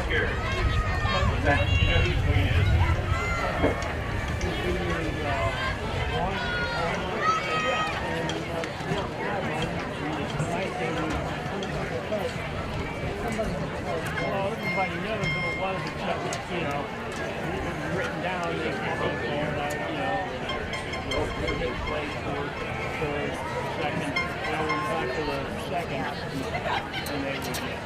scared. You know who the queen is. Well, everybody knows who it was, except, you know, it was written down, they can't be there, you know, place for second, back to the second, and they would get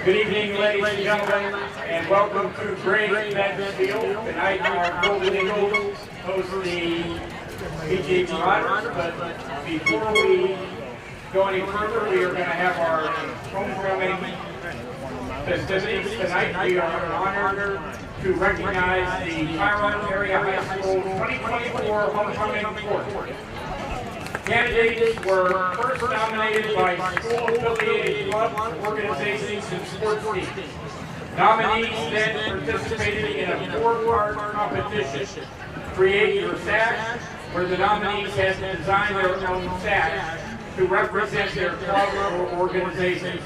Good evening, ladies and gentlemen, and welcome to Great Events Field. Tonight, our Golden Eagles host the PG Marauders, but before we go any further, we are going to have our homecoming festivities. Tonight, we are honored to recognize the Tyrone Area High School 2024 Homecoming Court. Candidates were first nominated by school-affiliated clubs, organizations, and sports teams. Nominees then participated in a four-part competition. Create Your Sash, where the nominees had to design their own sash to represent their club or organization.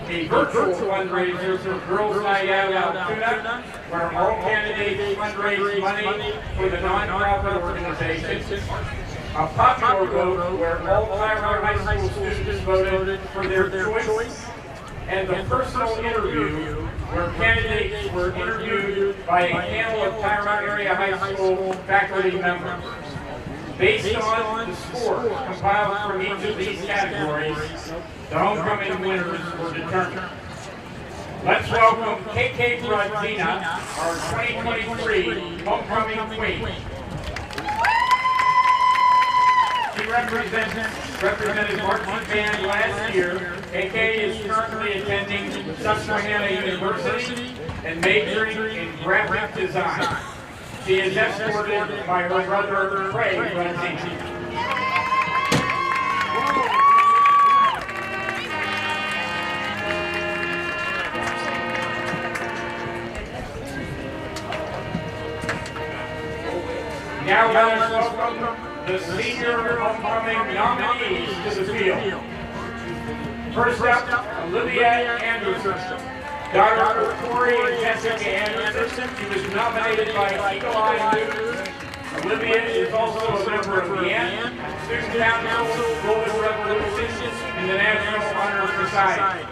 A virtual fundraiser for Girls Night Out Altoona, where all candidates fundraise money for the nonprofit organization. A popular vote where all Tyrone High School students voted for their choice, and the personal interview where candidates were interviewed by a panel of Tyrone Area High School faculty members. Based on the scores compiled from each of these categories, the homecoming winners were determined. Let's welcome KK Brodina, our 2023 homecoming queen. She represented marching band last year. KK is currently attending Susquehanna University and majoring in graphic design. She is escorted by her brother, Trey Brodina. Now let us welcome the senior homecoming nominees to the field. First up, Olivia Anderson. Daughter of Corey and Jessica Anderson. She was nominated by Eagle Eye News. Olivia is also a member of the N, Student Council, Golden Revolution, and the National Honor Society.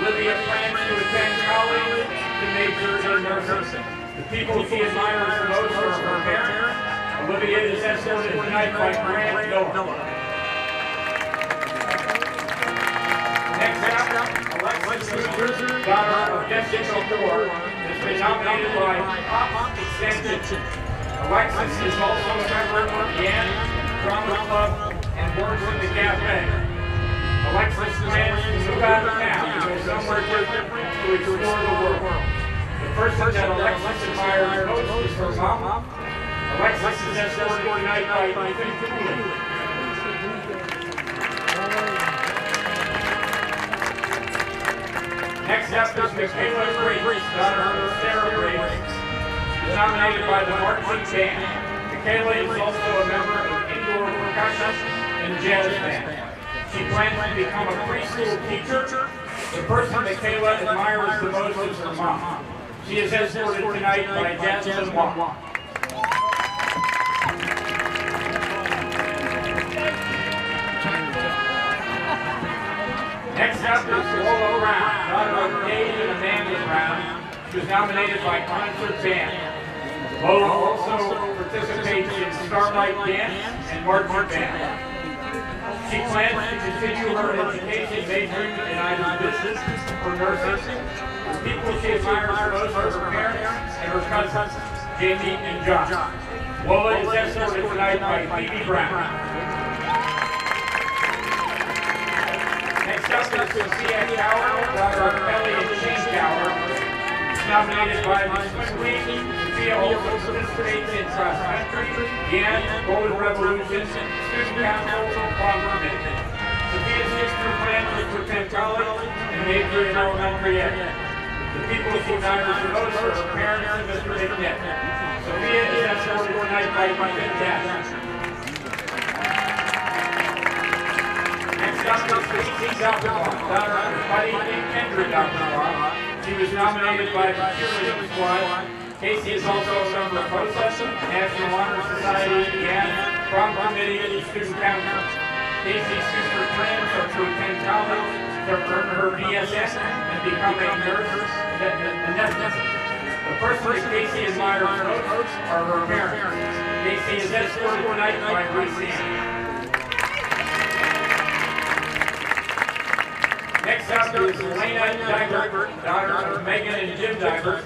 Olivia plans to attend college to major in nursing. The people she admires most are her parents. Olivia is escorted tonight by Grant Noah. Next up, Alexis Cruiser, daughter of Jessica Moore, has been nominated by Pop Extension. Alexis is also a member of the N, Drama Club, and works in the cafe. Alexis plans to move out of town to go somewhere different to explore the world. The person that Alexis admires most is her mom. Alexis is escorted tonight by Ethan Cooley. Next up is Michaela Grace, daughter of Sarah Grace. She is nominated by the marching band. Michaela is also a member of indoor percussion and jazz band. She plans to become a preschool teacher. The person Michaela admires the most is her mom. She is escorted tonight by Jasmine Wong. Next up is Lola Brown, daughter of Dave and Amanda Brown. She was nominated by Concert Band. Lola also participates in Starlight Dance and Marching Band. She plans to continue her education majoring in either business or nursing. The people she admires most are her parents and her cousins, Jamie and John. Lola is escorted tonight by Phoebe Brown. Next up is Sophia Gower, daughter of Kelly and Shane Gower. Nominated by the Swim Queen. Sophia also participates in cross country, and Golden Revolution, Student Council, and Prom Committee. Sophia's sister plans to attend college and major in elementary ed. The people she admires the most are her parents and Mr. McNett. Sophia is escorted tonight by Mike Dash. Next up is Casey Dalton, daughter of Buddy and Kendra Dalton. She was nominated by the cheerleading squad. Casey is also a member of POSA, National Honor Society, and Prom Committee and Student Council. Casey's sister plans are to attend college, to earn her BSS, and become a nurse. The person that Casey admires most are her parents. Casey is escorted tonight by Gracie. Next up is Elena Divert, daughter of Megan and Jim Divert.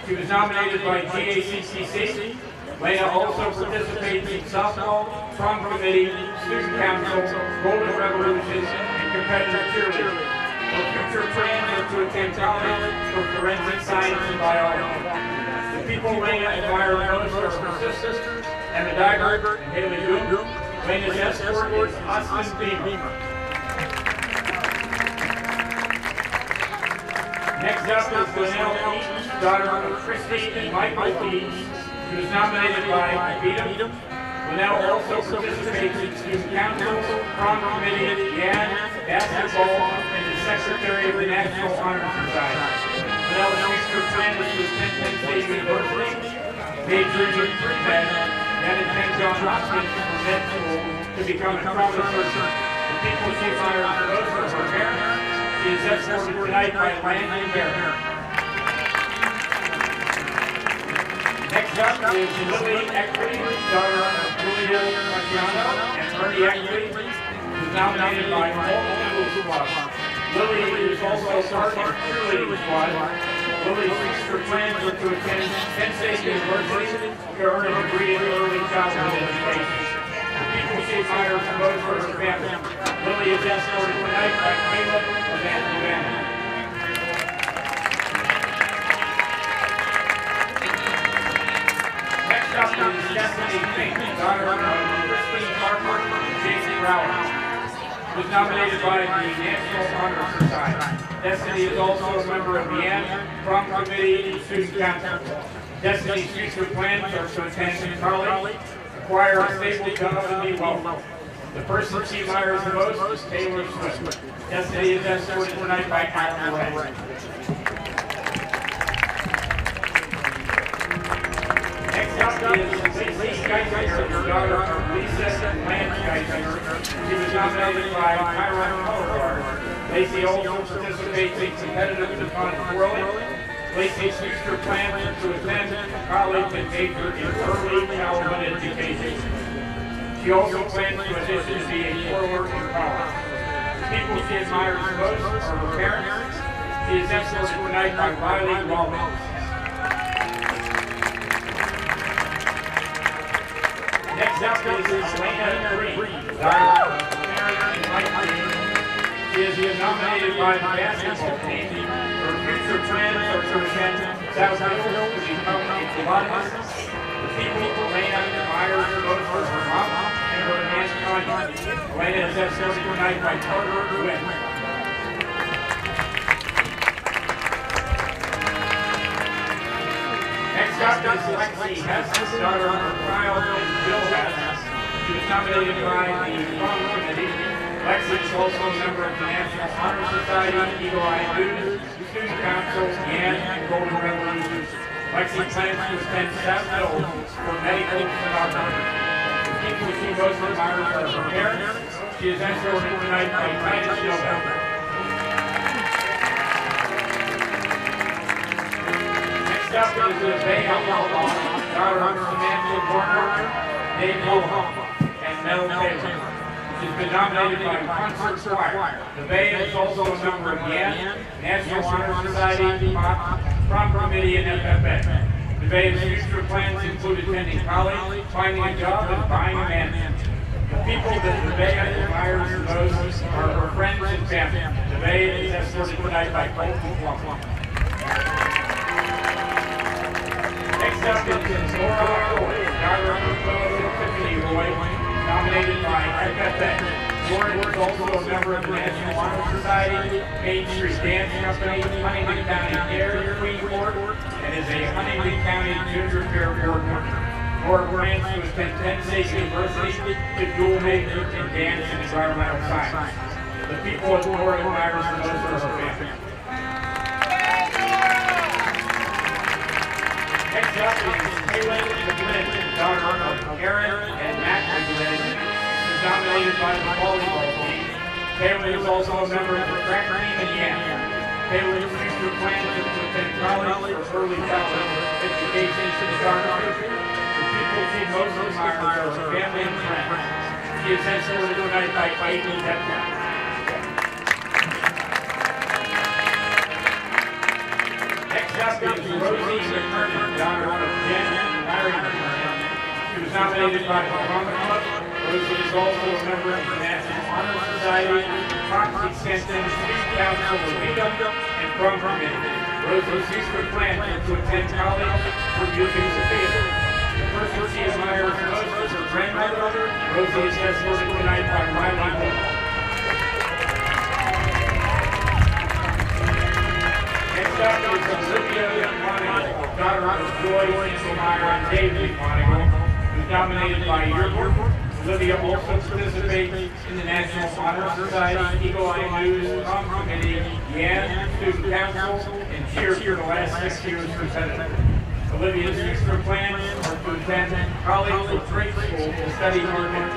She was nominated by GACCC. Lena also participates in softball, prom committee, student council, Golden Revolution, and competitive cheerleading. Her future plans are to attend college for forensic science and biology. The people Lena admires most are her sisters, Emma Divert and Haley Goom. Lena's escort is Austin Beamer. Next up is Linnell Eaton, daughter of Christy and Michael Eaton. She was nominated by Beatum. Linnell also participates in student council, prom committee, and basketball, and is secretary of the National Honor Society. Linnell's future plan is to attend Penn State University, majoring in pre-med, then attend Johns Hopkins for med school to become a trauma surgeon. The people she admires most are her parents. She is escorted tonight by Landon Barrett. Next up is Lily Eckley, daughter of Julia Marciano and Ernie Eckley, who is nominated by multiple squads. Lily is also part of the cheerleading squad. Lily's future plans are to attend Penn State University to earn a degree in early childhood education. The people she admires most are her family. Lily is escorted tonight by Caleb and Savannah. Next up is Destiny Fink, daughter of Christine Harper and Jason Brower. She was nominated by the National Honor Society. Destiny is also a member of the Prom Committee and Student Council. Destiny's future plans are to attend college, acquire a stable job, and be wealthy. The person she admires the most is Taylor Swift. Destiny is escorted tonight by Alan Ray. Next up is Lacey Geisinger, daughter of Lisa and Lance Geisinger. She was nominated by Tyrone Colorado. Lacey also participates in competitive twirling. Lacey's future plans are to attend college and major in early childhood education. She also plans to audition to be a twirler in college. The people she admires most are her parents. She is escorted tonight by Riley Rollins. Next up is Elena Green, daughter of Mary and Mike Green. She is nominated by the basketball team. Her future plans are to attend South Hill to become a phlebotomist. The people Elena admires most are her mom and her aunt Connie. Elena is escorted tonight by Carter Gwynn. Next up is Lexi Hess, daughter of Kyle and Bill Hess. She was nominated by the Prom Committee. Lexi is also a member of the National Honor Society, Eagle Eye News, Student Council, and Golden Revolution. Lexi plans to attend South Hill for medical sonography. The people she most admires are her parents. She is escorted tonight by Titus Nobel. Next up is the Bay Outlaw, daughter of Samantha Warner, Dave Mohawk, and Mel Taylor. She's been nominated by Concert Choir. The Bay is also a member of YAN, National Honor Society, Prom Committee, and FFA. The Bay's future plans include attending college, finding a job, and buying a mansion. The people that the Bay admires the most are her friends and family. The Bay is escorted tonight by Colton Plum. Next up is Laura Roy, daughter of Tiffany Roy, nominated by FFA. Laura is also a member of the National Honor Society, Main Street Dance Company, Huntington County Dairy Queen Board, and is a Huntington County Junior Fair Board member. Laura plans to attend Penn State University to dual major in dance and environmental science. The people that Laura admires the most are her family. Next up is Kaylin McGlynn, daughter of Aaron and Matt McGlynn, who is nominated by the volleyball team. Kaylin is also a member of the track team in YAN. Kaylin's future plans are to attend college for early childhood education in photography. The people she most admires are her family and friends. She is escorted tonight by Clayton Hepburn. Next up is Rosie McKernan, daughter of Jen and Larry McKernan. She was nominated by the Drama Club. Rosie is also a member of the National Honor Society, Fox Extension, Student Council of Weedham, and Prom Committee. Rosie's future plans are to attend college for using the theater. The person she admires most is her grandmother. Rosie is escorted tonight by Riley Hall. Next up is Olivia Monagle, daughter of Joy Sinselmeyer and David Monagle, who's nominated by Yearbook. Olivia also participates in the National Honor Society, Eagle Eye News, Prom Committee, YAN, Student Council, and cheered for the last 6 years for Senator. Olivia's future plans are to attend college or trade school to study marketing,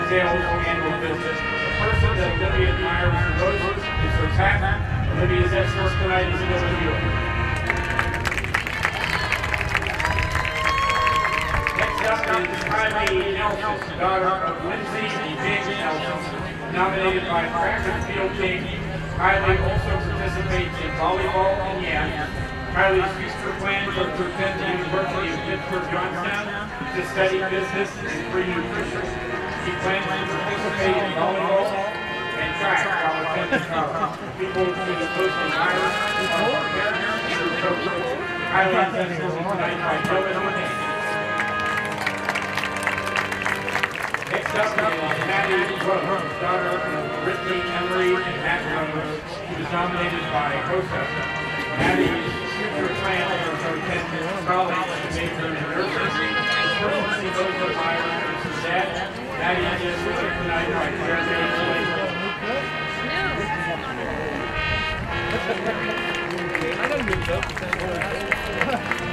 sales, and business. The person that Olivia admires the most is her patent. Olivia's escort tonight is Olivia. Next up is Kylie Nelson, daughter of Lindsay and James Nelson, nominated by track and field team. Kylie also participates in volleyball and YAN. Kylie's future plans are to attend the University of Pittsburgh-Johnstown to study business and free nutrition. She plans to participate in volleyball and track while attending college. People who is posting Irish are her parents and her coaches. Kylie is escorted tonight by Kevin O'Neill. Next up is Maddie Rose, daughter of Brittany Emery and Matt Rose, who was nominated by HOSA. Maddie's future plans are to attend college and major in nursing. The person she most admires is her dad. Maddie is escorted tonight by Jeremy Slade.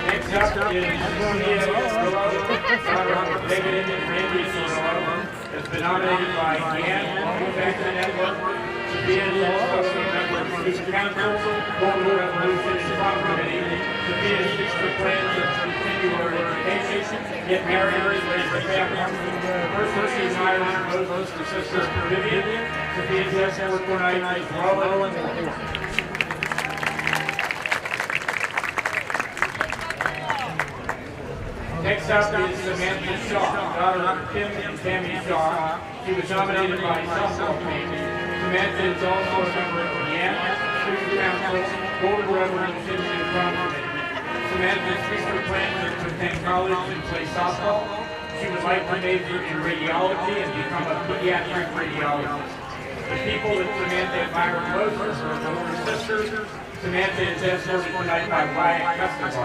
Next up is Cecilia Sorrello, daughter of David and Randy Sorrello, has been nominated by YAN, Factor Network. Sophia is also a member of the Student Council, Global Revolution, and Prom Committee. Sophia's future plans are to continue her education, get married, and raise her family. The person she admires most is her sister Vivian. Sophia's escort tonight is Roland Moore. Next up is Samantha Shaw, daughter of Tim and Tammy Shaw. She was nominated by Southwell Committee. Samantha is also a member of the YAN, Student Council, Golden Revolution, and Prom Committee. Samantha's future plans are to attend college and play softball. She would like to major in radiology and become a pediatric radiologist. The people that Samantha admires most are her older sisters. Samantha is escorted tonight by Wyatt Custom.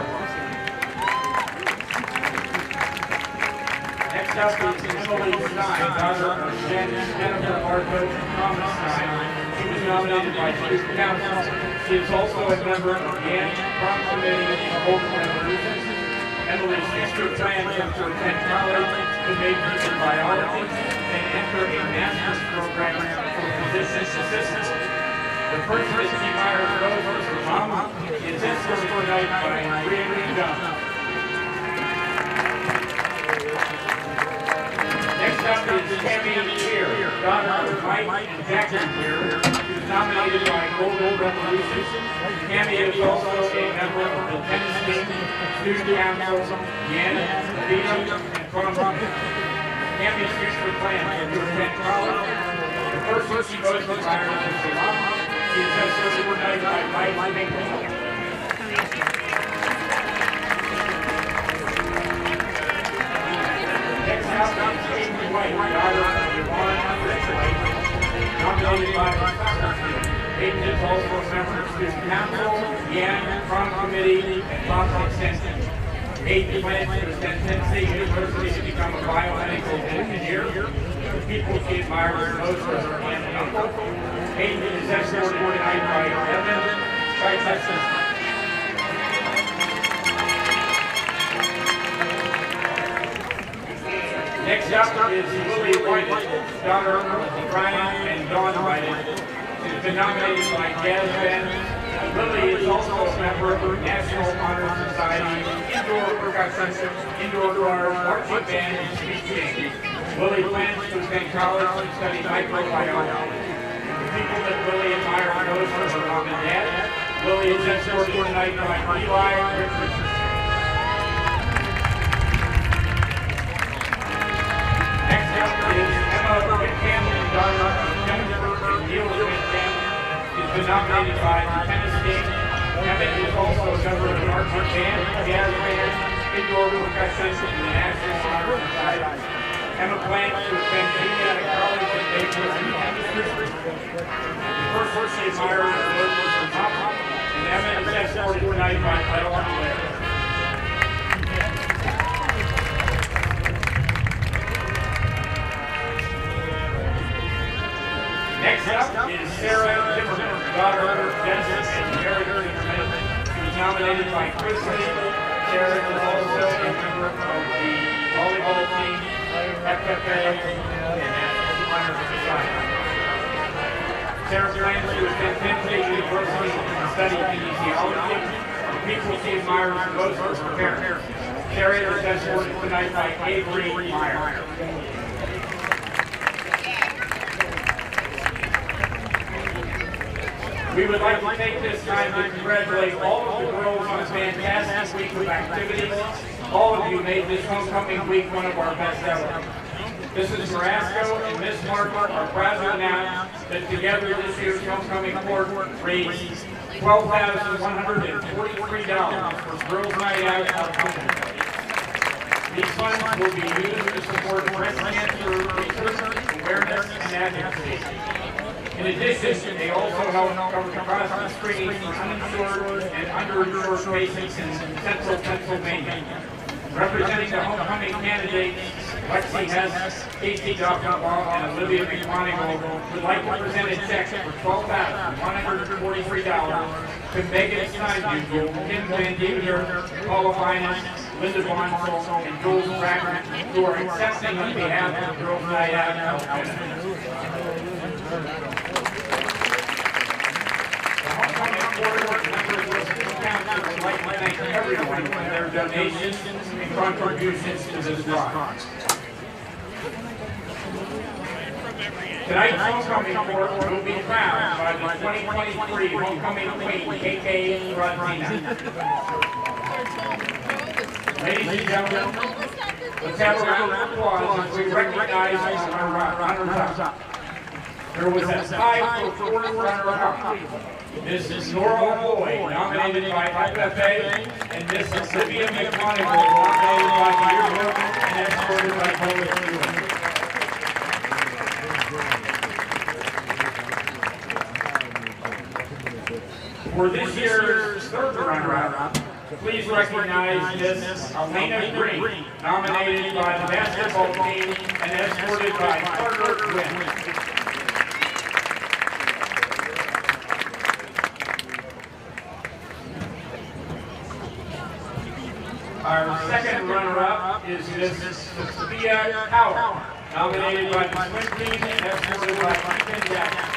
Next up is Emily Stein, daughter of Jennifer Arthur and Thomas Stein. She was nominated by Student Council. She is also a member of the YAN, Prom Committee, and Golden Revolution. Emily's future plans are to attend college, to major in biology, and enter a master's program for physician assistants. The first Misty Myers Rose for Mom is escorted tonight by Brianna Dunn. Next up is Tammy Cheer, daughter of Mike and Jackie Cheer, who's nominated by Golden Revolution. Tammy is also a member of the tennis team, student council, Deanna, Vita, and Fundraising. Tammy's future plans to attend college. The first she goes to Tyrone is her mom. She is escorted tonight by Mike and Jackie. Next up is Amy White, daughter of Yvonne White, nominated by the soccer team. Aiden is also a member of student council, Deanna, prom committee, and Fox Extension. Aiden plans to attend Tennessee University to become a biomedical engineer. The people she admires most are her aunt and uncle. Aiden is escorted tonight by Evan Tyson. Next up is Lily White, daughter of Brian and Dawn White. She's been nominated by Jazz Band. Lily is also a member of the National Honor Society, indoor percussion, indoor choir, marching band, and speech team. Lily plans to attend college and study microbiology. The people that Lily admires most are her mom and dad. Lily is escorted tonight by Eli Richardson. Next up is Emma Whitcomb, daughter of Jennifer and Neil Whitcomb. She's been nominated by the tennis team. Emma is also a member of the marching band, jazz band, indoor percussion, and the National Honor Society. Emma plans to attend Indiana College and major in chemistry. The first she admires is Elizabeth from Mama, and Emma is escorted tonight by Ella Blair. Next up is Sarah Zimmerman, daughter of Dennis and Jerry Zimmerman. She was nominated by Chris Lee. Sarah is also a member of the volleyball team, FFA, and National Honor Society. Sarah plans to attend Penn University and study kinesiology. The people she admires most are her parents. Sarah is escorted tonight by Avery Meyer. We would like to take this time to congratulate all of the girls on a fantastic week of activities. All of you made this homecoming week one of our best ever. Mrs. Marasco and Miss Mark are proud to announce that together this year's homecoming court raised $12,143 for Girls' Night Out at Homecoming. These funds will be used to support breast cancer research, awareness, and advocacy. In addition, they also help cover cross screening for uninsured and underinsured patients in central Pennsylvania. Representing the homecoming candidates, Lexi Hess, Casey Doppelbaugh, and Olivia McMonigal would like to present a check for $12,143 to Megan Steinbugle, Kim Van Dieter, Paula Finance, Linda Bonsall, and Jules Brackett, who are accepting on behalf of Girls' Night Out. Would like to thank everyone for their donations and contributions to this cause. Tonight's homecoming court will be crowned by the 2023 homecoming queen, KK Rodrina. Ladies and gentlemen, let's have a round of applause as we recognize our runners-up. There was a tie for fourth runner-up. Mrs. Nora Hoy, nominated by FFA, and Mrs. Olivia McMonigal, nominated by Yearbook and escorted by Polish Stewart. For this year's third runner-up, please recognize Miss Elena Green, nominated by the basketball team and escorted by Carter Quinn. Our second runner-up is Miss Sophia Howard, nominated by the swim team and escorted by Ethan Jackson.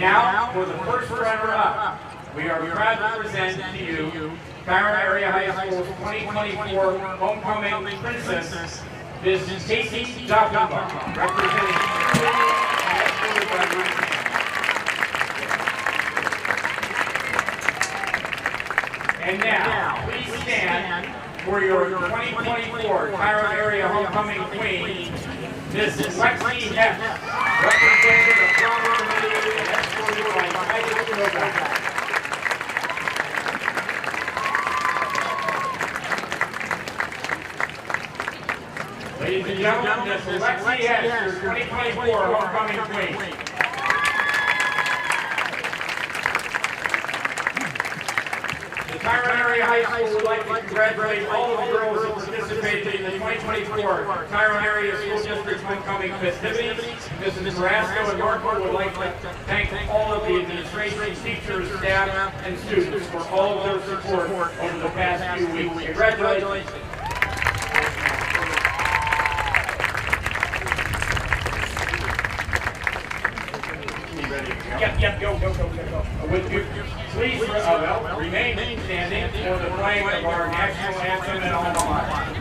now, for the first runner-up, we are proud to present to you Tyrone Area High School's 2024 Homecoming Princess, Ms. Casey Doffenbach, representing And now, please stand for your 2024 Tyrone Area Homecoming Queen, Ms. Lexi Hess, representative of Drama Committee and escorted by Titus Novak. Ladies and gentlemen, Ms. Lexi Hess, your 2024 Homecoming Queen. The Tyrone Area High School would like to congratulate all of the girls who participated in the 2024 Tyrone Area School District Homecoming festivities. Mrs. Carrasco and Norfolk would like to thank all of the administration, teachers, staff, and students for all of their support over the past few weeks. Congratulations. Yep, go. Would you please remain standing for the playing of our national anthem and alma mater.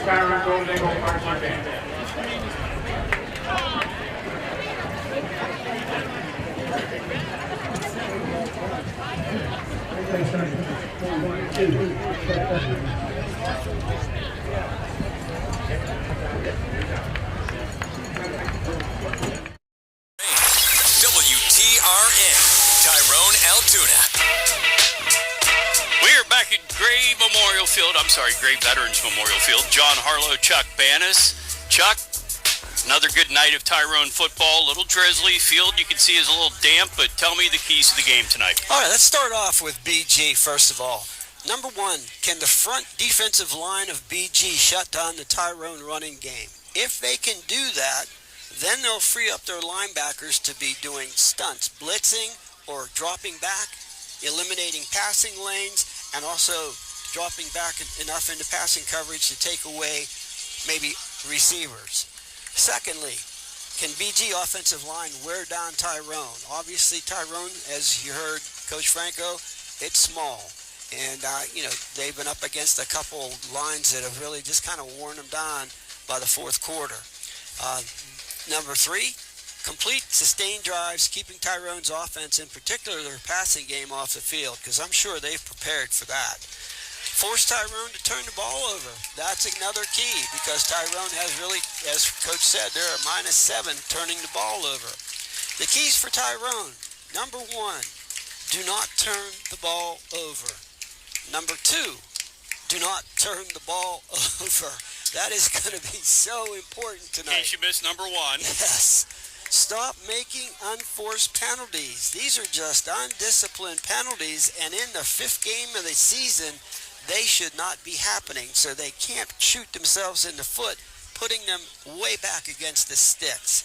Tyrone Golden Eagle Marching Band. WTRN, Tyrone, Altoona. We are back at Gray Veterans Memorial Field. John Harlow, Chuck Banas. Chuck, another good night of Tyrone football. A little drizzly. Field you can see is a little damp, but tell me the keys to the game tonight. All right, let's start off with BG first of all. Number one, can the front defensive line of BG shut down the Tyrone running game? If they can do that, then they'll free up their linebackers to be doing stunts, blitzing or dropping back, eliminating passing lanes, and also dropping back enough into passing coverage to take away maybe receivers. Secondly, can BG offensive line wear down Tyrone? Obviously, Tyrone, as you heard Coach Franco, it's small. And, they've been up against a couple lines that have really just kind of worn them down by the fourth quarter. Number 3, complete sustained drives, keeping Tyrone's offense, in particular their passing game, off the field, because I'm sure they've prepared for that. Force Tyrone to turn the ball over. That's another key, because Tyrone has really, as Coach said, they're a -7 turning the ball over. The keys for Tyrone: number 1, do not turn the ball over. Number 2, do not turn the ball over. That is going to be so important tonight. In case you missed number 1. Yes. Stop making unforced penalties. These are just undisciplined penalties, and in the 5th game of the season, they should not be happening, so they can't shoot themselves in the foot, putting them way back against the sticks.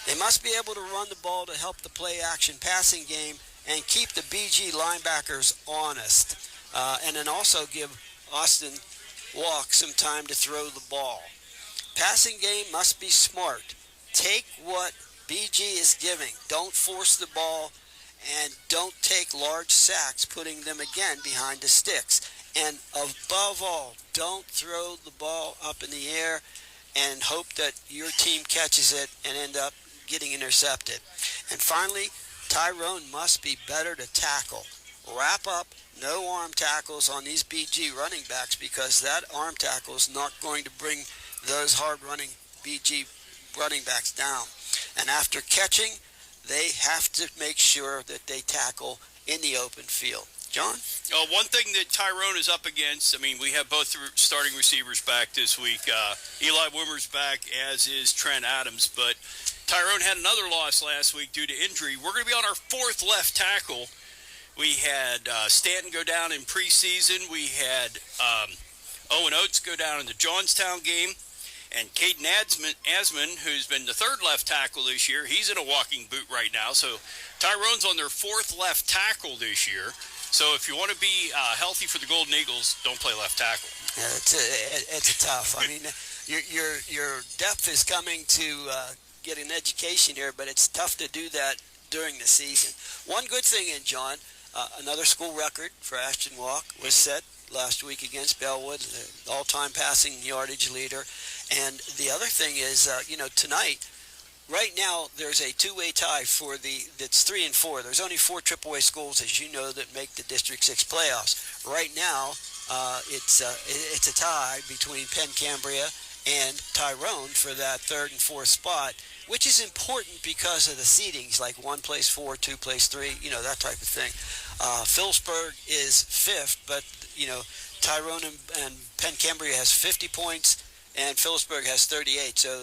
They must be able to run the ball to help the play-action passing game and keep the BG linebackers honest, and then also give Austin Walk some time to throw the ball. Passing game must be smart. Take what BG is giving. Don't force the ball, and don't take large sacks, putting them again behind the sticks. And above all, don't throw the ball up in the air and hope that your team catches it and end up getting intercepted. And finally, Tyrone must be better to tackle. Wrap up, no arm tackles on these BG running backs, because that arm tackle is not going to bring those hard-running BG running backs down. And after catching, they have to make sure that they tackle in the open field. John? One thing that Tyrone is up against, we have both starting receivers back this week. Eli Wimmer's back, as is Trent Adams, but Tyrone had another loss last week due to injury. We're going to be on our 4th left tackle. We had Stanton go down in preseason. We had Owen Oates go down in the Johnstown game. And Caden Asman, who's been the 3rd left tackle this year, he's in a walking boot right now. So Tyrone's on their 4th left tackle this year. So if you want to be healthy for the Golden Eagles, don't play left tackle. Yeah, it's tough. Your depth is coming to get an education here, but it's tough to do that during the season. One good thing, John, another school record for Ashton Walk was set last week against Bellwood, the all-time passing yardage leader. And the other thing is, tonight, right now, there's a two-way tie that's 3 and 4. There's only 4 AAA schools, as you know, that make the District 6 playoffs. Right now, it's a tie between Penn Cambria and Tyrone for that 3rd and 4th spot, which is important because of the seedings, like 1 plays 4, 2 plays 3, that type of thing. Phillipsburg is 5th, but, Tyrone and Penn Cambria has 50 points, and Phillipsburg has 38, so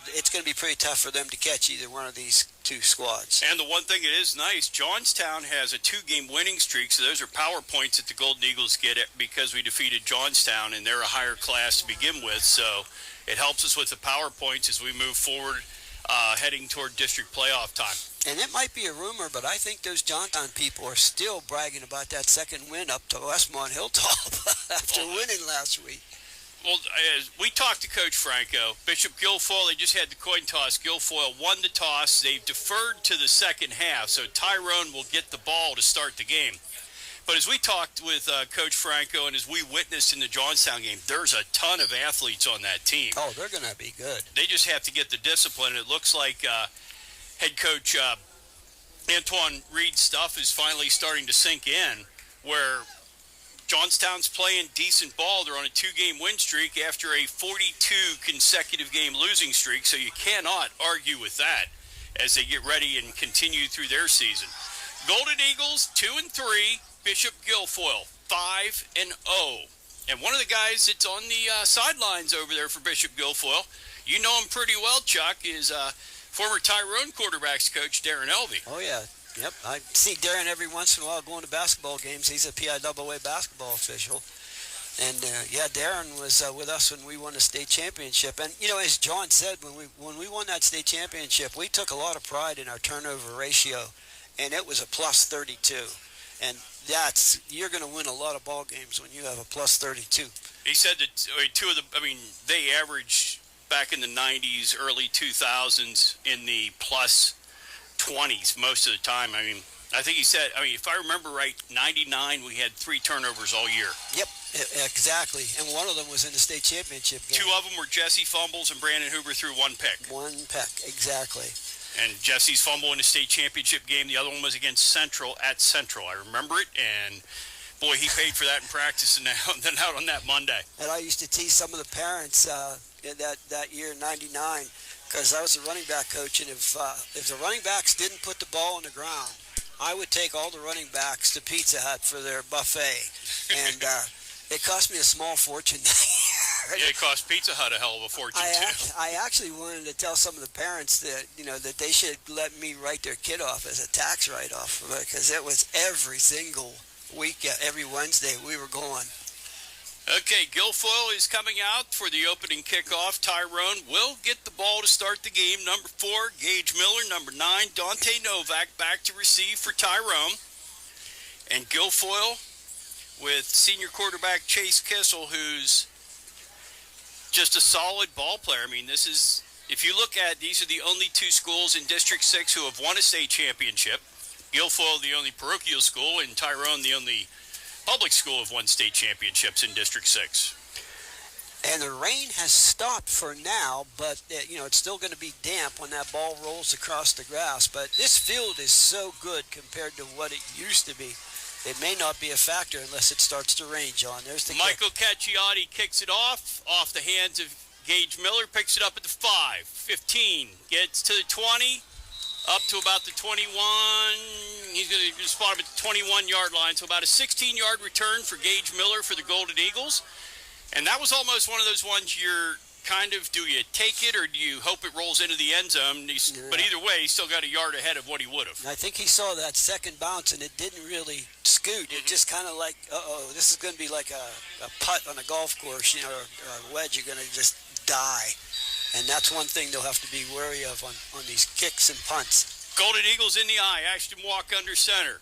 it's going to be pretty tough for them to catch either one of these 2 squads. And the one thing that is nice, Johnstown has a 2-game winning streak, so those are power points that the Golden Eagles get because we defeated Johnstown, and they're a higher class to begin with, so it helps us with the power points as we move forward, heading toward district playoff time. And it might be a rumor, but I think those Johnstown people are still bragging about that second win up to Westmont Hilltop after winning last week. Well, as we talked to Coach Franco, Bishop Guilfoyle, they just had the coin toss. Guilfoyle won the toss. They've deferred to the second half, so Tyrone will get the ball to start the game. But as we talked with Coach Franco and as we witnessed in the Johnstown game, there's a ton of athletes on that team. Oh, they're going to be good. They just have to get the discipline. It looks like head coach Antoine Reed's stuff is finally starting to sink in, where Johnstown's playing decent ball. They're on a 2-game win streak after a 42 consecutive game losing streak, so you cannot argue with that as they get ready and continue through their season. Golden Eagles 2 and 3, Bishop Guilfoyle 5 and 0. And one of the guys that's on the sidelines over there for Bishop Guilfoyle, you know him pretty well, Chuck, is former Tyrone quarterbacks coach Darren Elvey. Oh, yeah. Yep. I see Darren every once in a while going to basketball games. He's a PIAA basketball official. And, Darren was with us when we won the state championship. And, as John said, when we won that state championship, we took a lot of pride in our turnover ratio, and it was a plus 32. And you're going to win a lot of ball games when you have a plus 32. He said that they averaged back in the 90s, early 2000s in the plus 20s most of the time. I think he said, I mean, if I remember right, 99, we had 3 turnovers all year. Yep, exactly. And one of them was in the state championship game. 2 of them were Jesse fumbles and Brandon Huber threw 1 pick. 1 pick, exactly. And Jesse's fumble in the state championship game, the other one was against Central at Central. I remember it, and boy, he paid for that in practice and then out on that Monday. And I used to tease some of the parents in that year, 99, because I was a running back coach, and if the running backs didn't put the ball on the ground, I would take all the running backs to Pizza Hut for their buffet, and it cost me a small fortune. Yeah, it cost Pizza Hut a hell of a fortune, too. I actually wanted to tell some of the parents that, that they should let me write their kid off as a tax write-off, because it was every single week, every Wednesday we were going. Okay, Guilfoyle is coming out for the opening kickoff. Tyrone will get the ball to start the game. Number 4, Gage Miller. Number 9, Dante Novak back to receive for Tyrone. And Guilfoyle with senior quarterback Chase Kissel, who's just a solid ball player. I mean, this is, if you look at, these are the only 2 schools in District 6 who have won a state championship. Guilfoyle, the only parochial school, and Tyrone, the only public school have won state championships in District 6. And the rain has stopped for now, but it's still going to be damp when that ball rolls across the grass. But this field is so good compared to what it used to be. It may not be a factor unless it starts to rain, John. There's the Michael Cacciati kicks it off the hands of Gage Miller, picks it up at the 5, 15, gets to the 20, up to about the 21. He's going to spot him at the 21-yard line. So about a 16-yard return for Gage Miller for the Golden Eagles. And that was almost one of those ones you're kind of, do you take it or do you hope it rolls into the end zone? Yeah. But either way, he's still got a yard ahead of what he would have. I think he saw that second bounce, and it didn't really scoot. It just kind of like, this is going to be like a putt on a golf course, or a wedge. You're going to just die. And that's one thing they'll have to be wary of on these kicks and punts. Golden Eagles in the eye. Ashton Walk under center.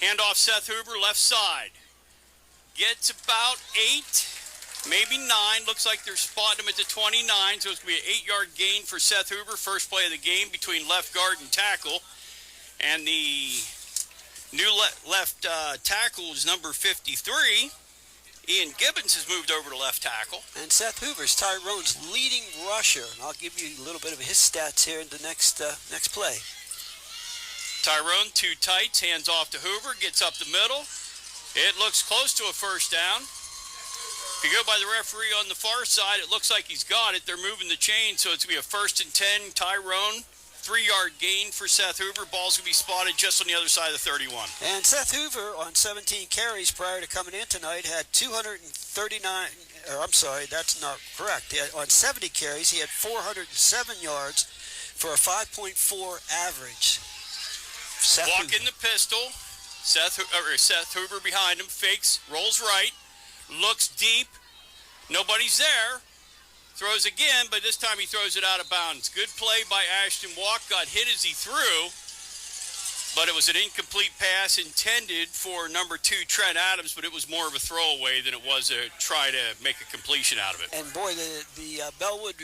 Handoff Seth Huber, left side. Gets about 8, maybe 9. Looks like they're spotting him at the 29, so it's going to be an 8-yard gain for Seth Huber. First play of the game between left guard and tackle. And the new left tackle is number 53. Ian Gibbons has moved over to left tackle. And Seth Hoover's Tyrone's leading rusher. And I'll give you a little bit of his stats here in the next play. Tyrone, 2 tights, hands off to Hoover, gets up the middle. It looks close to a first down. If you go by the referee on the far side, it looks like he's got it. They're moving the chain, so it's going to be a 1st and 10. Tyrone, 3-yard gain for Seth Hoover. Ball's going to be spotted just on the other side of the 31. And Seth Hoover, on 17 carries prior to coming in tonight, had 239, that's not correct. On 70 carries, he had 407 yards for a 5.4 average. Walk in the pistol. Seth Hoover behind him, fakes, rolls right, looks deep. Nobody's there. Throws again, but this time he throws it out of bounds. Good play by Ashton Walk. Got hit as he threw, but it was an incomplete pass intended for number 2, Trent Adams, but it was more of a throwaway than it was a try to make a completion out of it. And boy, the Bellwood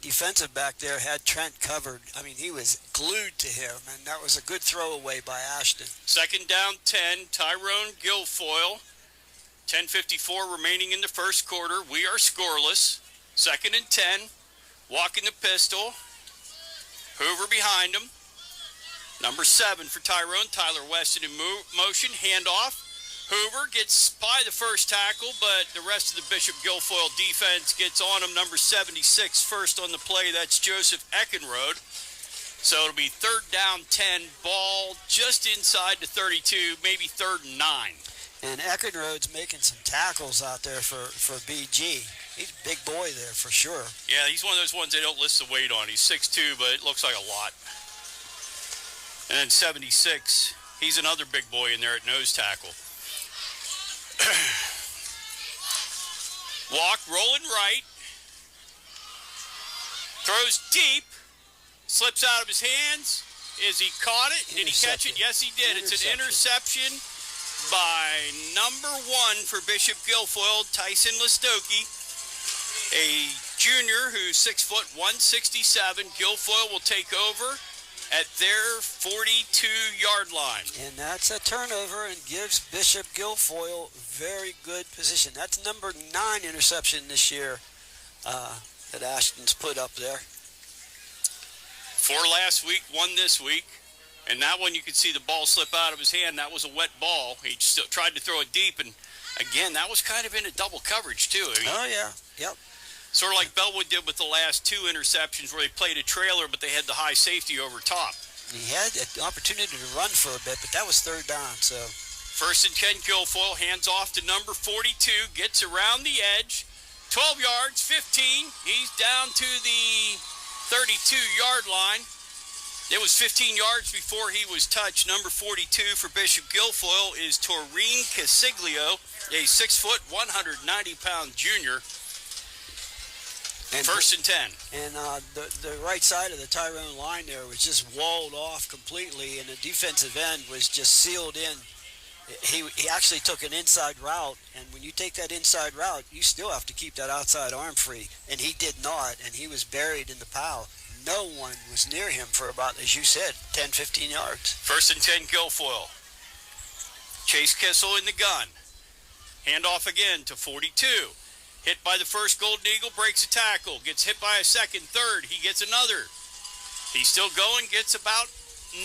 defensive back there had Trent covered. I mean, he was glued to him, and that was a good throwaway by Ashton. 2nd down, 10, Tyrone Guilfoyle. 10:54 remaining in the first quarter. We are scoreless. 2nd and 10, Walk in the pistol. Hoover behind him. Number 7 for Tyrone, Tyler Weston in motion, handoff. Hoover gets by the first tackle, but the rest of the Bishop Guilfoyle defense gets on him. Number 76 first on the play, that's Joseph Eckenrode. So it'll be 3rd down, 10, ball just inside the 32, maybe 3rd and 9. And Eckenrode's making some tackles out there for BG. He's a big boy there for sure. Yeah, he's one of those ones they don't list the weight on. He's 6'2", but it looks like a lot. And then 76, he's another big boy in there at nose tackle. Walk, rolling right. Throws deep. Slips out of his hands. Is he caught it? Did he catch it? Yes, he did. It's an interception by number 1 for Bishop Guilfoyle, Tyson Listoki, a junior who's 6 foot 167. Guilfoyle will take over at their 42-yard line. And that's a turnover and gives Bishop Guilfoyle very good position. That's number 9 interception this year that Ashton's put up there. 4 last week, 1 this week. And that one you could see the ball slip out of his hand. That was a wet ball. He still tried to throw it deep. And, again, that was kind of in a double coverage, too. I mean, oh, yeah. Yep. Sort of like Bellwood did with the last 2 interceptions where they played a trailer, but they had the high safety over top. He had an opportunity to run for a bit, but that was 3rd down. So 1st and 10, Guilfoyle hands off to number 42, gets around the edge, 12 yards, 15. He's down to the 32-yard line. It was 15 yards before he was touched. Number 42 for Bishop Guilfoyle is Tyrone Casiglio, a 6-foot, 190-pound junior. And 1st and 10. And the right side of the Tyrone line there was just walled off completely, and the defensive end was just sealed in. He actually took an inside route, and when you take that inside route, you still have to keep that outside arm free, and he did not, and he was buried in the pile. No one was near him for about, as you said, 10, 15 yards. 1st and 10, Guilfoyle. Chase Kissel in the gun. Handoff again to 42. Hit by the first Golden Eagle, breaks a tackle. Gets hit by a second, third. He gets another. He's still going, gets about 9.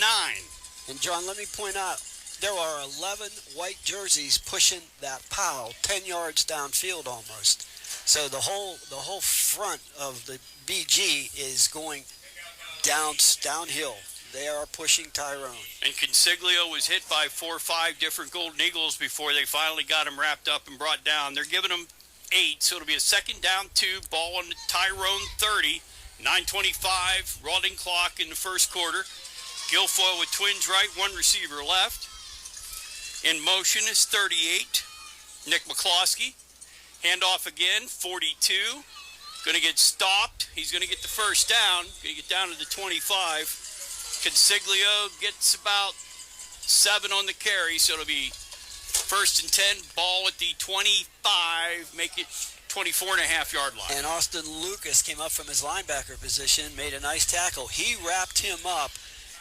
And, John, let me point out, there are 11 white jerseys pushing that pile 10 yards downfield almost. So the whole front of the BG is going downhill. They are pushing Tyrone. And Consiglio was hit by 4 or 5 different Golden Eagles before they finally got him wrapped up and brought down. They're giving him 8, so it'll be a 2nd down 2, ball on the Tyrone 30, 9:25 running clock in the first quarter. Guilfoyle with twins right, 1 receiver left. In motion is 38, Nick McCloskey. Handoff again, 42. Going to get stopped. He's going to get the first down. Going to get down to the 25. Consiglio gets about 7 on the carry, so it'll be 1st and 10, ball at the 25, make it 24.5-yard line. And Austin Lucas came up from his linebacker position, made a nice tackle. He wrapped him up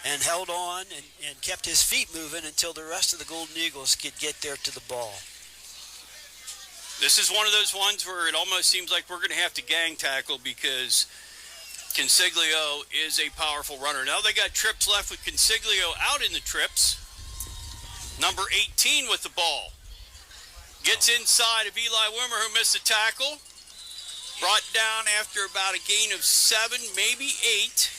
and held on and kept his feet moving until the rest of the Golden Eagles could get there to the ball. This is one of those ones where it almost seems like we're going to have to gang tackle because Consiglio is a powerful runner. Now they got trips left with Consiglio out in the trips. Number 18 with the ball. Gets inside of Eli Wimmer, who missed a tackle. Brought down after about a gain of 7, maybe 8.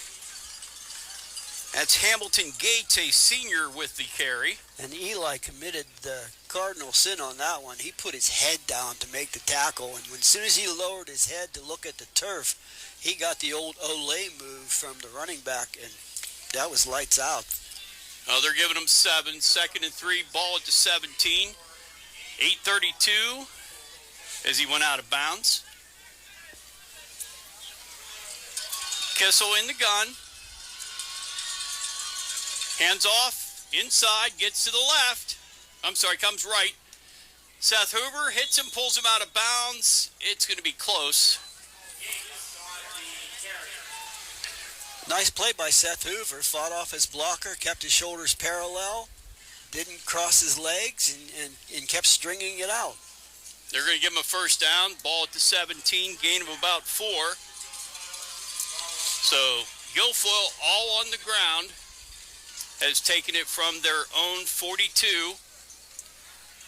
That's Hamilton Gates, a senior, with the carry. And Eli committed the cardinal sin on that one. He put his head down to make the tackle, and as soon as he lowered his head to look at the turf, he got the old Olay move from the running back, and that was lights out. Oh, they're giving him 7, 2nd and 3, ball at the 17. 8:32 as he went out of bounds. Kissel in the gun. Hands off, inside, gets to the left. Comes right. Seth Hoover hits him, pulls him out of bounds. It's going to be close. Nice play by Seth Hoover. Fought off his blocker, kept his shoulders parallel, didn't cross his legs, and kept stringing it out. They're going to give him a first down. Ball at the 17, gain of about 4. So Guilfoyle, all on the ground, has taken it from their own 42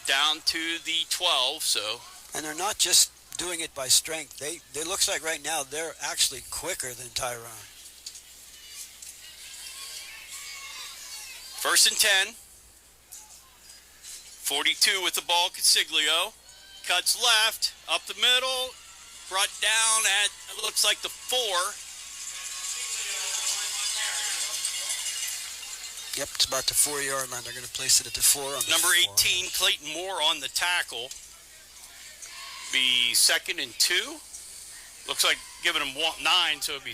down to the 12. And they're not just doing it by strength. They looks like right now they're actually quicker than Tyrone. 1st and 10. 42 with the ball, Consiglio. Cuts left, up the middle, brought down at, it looks like the 4. Yep, it's about the 4-yard line. They're going to place it at the 4 on the Number 4. 18, Clayton Moore on the tackle. Be 2nd and 2. Looks like giving them 9, so it'd be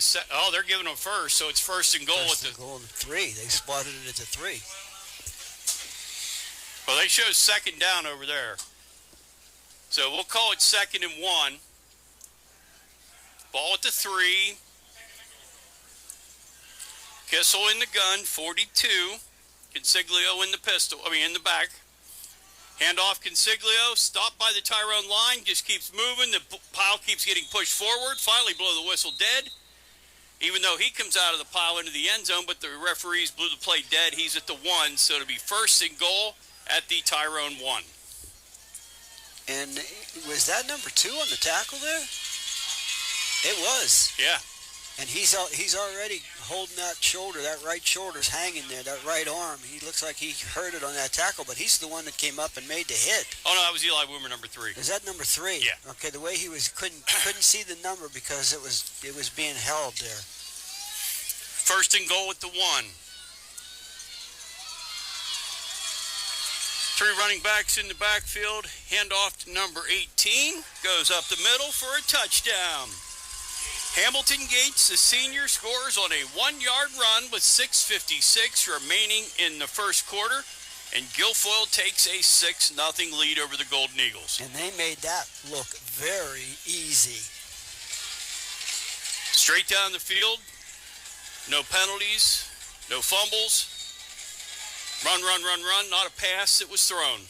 they're giving them first, so it's 1st and goal First at and goal at 3. They spotted it at the 3. Well, they show 2nd down over there. So we'll call it 2nd and 1. Ball at the 3. Kissel in the gun, 42. Consiglio in the in the back. Handoff Consiglio, stopped by the Tyrone line, just keeps moving. The pile keeps getting pushed forward. Finally blow the whistle dead. Even though he comes out of the pile into the end zone, but the referees blew the play dead. He's at the 1, so it'll be first and goal at the Tyrone 1. And was that number 2 on the tackle there? It was. Yeah. And he's already holding that shoulder. That right shoulder's hanging there. That right arm. He looks like he hurt it on that tackle, but he's the one that came up and made the hit. Oh no, that was Eli Woomer, number 3. Is that number 3? Yeah. Okay. The way he was couldn't see the number because it was being held there. First and goal at the 1. 3 running backs in the backfield. Handoff to number 18. Goes up the middle for a touchdown. Hamilton Gates, the senior, scores on a 1-yard run with 6:56 remaining in the first quarter, and Guilfoyle takes a 6-0 lead over the Golden Eagles. And they made that look very easy. Straight down the field, no penalties, no fumbles. Run, not a pass that was thrown.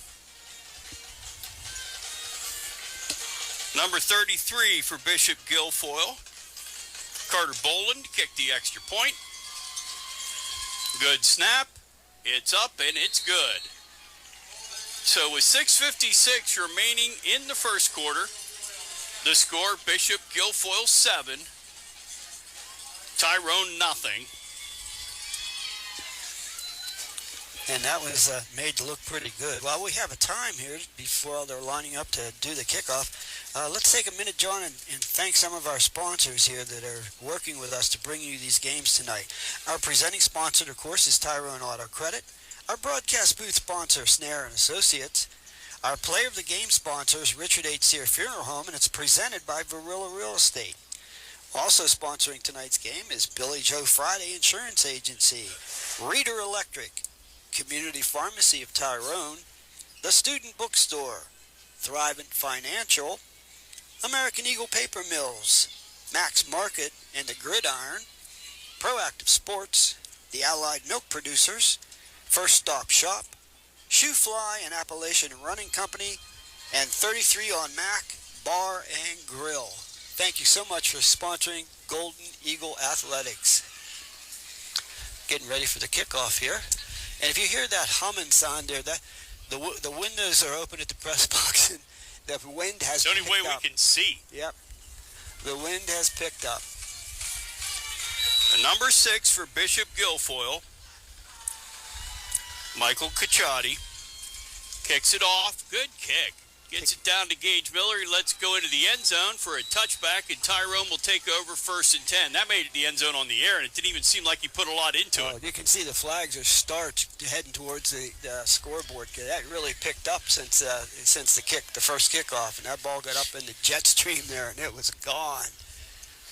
Number 33 for Bishop Guilfoyle. Carter Boland kicked the extra point. Good snap. It's up and it's good. So with 6:56 remaining in the first quarter, the score, Bishop Guilfoyle 7, Tyrone nothing. And that was made to look pretty good. While we have a time here before they're lining up to do the kickoff, let's take a minute, John, and thank some of our sponsors here that are working with us to bring you these games tonight. Our presenting sponsor, of course, is Tyrone Auto Credit. Our broadcast booth sponsor, Snare & Associates. Our player of the game sponsor is Richard H. Sear Funeral Home, and it's presented by Varilla Real Estate. Also sponsoring tonight's game is Billy Joe Friday Insurance Agency, Reader Electric, Community Pharmacy of Tyrone, the Student Bookstore, Thrivent Financial, American Eagle Paper Mills, Max Market and the Gridiron, Proactive Sports, the Allied Milk Producers, First Stop Shop, Shoe Fly and Appalachian Running Company, and 33 on Mac Bar and Grill. Thank you so much for sponsoring Golden Eagle Athletics. Getting ready for the kickoff here. And if you hear that humming sound there, the windows are open at the press box, and the wind has picked up. The only way we can see. Yep. The wind has picked up. Number 6 for Bishop Guilfoyle, Michael Cacciati, kicks it off. Good kick. Gets it down to Gage Miller. He lets it go into the end zone for a touchback, and Tyrone will take over 1st and 10. That made it the end zone on the air, and it didn't even seem like he put a lot into it. You can see the flags are starched heading towards the scoreboard. That really picked up since the first kickoff, and that ball got up in the jet stream there, and it was gone.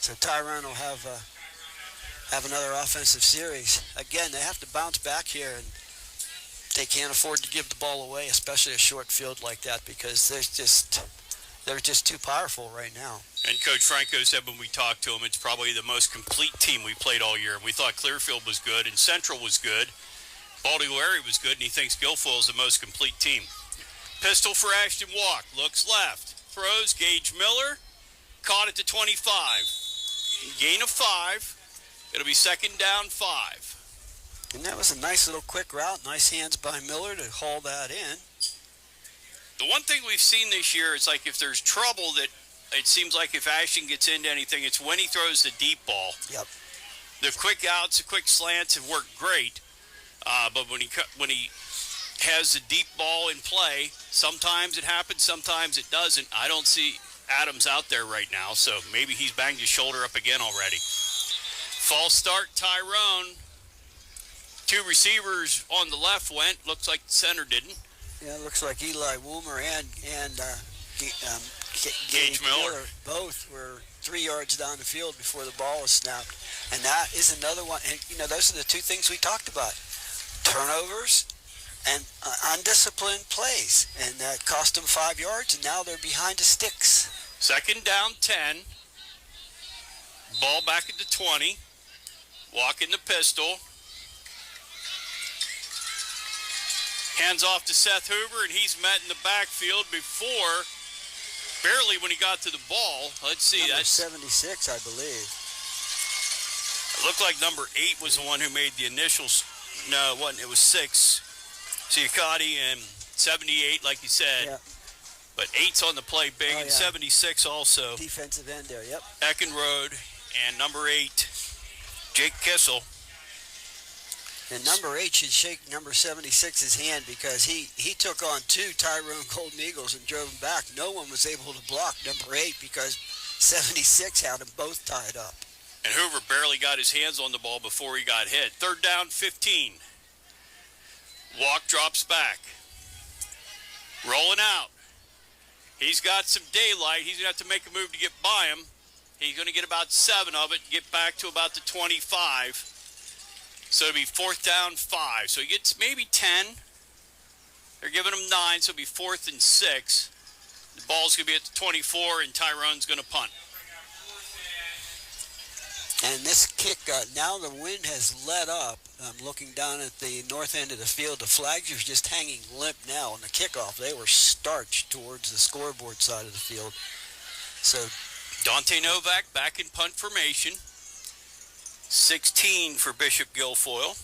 So Tyrone will have another offensive series. Again, they have to bounce back here, and they can't afford to give the ball away, especially a short field like that, because they're just too powerful right now. And Coach Franco said when we talked to him, it's probably the most complete team we played all year. We thought Clearfield was good and Central was good. Baltimore area was good, and he thinks Guilfoyle is the most complete team. Pistol for Ashton Walk. Looks left. Throws. Gage Miller. Caught at the 25. Gain of 5. It'll be 2nd down 5. And that was a nice little quick route. Nice hands by Miller to haul that in. The one thing we've seen this year is like if there's trouble, that it seems like if Ashton gets into anything, it's when he throws the deep ball. Yep. The quick outs, the quick slants have worked great, but when he has the deep ball in play, sometimes it happens, sometimes it doesn't. I don't see Adams out there right now, so maybe he's banged his shoulder up again already. False start, Tyrone. 2 receivers on the left went. Looks like the center didn't. Yeah, it looks like Eli Woomer and Gage Miller both were 3 yards down the field before the ball was snapped. And that is another one. And, those are the 2 things we talked about. Turnovers and undisciplined plays. And that cost them 5 yards, and now they're behind the sticks. 2nd down 10. Ball back at the 20. walking the pistol. Hands off to Seth Hoover, and he's met in the backfield before, barely when he got to the ball. Let's see. Number That's 76, I believe. It looked like number 8 was the one who made the initial. No, it wasn't. It was 6. Ciaccotti and 78, like you said. Yeah. But 8's on the play big, and 76 also. Defensive end there, yep. Eckenrode and number 8, Jake Kissel. And number 8 should shake number 76's hand because he took on 2 Tyrone Golden Eagles and drove them back. No one was able to block number 8 because 76 had them both tied up. And Hoover barely got his hands on the ball before he got hit. 3rd down, 15. Walk drops back. Rolling out. He's got some daylight. He's going to have to make a move to get by him. He's going to get about 7 of it and get back to about the 25. So it'll be 4th down, 5. So he gets maybe 10. They're giving him 9, so it'll be 4th and 6. The ball's going to be at the 24, and Tyrone's going to punt. And this kick, now the wind has let up. I'm looking down at the north end of the field. The flags are just hanging limp now on the kickoff. They were starched towards the scoreboard side of the field. So Dante Novak back in punt formation. 16 for Bishop Guilfoyle.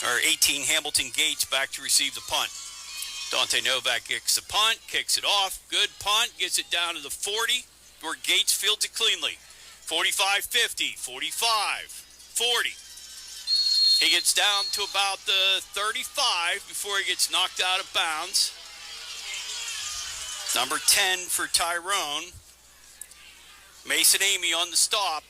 Or 18, Hamilton Gates back to receive the punt. Dante Novak kicks the punt, kicks it off. Good punt, gets it down to the 40, where Gates fields it cleanly. 45, 50, 45, 40. He gets down to about the 35 before he gets knocked out of bounds. Number 10 for Tyrone. Mason Amy on the stop.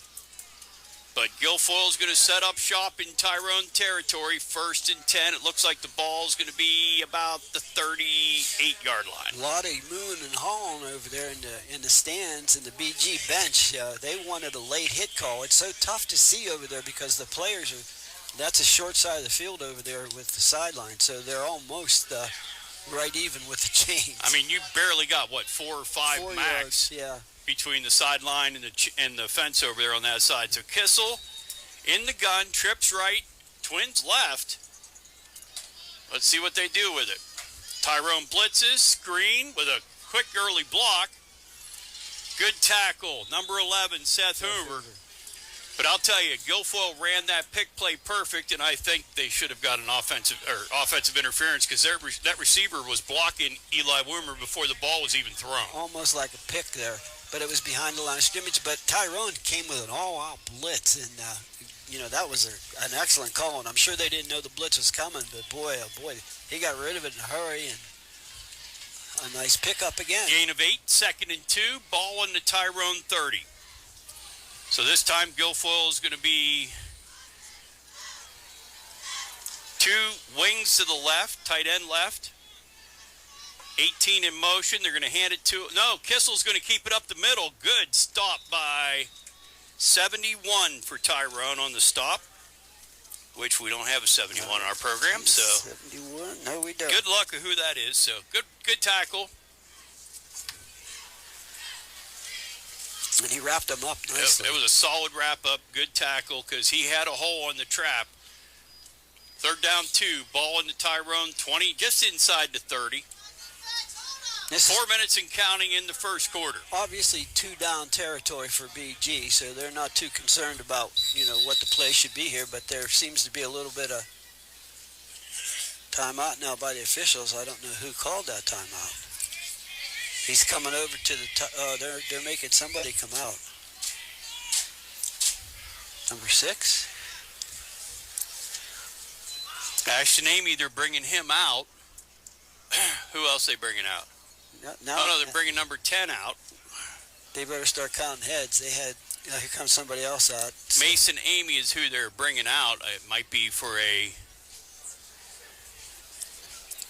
But Guilfoyle's going to set up shop in Tyrone territory, 1st and 10. It looks like the ball's going to be about the 38-yard line. A lot of mooing and hauling over there in the stands in the BG bench. They wanted a late hit call. It's so tough to see over there because the players are, that's a short side of the field over there with the sideline, so they're almost right even with the chains. I mean, you barely got, what, 4 or 5 4 max? yards, yeah. Between the sideline and the fence over there on that side. So Kissel in the gun, trips right, Twins left. Let's see what they do with it. Tyrone blitzes, screen with a quick early block. Good tackle, number 11, Seth Hoover. But I'll tell you, Guilfoyle ran that pick play perfect, and I think they should have got an offensive interference because that receiver was blocking Eli Woomer before the ball was even thrown. Almost like a pick there, but it was behind the line of scrimmage. But Tyrone came with an all-out blitz, and that was an excellent call. And I'm sure they didn't know the blitz was coming, but boy, oh boy, he got rid of it in a hurry and a nice pickup again. Gain of 8, 2nd and 2, ball on the Tyrone 30. So this time Guilfoyle is going to be 2 wings to the left, tight end left. 18 in motion. They're going to hand it to... No, Kissel's going to keep it up the middle. Good stop by 71 for Tyrone on the stop, which we don't have a 71 in our program. So 71? No, we don't. Good luck of who that is. So good tackle. And he wrapped him up nicely. It was a solid wrap-up, good tackle, because he had a hole on the trap. 3rd down 2, ball in the Tyrone 20, just inside the 30. 4 minutes and counting in the first quarter. Obviously 2-down territory for BG, so they're not too concerned about, what the play should be here, but there seems to be a little bit of timeout now by the officials. I don't know who called that timeout. He's coming over to the... they're making somebody come out. Number 6? Ashton Amy, they're bringing him out. Who else they bringing out? No, they're bringing number 10 out. They better start counting heads. They had... here comes somebody else out. Mason Amy is who they're bringing out. It might be for a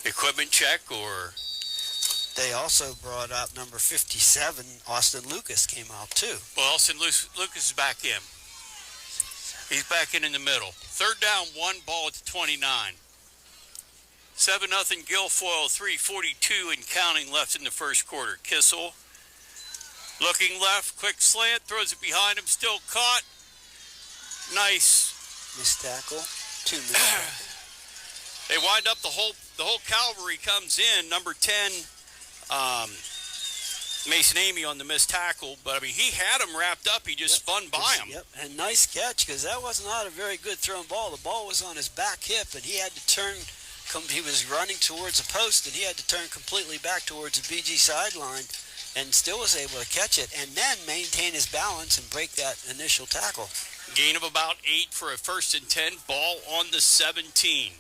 equipment check or... They also brought out number 57, Austin Lucas came out too. Well, Austin Lucas is back in. He's back in the middle. 3rd down, 1, ball at the 29. 7-0 Guilfoyle, 3:42 and counting left in the first quarter. Kissel looking left, quick slant, throws it behind him, still caught. Nice. Missed tackle. 2 minutes. They wind up the whole cavalry comes in. Number 10, Mason Amy on the missed tackle, but I mean he had him wrapped up. He just spun by him. Yep, and nice catch because that was not a very good thrown ball. The ball was on his back hip, and he had to turn. He was running towards a post, and he had to turn completely back towards the BG sideline, and still was able to catch it, and then maintain his balance and break that initial tackle. Gain of about 8 for a 1st and 10. Ball on the 17.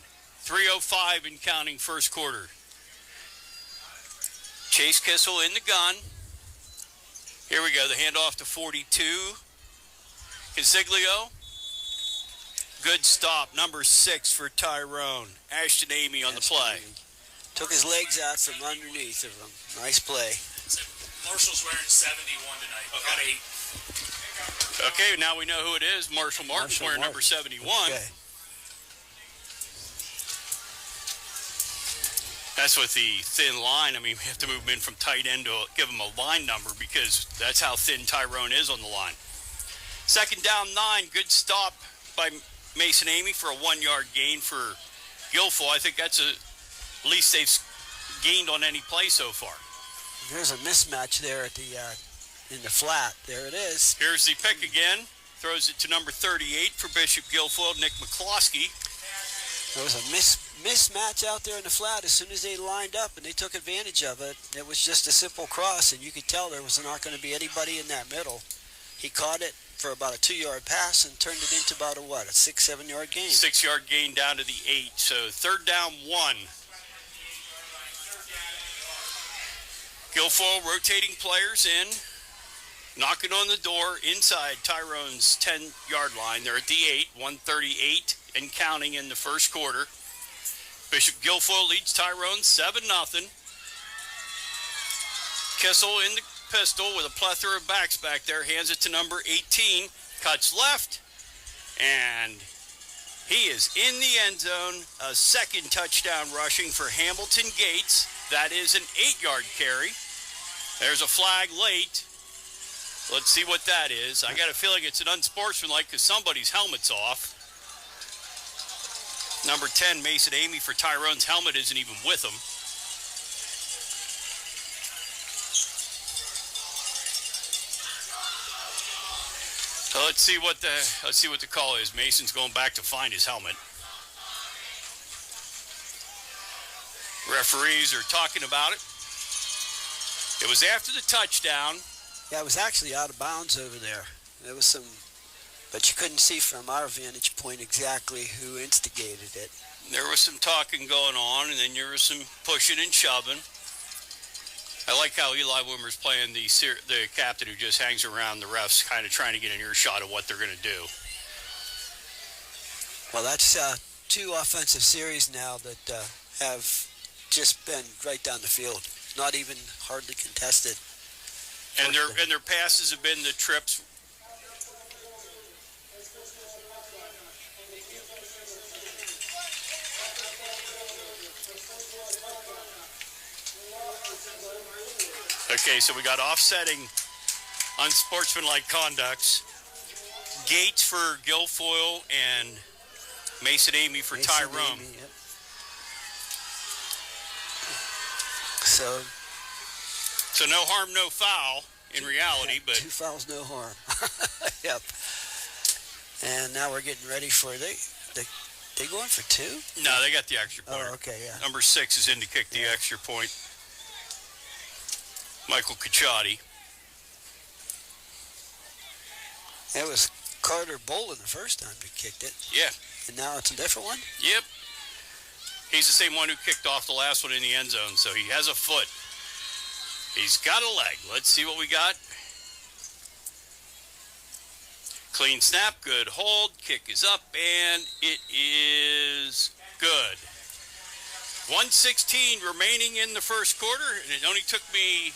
3:05 in counting first quarter. Chase Kissel in the gun. Here we go. The handoff to 42. Consiglio. Good stop. Number 6 for Tyrone. Ashton Amy on the play. Took his legs out from underneath of him. Nice play. Marshall's wearing 71 tonight. Okay. Okay, now we know who it is. Marshall Martin's wearing number 71. Okay. That's with the thin line. I mean, we have to move him in from tight end to give him a line number because that's how thin Tyrone is on the line. 2nd down 9. Good stop by Mason Amy for a 1-yard gain for Guilfoyle. I think that's the least they've gained on any play so far. There's a mismatch there at the in the flat. There it is. Here's the pick again. Throws it to number 38 for Bishop Guilfoyle, Nick McCloskey. There was a mismatch out there in the flat as soon as they lined up, and they took advantage of it. It was just a simple cross, and you could tell there was not going to be anybody in that middle. He caught it for about a 2-yard pass and turned it into about a 6-7 yard gain. 6-yard gain down to the 8. So 3rd down 1. Guilfoyle rotating players in, knocking on the door inside Tyrone's 10-yard line. They're at the 8, 1:38 and counting in the first quarter. Bishop Guilfoyle leads Tyrone 7-0. Kissel in the pistol with a plethora of backs back there. Hands it to number 18. Cuts left. And he is in the end zone. A 2nd touchdown rushing for Hamilton Gates. That is an 8-yard carry. There's a flag late. Let's see what that is. I got a feeling it's an unsportsmanlike because somebody's helmet's off. Number 10, Mason Amy for Tyrone's helmet isn't even with him. So let's see what the call is. Mason's going back to find his helmet. Referees are talking about it. It was after the touchdown. Yeah, it was actually out of bounds over there. There was some, but you couldn't see from our vantage point exactly who instigated it. There was some talking going on, and then there was some pushing and shoving. I like how Eli Wimmer's playing the captain who just hangs around the refs, kind of trying to get an earshot of what they're going to do. Well, that's 2 offensive series now that have just been right down the field, not even hardly contested. And their passes have been the trips. Okay, so we got offsetting unsportsmanlike conducts. Gates for Guilfoyle and Mason Amy for Tyrone. Amy, yep. So no harm, no foul in reality, but 2 fouls, no harm. Yep. And now we're getting ready for they going for 2? No, they got the extra point. Oh, okay, yeah. Number 6 is in to kick the extra point. Michael Cacciati. It was Carter Bolin the first time he kicked it. Yeah. And now it's a different one? Yep. He's the same one who kicked off the last one in the end zone, so he has a foot. He's got a leg. Let's see what we got. Clean snap, good hold, kick is up, and it is good. 1:16 remaining in the first quarter, and it only took me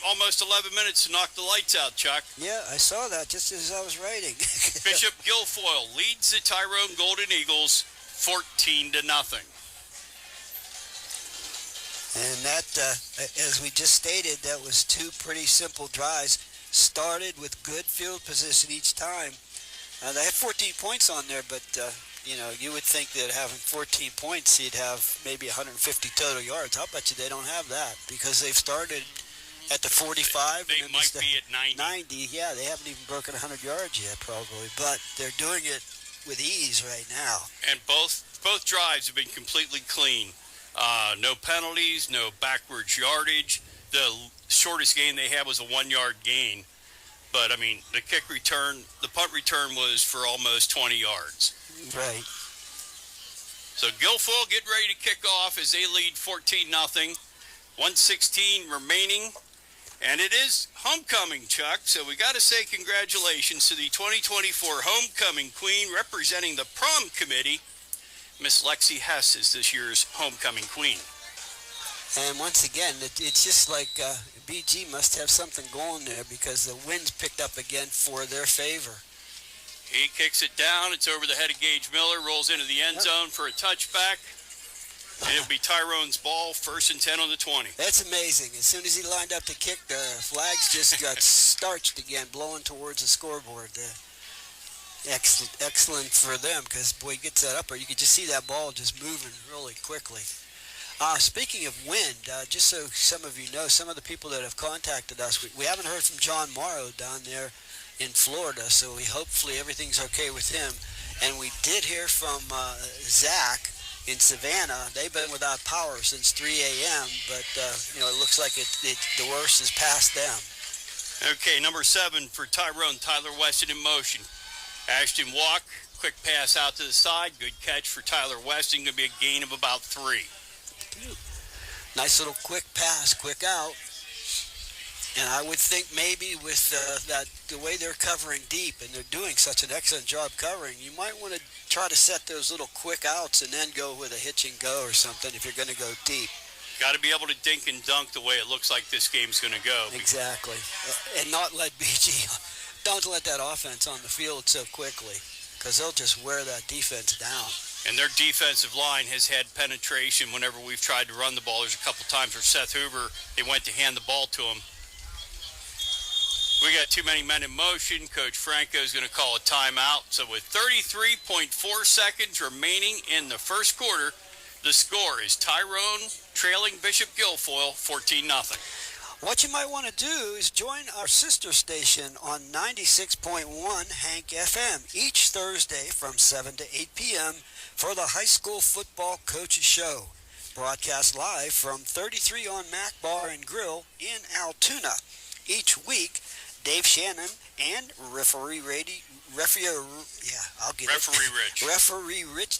almost 11 minutes to knock the lights out, Chuck. Yeah, I saw that just as I was writing. Bishop Guilfoyle leads the Tyrone Golden Eagles 14-0. And that, as we just stated, that was 2 pretty simple drives. Started with good field position each time. They had 14 points on there, but you would think that having 14 points, he'd have maybe 150 total yards. I'll bet you they don't have that because they've started at the 45. They might be at 90. 90, yeah, they haven't even broken 100 yards yet, probably. But they're doing it with ease right now. And both drives have been completely clean. No penalties, no backwards yardage. The shortest gain they had was a 1-yard gain. But, I mean, the punt return was for almost 20 yards. Right. So Guilfoyle getting ready to kick off as they lead 14-0. 1:16 remaining. And it is homecoming, Chuck. So we got to say congratulations to the 2024 homecoming queen representing the prom committee. Miss Lexi Hess is this year's homecoming queen. And once again, it's just like BG must have something going there because the wind's picked up again for their favor. He kicks it down. It's over the head of Gage Miller, rolls into the end zone for a touchback. And it'll be Tyrone's ball, 1st and 10 on the 20. That's amazing. As soon as he lined up to kick, the flags just got starched again, blowing towards the scoreboard. Excellent for them because, boy, he gets that up there. You could just see that ball just moving really quickly. Speaking of wind, just so some of you know, some of the people that have contacted us, we haven't heard from John Morrow down there in Florida, so hopefully everything's okay with him. And we did hear from Zach in Savannah. They've been without power since 3 a.m., but it looks like the worst is past them. Okay, number 7 for Tyrone, Tyler Weston in motion. Ashton Walk, quick pass out to the side, good catch for Tyler Weston, going to be a gain of about 3. Nice little quick pass, quick out. And I would think maybe with the way they're covering deep, and they're doing such an excellent job covering, you might want to try to set those little quick outs and then go with a hitch and go or something if you're going to go deep. Got to be able to dink and dunk the way it looks like this game's going to go. Exactly. And not let BG, don't let that offense on the field so quickly because they'll just wear that defense down. And their defensive line has had penetration whenever we've tried to run the ball. There's a couple times where Seth Hoover, they went to hand the ball to him. We got too many men in motion. Coach Franco is going to call a timeout. So with 33.4 seconds remaining in the first quarter, the score is Tyrone trailing Bishop Guilfoyle 14-0. What you might want to do is join our sister station on 96.1 Hank FM each Thursday from 7 to 8 p.m. for the High School Football Coaches Show. Broadcast live from 33 on Mac Bar and Grill in Altoona. Each week, Dave Shannon and Referee Rich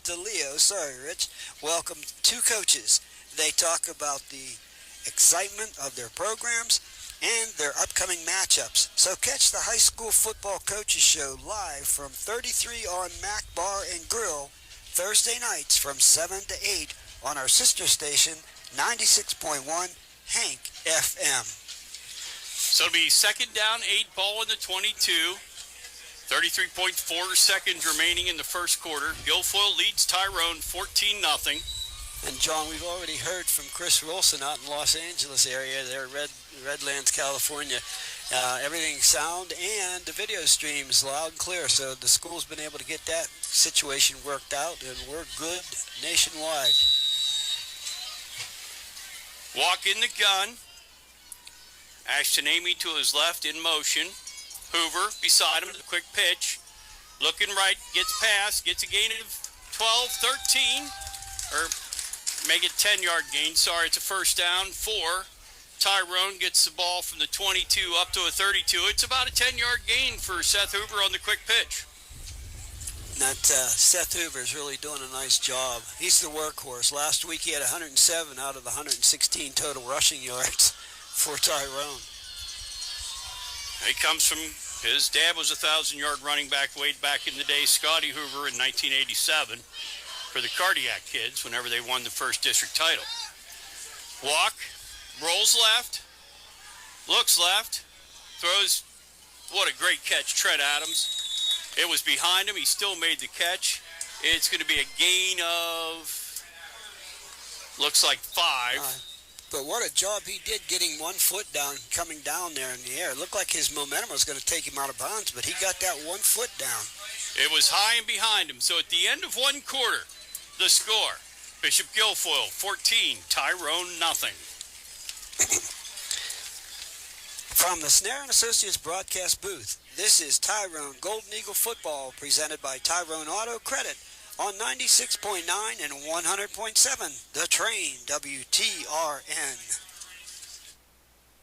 DeLeo, sorry Rich, welcome two coaches. They talk about the excitement of their programs and their upcoming matchups. So catch the High School Football Coaches Show live from 33 on Mac Bar and Grill Thursday nights from 7 to 8 on our sister station 96.1 Hank FM. So it'll be 2nd down, 8, ball in the 22. 33.4 seconds remaining in the first quarter. Guilfoyle leads Tyrone 14-0. And John, we've already heard from Chris Wilson out in Los Angeles area, there, Redlands, California. Everything's sound and the video stream's loud and clear. So the school's been able to get that situation worked out, and we're good nationwide. Walk in the gun. Ashton Amy to his left in motion. Hoover beside him, the quick pitch. Looking right, gets past, gets a gain of 12, 13, or make it 10-yard gain. Sorry, it's a first down. 4. Tyrone gets the ball from the 22 up to a 32. It's about a 10-yard gain for Seth Hoover on the quick pitch. That Seth Hoover is really doing a nice job. He's the workhorse. Last week he had 107 out of the 116 total rushing yards for Tyrone. He comes from, his dad was a 1,000-yard running back way back in the day, Scotty Hoover in 1987 for the Cardiac Kids whenever they won the first district title. Walk, rolls left, looks left, throws, what a great catch, Trent Adams. It was behind him, he still made the catch. It's going to be a gain of, looks like 5. But what a job he did getting 1 foot down, coming down there in the air. It looked like his momentum was going to take him out of bounds, but he got that 1 foot down. It was high and behind him. So at the end of one quarter, the score, Bishop Guilfoyle 14, Tyrone nothing. From the Snare and Associates broadcast booth, this is Tyrone Golden Eagle football presented by Tyrone Auto Credit on 96.9 and 100.7, The Train, WTRN.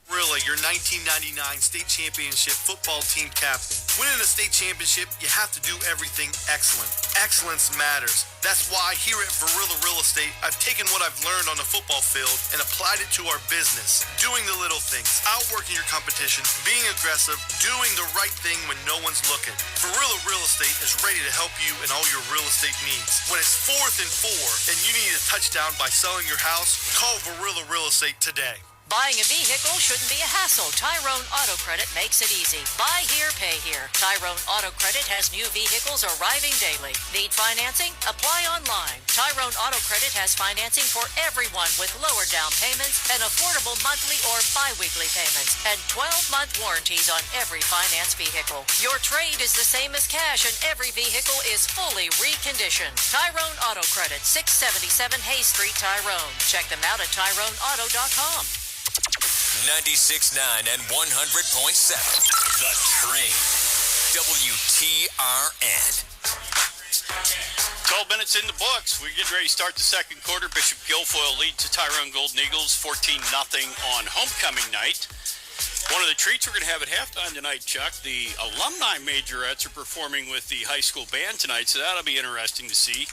Really, your 1999 state championship football team captain. Winning a state championship, you have to do everything excellent. Excellence matters. That's why here at Varilla Real Estate, I've taken what I've learned on the football field and applied it to our business. Doing the little things, outworking your competition, being aggressive, doing the right thing when no one's looking. Varilla Real Estate is ready to help you in all your real estate needs. When it's 4th and 4 and you need a touchdown by selling your house, call Varilla Real Estate today. Buying a vehicle shouldn't be a hassle. Tyrone Auto Credit makes it easy. Buy here, pay here. Tyrone Auto Credit has new vehicles arriving daily. Need financing? Apply online. Tyrone Auto Credit has financing for everyone with lower down payments and affordable monthly or bi-weekly payments and 12-month warranties on every finance vehicle. Your trade is the same as cash and every vehicle is fully reconditioned. Tyrone Auto Credit, 677 Hay Street, Tyrone. Check them out at tyroneauto.com. 96.9 and 100.7. The Train. WTRN. 12 minutes in the books. We're getting ready to start the second quarter. Bishop Guilfoyle leads the Tyrone Golden Eagles 14-0 on homecoming night. One of the treats we're going to have at halftime tonight, Chuck, the alumni majorettes are performing with the high school band tonight, so that'll be interesting to see.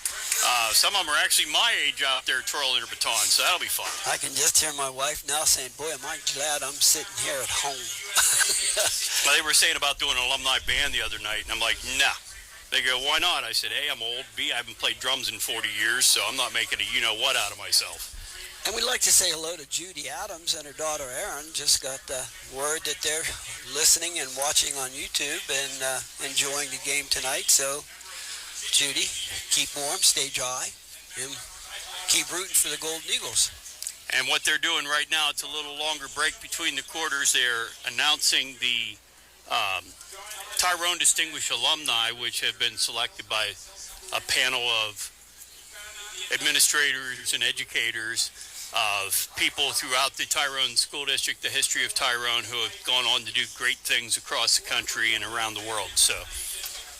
Some of them are actually my age out there twirling their baton, so that'll be fun. I can just hear my wife now saying, boy, am I glad I'm sitting here at home. Well, they were saying about doing an alumni band the other night, and I'm like, nah. They go, why not? I said, A, I'm old. B, I haven't played drums in 40 years, so I'm not making a you-know-what out of myself. And we'd like to say hello to Judy Adams and her daughter Erin. Just got the word that they're listening and watching on YouTube and enjoying the game tonight. So, Judy, keep warm, stay dry, and keep rooting for the Golden Eagles. And what they're doing right now, it's a little longer break between the quarters. They're announcing the Tyrone Distinguished Alumni, which have been selected by a panel of administrators and educators of people throughout the Tyrone School District, the history of Tyrone, who have gone on to do great things across the country and around the world. So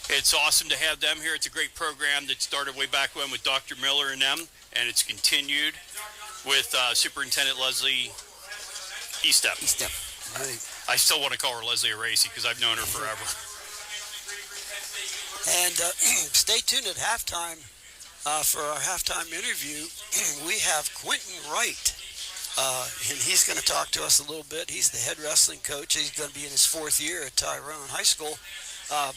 it's awesome to have them here. It's a great program that started way back when with Dr. Miller and them, and it's continued with Superintendent Leslie Estep. Right. I still want to call her Leslie Aracey because I've known her forever. And stay tuned at halftime. For our halftime interview, we have Quentin Wright, and he's going to talk to us a little bit. He's the head wrestling coach. He's going to be in his 4th year at Tyrone High School,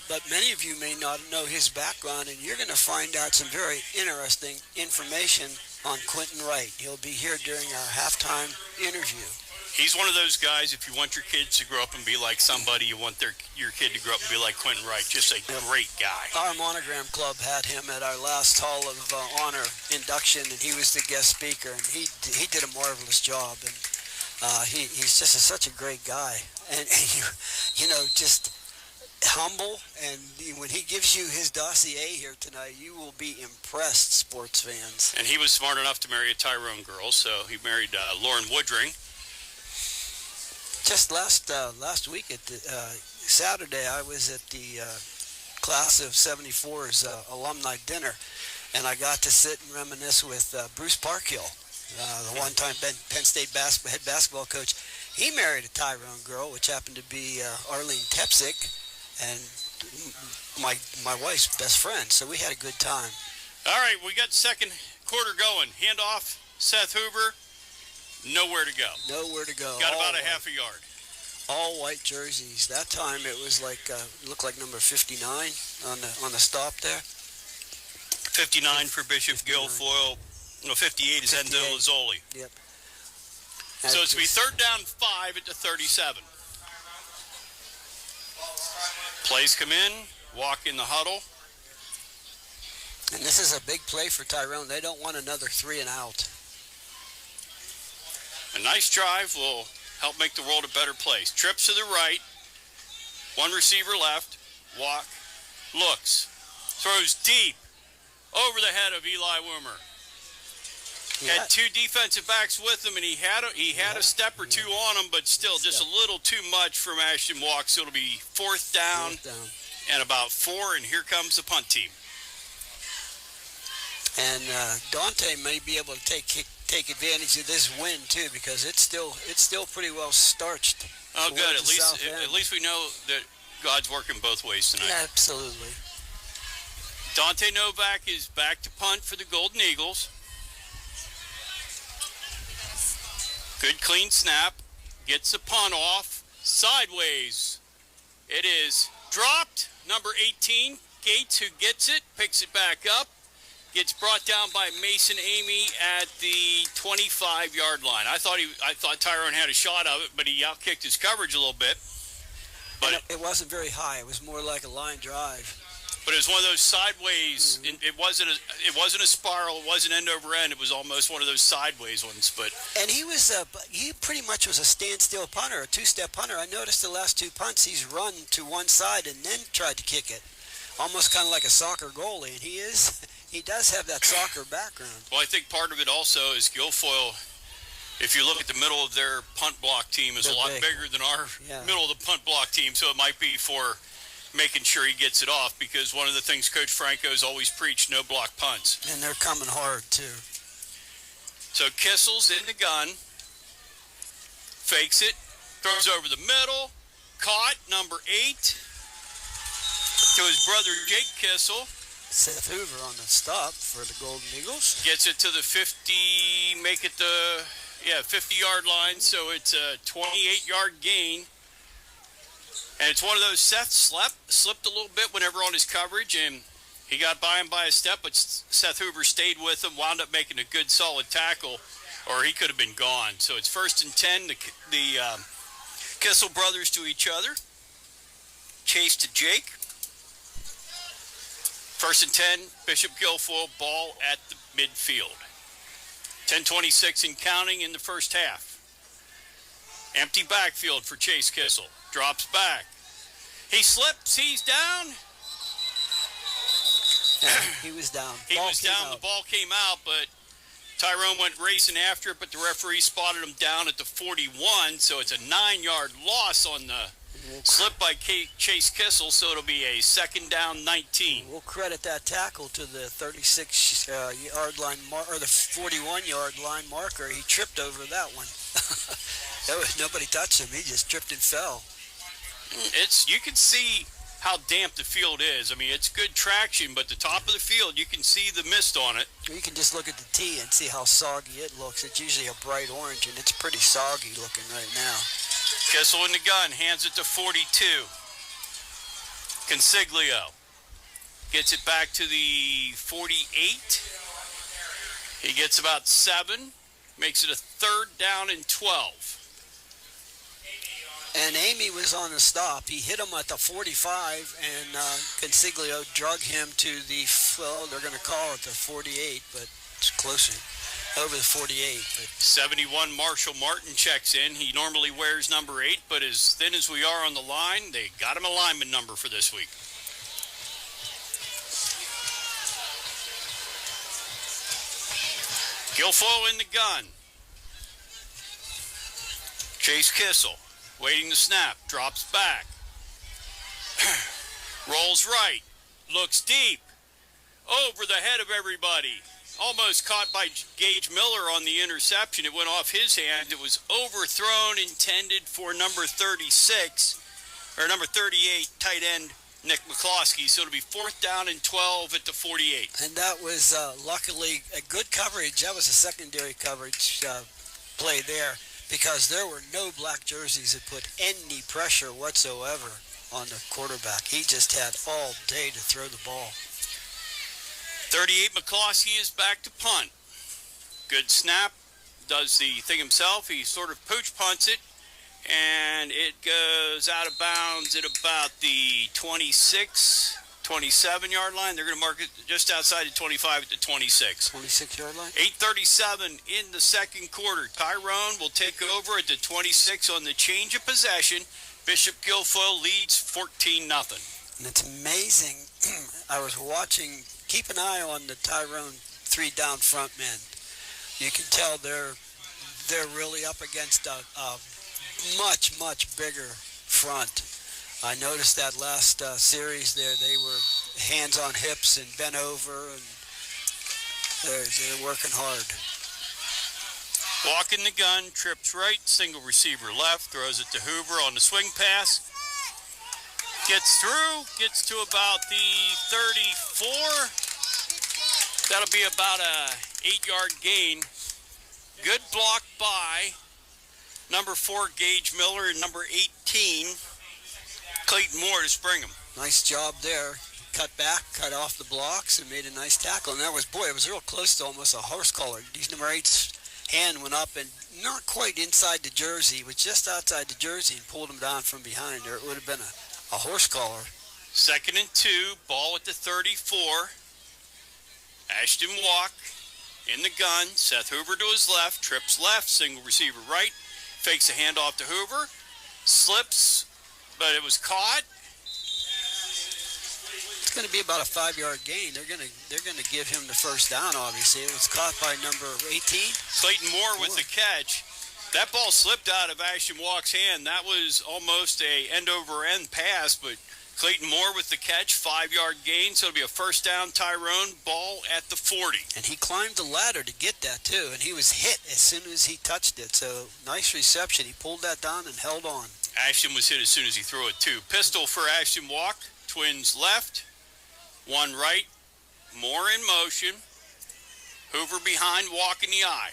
but many of you may not know his background, and you're going to find out some very interesting information on Quentin Wright. He'll be here during our halftime interview. He's one of those guys, if you want your kids to grow up and be like somebody, you want your kid to grow up and be like Quentin Wright. Just a great guy. Our Monogram Club had him at our last Hall of Honor induction, and he was the guest speaker, and he did a marvelous job. And he's just such a great guy. And you know, just humble, and when he gives you his dossier here tonight, you will be impressed, sports fans. And he was smart enough to marry a Tyrone girl, so he married Lauren Woodring. Just last week at Saturday, I was at the class of 74's alumni dinner, and I got to sit and reminisce with Bruce Parkhill, the one-time Penn State head basketball coach. He married a Tyrone girl, which happened to be Arlene Tepsick, and my wife's best friend. So we had a good time. All right, we got second quarter going. Handoff, Seth Hoover. Nowhere to go. Nowhere to go. Got about a half a yard. All white jerseys. That time it was like looked like number 59 on the stop there. 59 for Bishop 59. Guilfoyle. No, 58 is Endo Lazzoli. Yep. So it's going to be 3rd down 5 at the 37. Plays come in, walk in the huddle. And this is a big play for Tyrone. They don't want another 3 and out. A nice drive will help make the world a better place. Trips to the right, one receiver left, walk, looks, Throws deep over the head of Eli Woomer. Yeah. Had two defensive backs with him, and he had a step or two on him, but still just a little too much from Ashton Walk. So it'll be fourth down and about 4, and here comes the punt team. And Dante may be able to take advantage of this win too, because it's still pretty well starched. Oh, good. At least we know that God's working both ways tonight. Yeah, absolutely. Dante Novak is back to punt for the Golden Eagles. Good clean snap. Gets the punt off. Sideways. It is dropped. Number 18, Gates, who gets it, picks it back up. Gets brought down by Mason Amy at the 25-yard line. I thought Tyrone had a shot of it, but he outkicked his coverage a little bit. But it wasn't very high. It was more like a line drive. But it was one of those sideways. It wasn't a spiral. It wasn't end over end. It was almost one of those sideways ones. But and he pretty much was a standstill punter, a two-step punter. I noticed the last two punts he's run to one side and then tried to kick it, almost kind of like a soccer goalie. And he does have that soccer background. Well, I think part of it also is Guilfoyle. If you look at the middle of their punt block team, is a lot bigger than our middle of the punt block team. So it might be for making sure he gets it off, because one of the things Coach Franco's always preached, no block punts. And they're coming hard, too. So Kissel's in the gun, fakes it, throws over the middle, caught, number 8, to his brother Jake Kissel. Seth Hoover on the stop for the Golden Eagles. Gets it to the 50, make it the 50-yard line, so it's a 28-yard gain. And it's one of those, Seth slipped a little bit whenever on his coverage, and he got by him by a step, but Seth Hoover stayed with him, wound up making a good, solid tackle, or he could have been gone. So it's 1st and 10, the Kissel brothers to each other. Chase to Jake. 1st and 10, Bishop Guilfoyle, ball at the midfield. 10:26 and counting in the first half. Empty backfield for Chase Kissel. Drops back. He slips. He's down. Yeah, he was down. He was down. The ball came out, but Tyrone went racing after it, but the referee spotted him down at the 41, so it's a 9-yard loss on the slip by Chase Kissel, so it'll be a 2nd down 19. We'll credit that tackle to the 36-yard line or the 41-yard line marker. He tripped over that one. Nobody touched him. He just tripped and fell. You can see how damp the field is. I mean, it's good traction, but the top of the field, you can see the mist on it. You can just look at the tee and see how soggy it looks. It's usually a bright orange, and it's pretty soggy looking right now. Kissel in the gun, hands it to 42. Consiglio gets it back to the 48. He gets about 7, makes it a 3rd down and 12. And Amy was on the stop. He hit him at the 45, and Consiglio drug him to the, they're going to call it the 48, but it's closer, over the 48. But 71, Marshall Martin checks in. He normally wears number 8, but as thin as we are on the line, they got him a lineman number for this week. Guilfoyle in the gun. Chase Kissel. Waiting the snap, drops back, rolls right, looks deep, over the head of everybody. Almost caught by Gage Miller on the interception. It went off his hand. It was overthrown, intended for number 36, or number 38, tight end Nick McCloskey. So it'll be 4th down and 12 at the 48. And that was luckily a good coverage. That was a secondary coverage play there, because there were no black jerseys that put any pressure whatsoever on the quarterback. He just had all day to throw the ball. 38, McCloskey is back to punt. Good snap, does the thing himself. He sort of pooch punts it, and it goes out of bounds at about the 26, 27-yard line. They're going to mark it just outside the 25 at the 26. 26-yard line? 8:37 in the second quarter. Tyrone will take over at the 26 on the change of possession. Bishop Guilfoyle leads 14-0. And it's amazing I was watching, keep an eye on the Tyrone 3 down front men. You can tell they're really up against a much bigger front. I noticed that last series there, they were hands on hips and bent over, and they're working hard. Walking the gun, trips right, single receiver left, throws it to Hoover on the swing pass. Gets through, gets to about the 34. That'll be about a 8-yard gain. Good block by number 4, Gage Miller, and number 18, Clayton Moore to spring him. Nice job there. Cut back, cut off the blocks, and made a nice tackle. And that was, boy, it was real close to almost a horse collar. These number 8's hand went up and not quite inside the jersey. It was just outside the jersey and pulled him down from behind, or it would have been a horse collar. 2nd and 2, ball at the 34. Ashton Walk in the gun. Seth Hoover to his left, trips left, single receiver right, fakes a handoff to Hoover, slips, but it was caught. It's going to be about a 5-yard gain. They're going to give him the first down, obviously. It was caught by number 18. Clayton Moore with the catch. That ball slipped out of Ashton Walk's hand. That was almost a end-over-end pass, but Clayton Moore with the catch, 5-yard gain, so it'll be a first down. Tyrone, ball at the 40. And he climbed the ladder to get that, too, and he was hit as soon as he touched it. So nice reception. He pulled that down and held on. Ashton was hit as soon as he threw it, too. Pistol for Ashton Walk. Twins left, 1 right. Moore in motion. Hoover behind, Walk in the eye.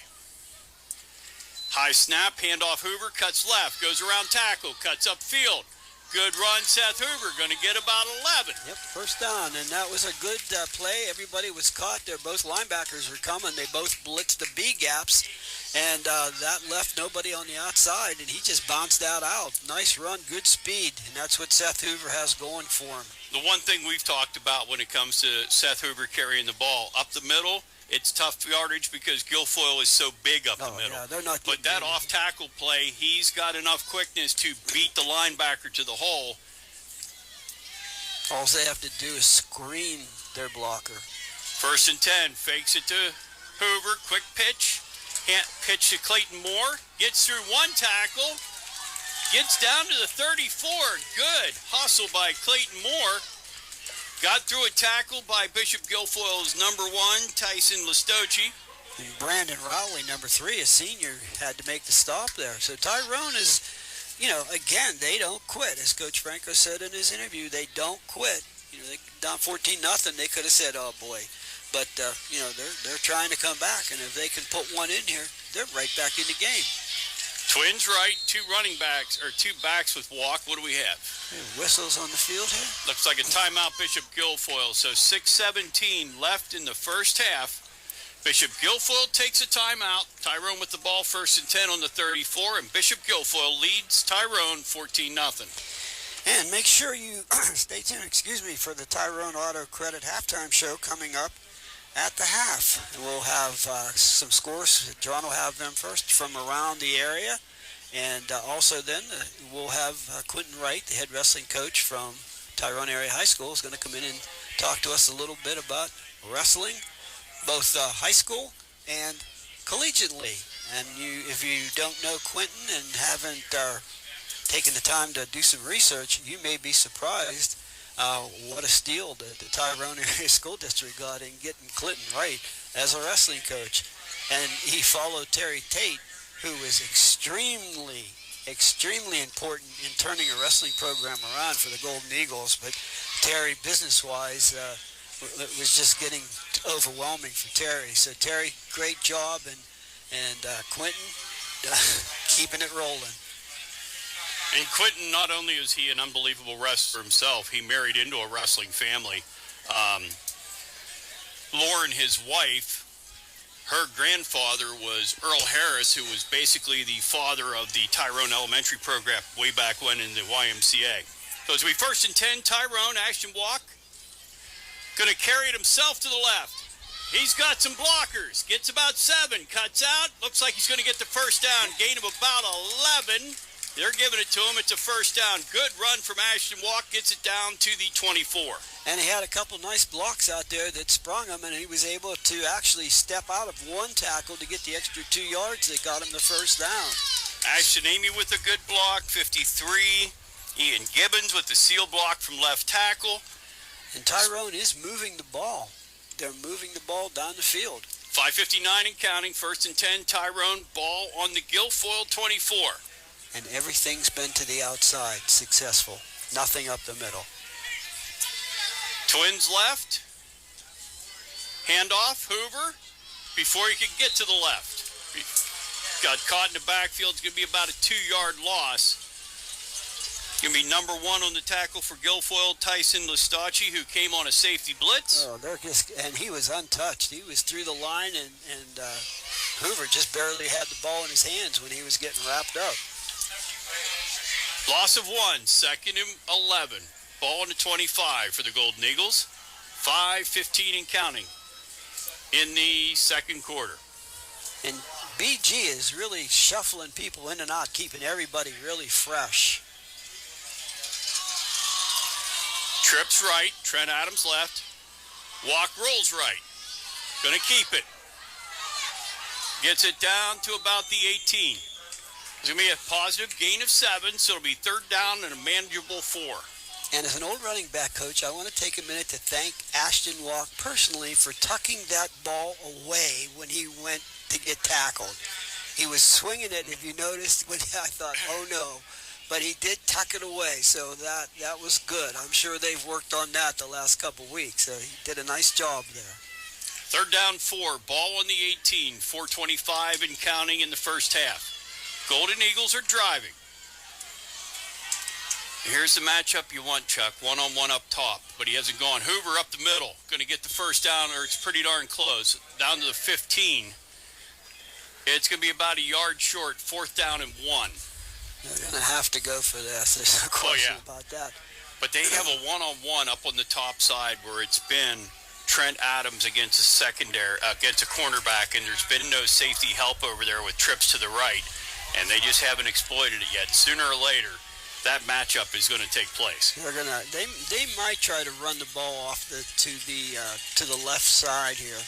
High snap, handoff Hoover, cuts left, goes around tackle, cuts upfield. Good run, Seth Hoover, going to get about 11. Yep, first down, and that was a good play. Everybody was caught there. Both linebackers were coming. They both blitzed the B gaps, and that left nobody on the outside, and he just bounced that out. Nice run, good speed, and that's what Seth Hoover has going for him. The one thing we've talked about when it comes to Seth Hoover carrying the ball up the middle, it's tough yardage because Guilfoyle is so big up the middle. Yeah, they're not. But that off-tackle play, he's got enough quickness to beat the linebacker to the hole. All they have to do is screen their blocker. 1st and 10, fakes it to Hoover, quick pitch. Pitch to Clayton Moore, gets through 1 tackle, gets down to the 34. Good hustle by Clayton Moore. Got through a tackle by Bishop Guilfoyle's number 1, Tyson Listoci. And Brandon Rowley, number 3, a senior, had to make the stop there. So Tyrone is, again, they don't quit. As Coach Franco said in his interview, they don't quit. They down 14-0, they could have said, oh boy. But, they're trying to come back. And if they can put one in here, they're right back in the game. Twins right, 2 running backs, or 2 backs with Walk. What do we have? Whistles on the field here. Looks like a timeout, Bishop Guilfoyle. So 6:17 left in the first half. Bishop Guilfoyle takes a timeout. Tyrone with the ball, 1st and 10 on the 34, and Bishop Guilfoyle leads Tyrone 14-0. And make sure you stay tuned, for the Tyrone Auto Credit halftime show coming up at the half. And we'll have some scores. John will have them first from around the area. And also then we'll have Quentin Wright, the head wrestling coach from Tyrone Area High School, is going to come in and talk to us a little bit about wrestling, both high school and collegiately. And if you don't know Quentin and haven't taken the time to do some research, you may be surprised what a steal that the Tyrone Area School District got in getting Clinton Wright as a wrestling coach. And he followed Terry Tate, who was extremely important in turning a wrestling program around for the Golden Eagles. But Terry, business-wise, it was just getting overwhelming for Terry. So Terry, great job, and Quentin, keeping it rolling. And Quentin, not only is he an unbelievable wrestler himself, he married into a wrestling family. Lauren, his wife, her grandfather was Earl Harris, who was basically the father of the Tyrone Elementary program way back when in the YMCA. So it's going to be 1st and 10, Tyrone, Ashton Walk. Going to carry it himself to the left. He's got some blockers. Gets about 7, cuts out. Looks like he's going to get the first down. Gain of about 11. They're giving it to him. It's a first down. Good run from Ashton Walk. Gets it down to the 24. And he had a couple nice blocks out there that sprung him, and he was able to actually step out of one tackle to get the extra 2 yards that got him the first down. Ashton Amy with a good block, 53. Ian Gibbons with the seal block from left tackle. And Tyrone is moving the ball. They're moving the ball down the field. 5:59 and counting. First and 10. Tyrone, ball on the Guilfoyle 24. And everything's been to the outside, successful. Nothing up the middle. Twins left. Handoff, Hoover, before he could get to the left. Got caught in the backfield. It's going to be about a 2-yard loss. Going to be number 1 on the tackle for Guilfoyle, Tyson Listacci, who came on a safety blitz. Oh, and he was untouched. He was through the line, and Hoover just barely had the ball in his hands when he was getting wrapped up. Loss of 1, second and 11. Ball on the 25 for the Golden Eagles. 5:15 and counting in the second quarter. And BG is really shuffling people in and out, keeping everybody really fresh. Trips right, Trent Adams left. Walk rolls right. Gonna keep it. Gets it down to about the 18. It's going to be a positive gain of 7, so it'll be third down and a manageable 4. And as an old running back coach, I want to take a minute to thank Ashton Walk personally for tucking that ball away when he went to get tackled. He was swinging it, if you noticed, when I thought, oh no. But he did tuck it away, so that was good. I'm sure they've worked on that the last couple weeks, so he did a nice job there. Third down 4, ball on the 18, 4:25 and counting in the first half. Golden Eagles are driving. Here's the matchup you want, Chuck. One-on-one up top, but he hasn't gone. Hoover up the middle. Going to get the first down, or it's pretty darn close. Down to the 15. It's going to be about a yard short. Fourth down and 1. They're going to have to go for this. There's no question about that. But they have a one-on-one up on the top side where it's been Trent Adams against a secondary, against a cornerback, and there's been no safety help over there with trips to the right. And they just haven't exploited it yet. Sooner or later, that matchup is going to take place. They might try to run the ball off to the left side here.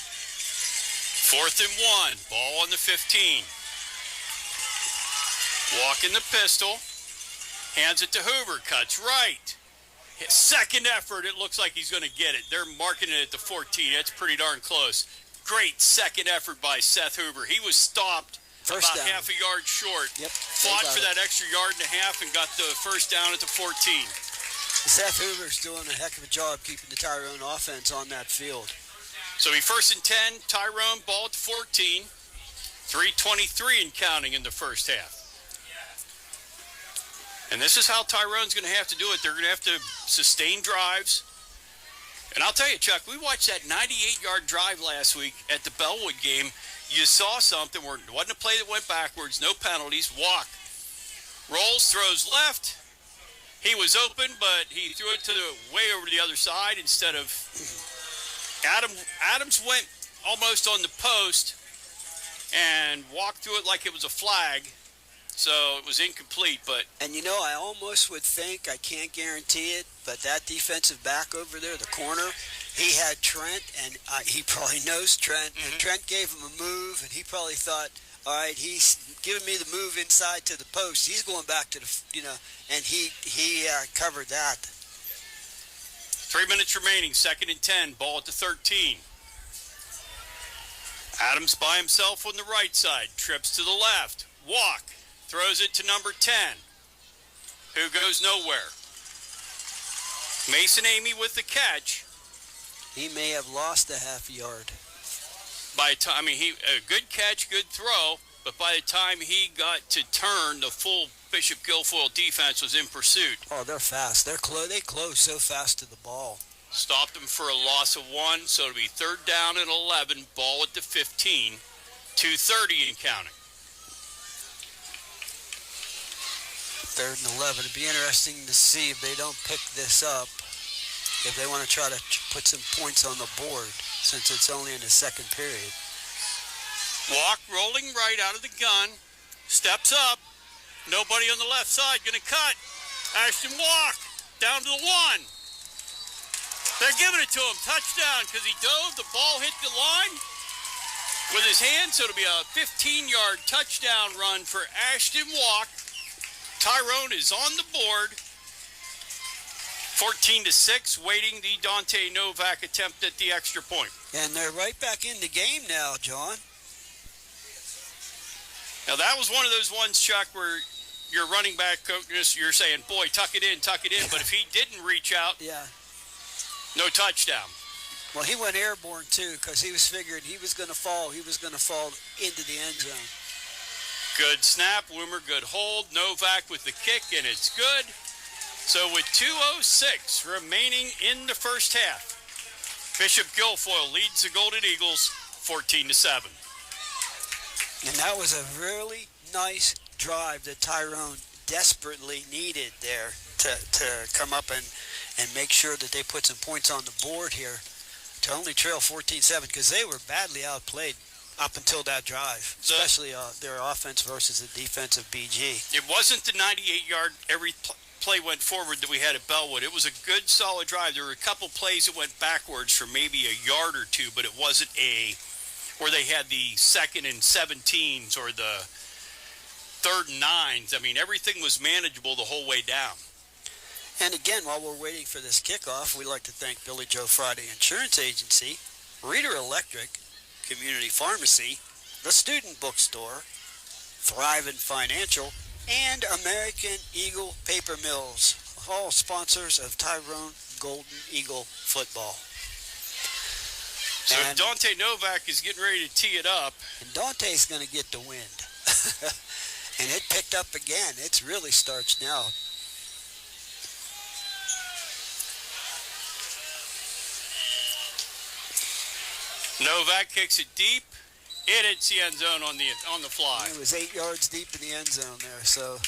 Fourth and 1, ball on the 15. Walk in the pistol, hands it to Hoover, cuts right. His second effort, it looks like he's going to get it. They're marking it at the 14. That's pretty darn close. Great second effort by Seth Hoover. He was stopped. First about down. half a yard short. Yep. Fought for that extra yard and a half and got the first down at the 14. Seth Hoover's doing a heck of a job keeping the Tyrone offense on that field. So he first and 10, Tyrone, ball at the 14. 3:23 and counting in the first half. And this is how Tyrone's going to have to do it. They're going to have to sustain drives. And I'll tell you, Chuck, we watched that 98-yard drive last week at the Bellwood game. You saw something where it wasn't a play that went backwards, no penalties. Walk, rolls, throws left. He was open, but he threw it to the way over to the other side instead of Adams went almost on the post and walked through it like it was a flag. So it was incomplete, but... And you know, I almost would think, I can't guarantee it, but that defensive back over there, the corner, he had Trent, and he probably knows Trent, and Trent gave him a move, and he probably thought, all right, he's giving me the move inside to the post. He's going back to the, and he covered that. 3 minutes remaining, second and 10, ball at the 13. Adams by himself on the right side, trips to the left, walk. Throws it to number 10, who goes nowhere. Mason Amy with the catch. He may have lost a half yard. By the time, a good catch, good throw, but by the time he got to turn, the full Bishop Guilfoyle defense was in pursuit. Oh, they're fast. They close so fast to the ball. Stopped them for a loss of 1, so it'll be third down and 11, ball at the 15, 2:30 and counting. Third and 11. It'd be interesting to see if they don't pick this up, if they want to try to put some points on the board, since it's only in the second period. Walk rolling right out of the gun, steps up, Nobody on the left side. Going to cut. Ashton Walk down to the 1. They're giving it to him. Touchdown because he dove. The ball hit the line with his hand. So it'll be a 15-yard touchdown run for Ashton Walk. Tyrone is on the board. 14-6, waiting the Dante Novak attempt at the extra point. And they're right back in the game now, John. Now that was one of those ones, Chuck, where your running back coach, you're saying, boy, tuck it in. But if he didn't reach out, Yeah. no touchdown. Well, he went airborne, too, because he was figuring he was going to fall. He was going to fall into the end zone. Good snap, Wimmer, good hold. Novak with the kick, and it's good. So with 2:06 remaining in the first half, Bishop Guilfoyle leads the Golden Eagles 14-7. And that was a really nice drive that Tyrone desperately needed there to come up and make sure that they put some points on the board here to only trail 14-7 because they were badly outplayed up until that drive, especially their offense versus the defense of BG. It wasn't the 98-yard every play went forward that we had at Bellwood. It was a good, solid drive. There were a couple plays that went backwards for maybe a yard or two, but it wasn't where they had the 2nd and 17s or the 3rd and 9s. I mean, everything was manageable the whole way down. And again, while we're waiting for this kickoff, we'd like to thank Billy Joe Friday Insurance Agency, Reader Electric, Community Pharmacy, the Student Bookstore, Thrivent Financial, and American Eagle Paper Mills, all sponsors of Tyrone Golden Eagle football. So And Dante Novak is getting ready to tee it up. And Dante's going to get the wind. And it picked up again. It really starts now. Novak kicks it deep. It hits the end zone on the fly. It was 8 yards deep in the end zone there. So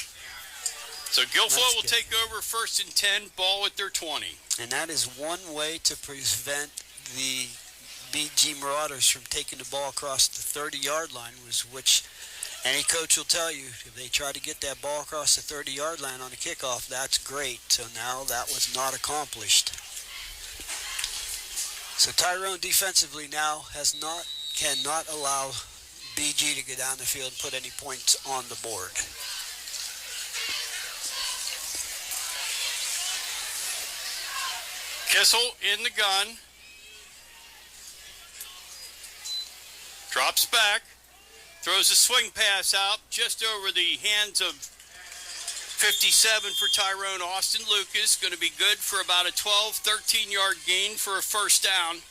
Guilfoyle will take over 1st and 10, ball at their 20. And that is one way to prevent the BG Marauders from taking the ball across the 30-yard line, which any coach will tell you, if they try to get that ball across the 30-yard line on a kickoff, that's great. So now that was not accomplished. So Tyrone defensively now cannot allow BG to go down the field and put any points on the board. Kissel in the gun. Drops back. Throws a swing pass out just over the hands of 57 for Tyrone. Austin Lucas going to be good for about a 12, 13-yard gain for a first down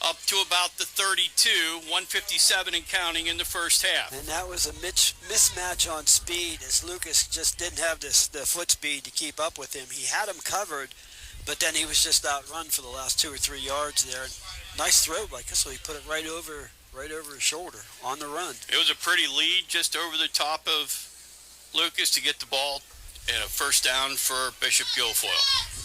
up to about the 32, 157 and counting in the first half. And that was a mismatch on speed as Lucas just didn't have the foot speed to keep up with him. He had him covered, but then he was just outrun for the last 2 or 3 yards there. Nice throw by Kissel. He put it right over his shoulder on the run. It was a pretty lead just over the top of Lucas to get the ball and a first down for Bishop Guilfoyle.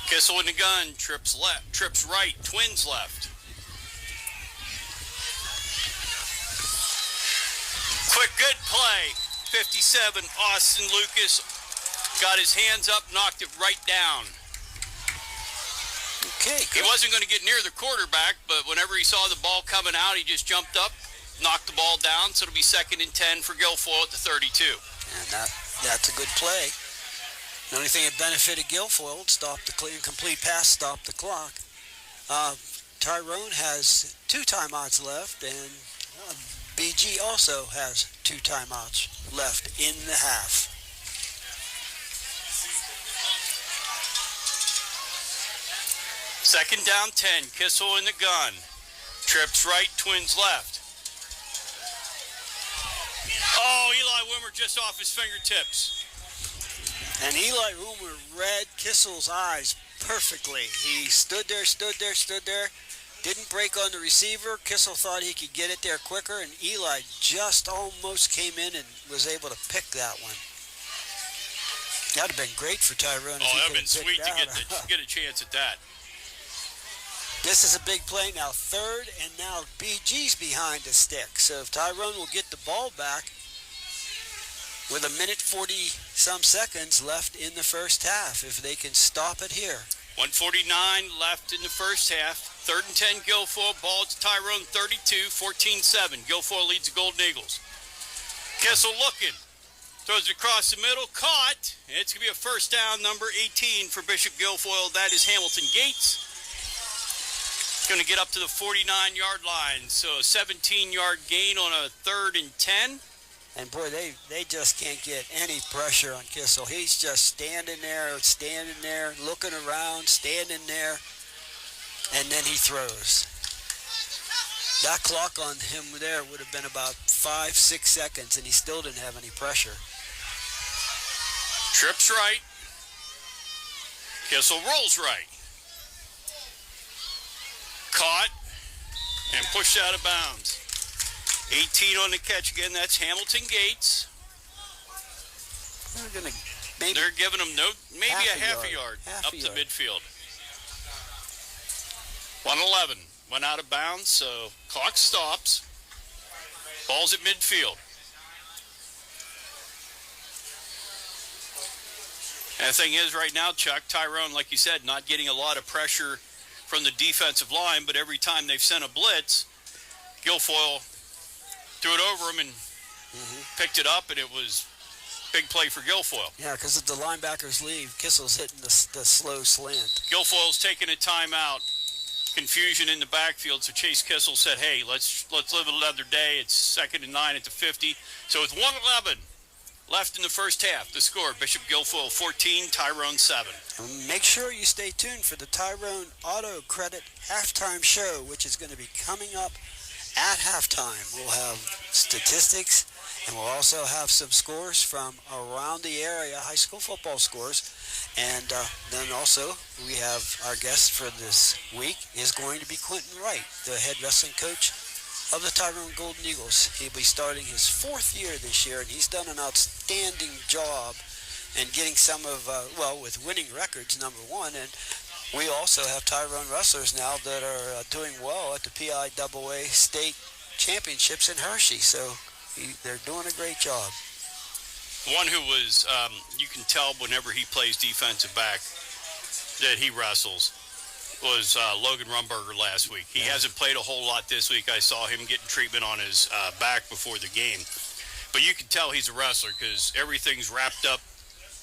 Kissel in the gun, trips left, trips right, Twins left. Quick, good play. 57, Austin Lucas got his hands up, knocked it right down. Okay, He wasn't going to get near the quarterback, but whenever he saw the ball coming out, he just jumped up, knocked the ball down, so it'll be 2nd and 10 for Guilfoyle at the 32. And that's a good play. The only thing that benefited Guilfoyle, stopped the complete pass, stopped the clock. Tyrone has 2 timeouts left, and BG also has 2 timeouts left in the half. Second down 10, Kissel in the gun. Trips right, Twins left. Oh, Eli Wimmer just off his fingertips. And Eli Wimmer read Kissel's eyes perfectly. He stood there, didn't break on the receiver. Kissel thought he could get it there quicker, and Eli just almost came in and was able to pick that one. That would have been great for Tyrone. Oh, that would have been sweet to get a chance at that. This is a big play now. 3rd, and now BG's behind the stick. So if Tyrone will get the ball back, with 1:40-some seconds left in the first half, if they can stop it here. 1:49 left in the first half. 3rd and 10, Guilfoyle. Ball to Tyrone, 32, 14-7. Guilfoyle leads the Golden Eagles. Kissel looking. Throws it across the middle. Caught. It's going to be a first down, number 18 for Bishop Guilfoyle. That is Hamilton Gates. Going to get up to the 49-yard line. So a 17-yard gain on a 3rd and 10. And boy, they just can't get any pressure on Kissel. He's just standing there, looking around, standing there, and then he throws. That clock on him there would have been about 5-6 seconds, and he still didn't have any pressure. Trips right. Kissel rolls right. Caught and pushed out of bounds. 18 on the catch again. That's Hamilton Gates. They're giving him maybe a half a yard up to midfield. 1:11 went out of bounds, so clock stops. Ball's at midfield. And the thing is, right now, Chuck, Tyrone, like you said, not getting a lot of pressure from the defensive line, but every time they've sent a blitz, Guilfoyle threw it over him and picked it up, and it was big play for Guilfoyle. Yeah, because if the linebackers leave, Kissel's hitting the slow slant. Guilfoyle's taking a timeout. Confusion in the backfield, so Chase Kissel said, hey, let's live another day. It's 2nd and 9 at the 50. So with 1:11 left in the first half, the score, Bishop Guilfoyle 14, Tyrone 7. And make sure you stay tuned for the Tyrone Auto Credit halftime show, which is going to be coming up at halftime. We'll have statistics, and we'll also have some scores from around the area, high school football scores. And then also, we have our guest for this week is going to be Quentin Wright, the head wrestling coach of the Tyrone Golden Eagles. He'll be starting his 4th year this year, and he's done an outstanding job in getting some of, with winning records, number one. And we also have Tyrone wrestlers now that are doing well at the PIAA state championships in Hershey. So they're doing a great job. One who was, you can tell whenever he plays defensive back that he wrestles, was Logan Rumberger last week. He hasn't played a whole lot this week. I saw him getting treatment on his back before the game. But you can tell he's a wrestler because everything's wrapped up,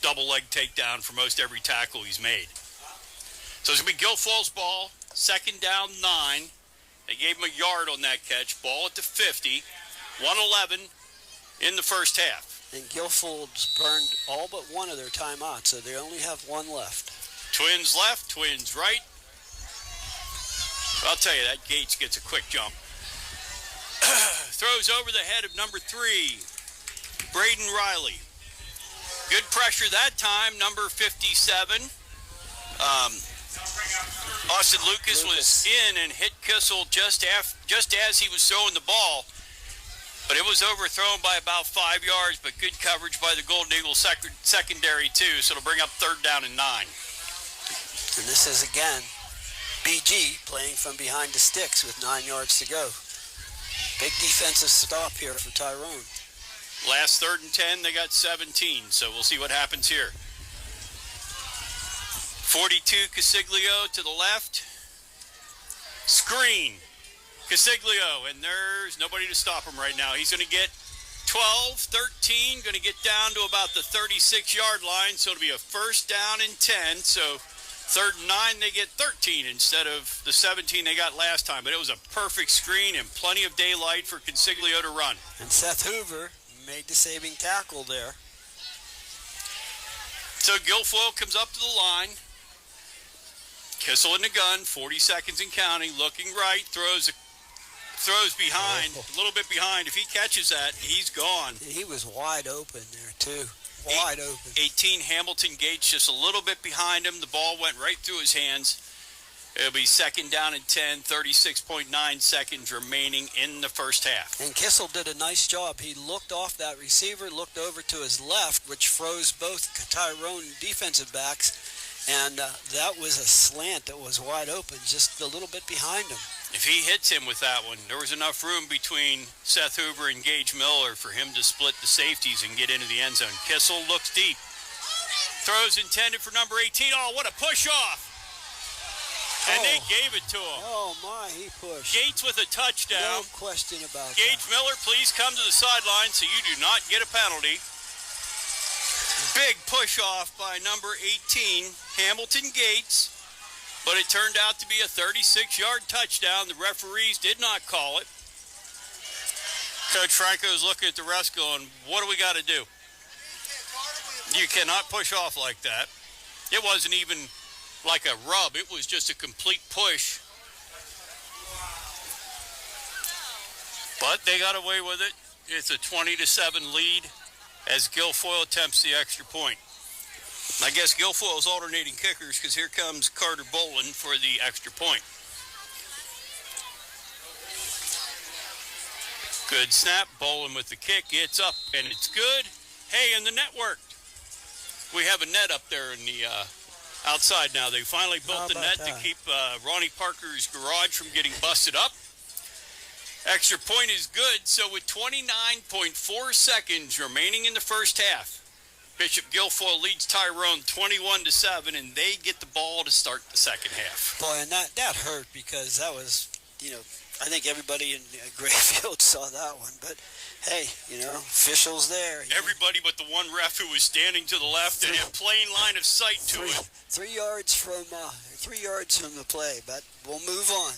double leg takedown for most every tackle he's made. So it's going to be Guilfoyle's ball, 2nd down 9. They gave him a yard on that catch. Ball at the 50, 1:11 in the first half. And Guilfoyle's burned all but one of their timeouts, so they only have one left. Twins left, Twins right. I'll tell you, that Gates gets a quick jump. Throws over the head of number 3, Braden Riley. Good pressure that time, number 57. Austin Lucas was in and hit Kissel just as he was throwing the ball. But it was overthrown by about 5 yards, but good coverage by the Golden Eagles secondary too, so it'll bring up 3rd down and 9. And this is, again, BG playing from behind the sticks with 9 yards to go. Big defensive stop here for Tyrone. Last 3rd and 10, they got 17, so we'll see what happens here. 42, Casiglio to the left. Screen. Casiglio, and there's nobody to stop him right now. He's going to get 12, 13, going to get down to about the 36-yard line, so it'll be a 1st down and 10. So 3rd and 9, they get 13 instead of the 17 they got last time. But it was a perfect screen and plenty of daylight for Casiglio to run. And Seth Hoover made the saving tackle there. So Guilfoyle comes up to the line. Kissel in the gun, 40 seconds and counting, looking right, throws behind, a little bit behind. If he catches that, he's gone. He was wide open there, too. Wide open. 18, Hamilton Gates, just a little bit behind him. The ball went right through his hands. It'll be 2nd down and 10, 36.9 seconds remaining in the first half. And Kissel did a nice job. He looked off that receiver, looked over to his left, which froze both Tyrone defensive backs. And that was a slant that was wide open, just a little bit behind him. If he hits him with that one, there was enough room between Seth Hoover and Gage Miller for him to split the safeties and get into the end zone. Kissel looks deep. Throws intended for number 18. Oh, what a push-off. And they gave it to him. Oh, my, he pushed. Gates with a touchdown. No question about Gage that. Miller, please come to the sideline so you do not get a penalty. Big push-off by number 18, Hamilton Gates. But it turned out to be a 36-yard touchdown. The referees did not call it. Coach Franco's looking at the rest going, what do we got to do? You cannot push off like that. It wasn't even like a rub. It was just a complete push. But they got away with it. It's a 20-7 lead as Guilfoyle attempts the extra point. I guess Guilfoyle's alternating kickers because here comes Carter Bolin for the extra point. Good snap. Bolin with the kick. It's up and it's good. Hey, and the net worked. We have a net up there in the outside now. They finally built the net to keep Ronnie Parker's garage from getting busted up. Extra point is good. So with 29.4 seconds remaining in the first half, Bishop Guilfoyle leads Tyrone 21-7, and they get the ball to start the second half. Boy, and that hurt because that was, I think everybody in Grayfield saw that one. But, hey, officials there. Everybody but the one ref who was standing to the left and had plain line of sight to it. 3 yards from the play, but we'll move on.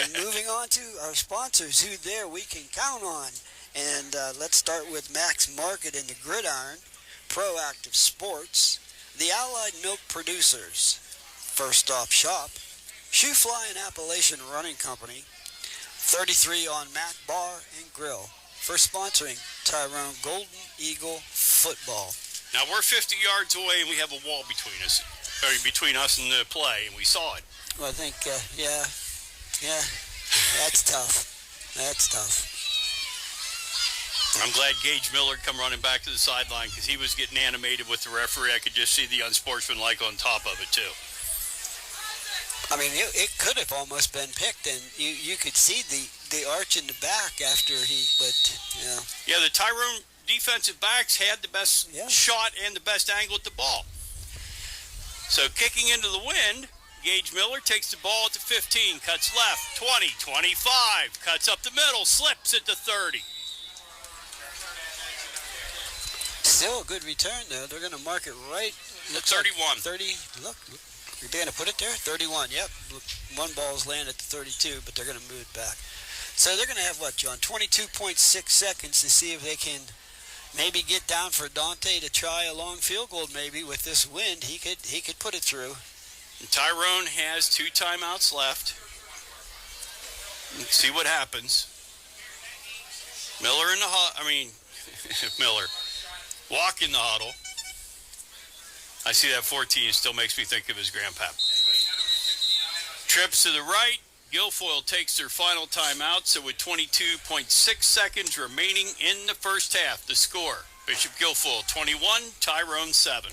And moving on to our sponsors, who there we can count on. And let's start with Max Market and the Gridiron, Proactive Sports, the Allied Milk Producers, First Stop Shop, Shoe Fly and Appalachian Running Company, 33 on Mac Bar and Grill, for sponsoring Tyrone Golden Eagle Football. Now we're 50 yards away and we have a wall between us and the play, and we saw it. Well, I think, yeah, that's tough. That's tough. I'm glad Gage Miller come running back to the sideline because he was getting animated with the referee. I could just see the unsportsmanlike on top of it, too. I mean, it could have almost been picked, and you could see the arch in the back after Yeah, the Tyrone defensive backs had the best shot and the best angle at the ball. So kicking into the wind, Gage Miller takes the ball at the 15, cuts left, 20, 25, cuts up the middle, slips at the 30. Still a good return, though. They're going to mark it right. Looks 31. Like 30. Look. You're going to put it there? 31. Yep. One ball's landing at the 32, but they're going to move it back. So they're going to have, what, John? 22.6 seconds to see if they can maybe get down for Dante to try a long field goal maybe with this wind. He could put it through. And Tyrone has 2 timeouts left. Let's see what happens. Miller in the Miller. Walk in the huddle. I see that 14. It still makes me think of his grandpap. Trips to the right. Guilfoyle takes their final timeout. So with 22.6 seconds remaining in the first half, the score, Bishop Guilfoyle 21, Tyrone 7.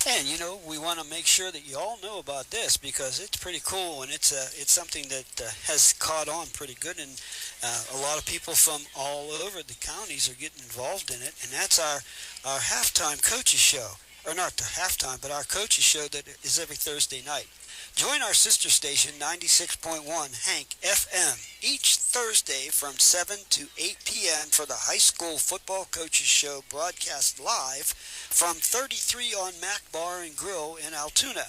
And, we want to make sure that you all know about this because it's pretty cool and it's something that has caught on pretty good. And a lot of people from all over the counties are getting involved in it. And that's our halftime coaches show. Or not the halftime, but our coaches show that is every Thursday night. Join our sister station, 96.1 Hank FM, each Thursday from 7 to 8 p.m. for the high school football coaches show broadcast live from 33 on Mac Bar and Grill in Altoona.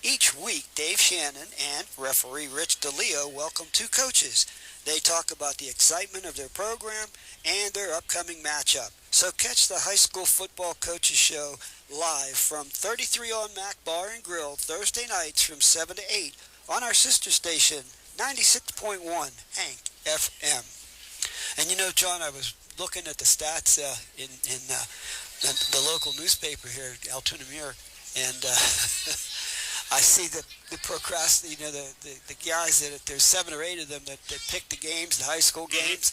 Each week, Dave Shannon and referee Rich DeLeo welcome 2 coaches. They talk about the excitement of their program and their upcoming matchup. So catch the high school football coaches show live from 33 on Mac Bar and Grill Thursday nights from 7 to 8 on our sister station, 96.1 Hank FM. And John, I was looking at the stats in the local newspaper here, Altoona Mirror, and I see the guys that there's 7 or 8 of them that pick the games, the high school games.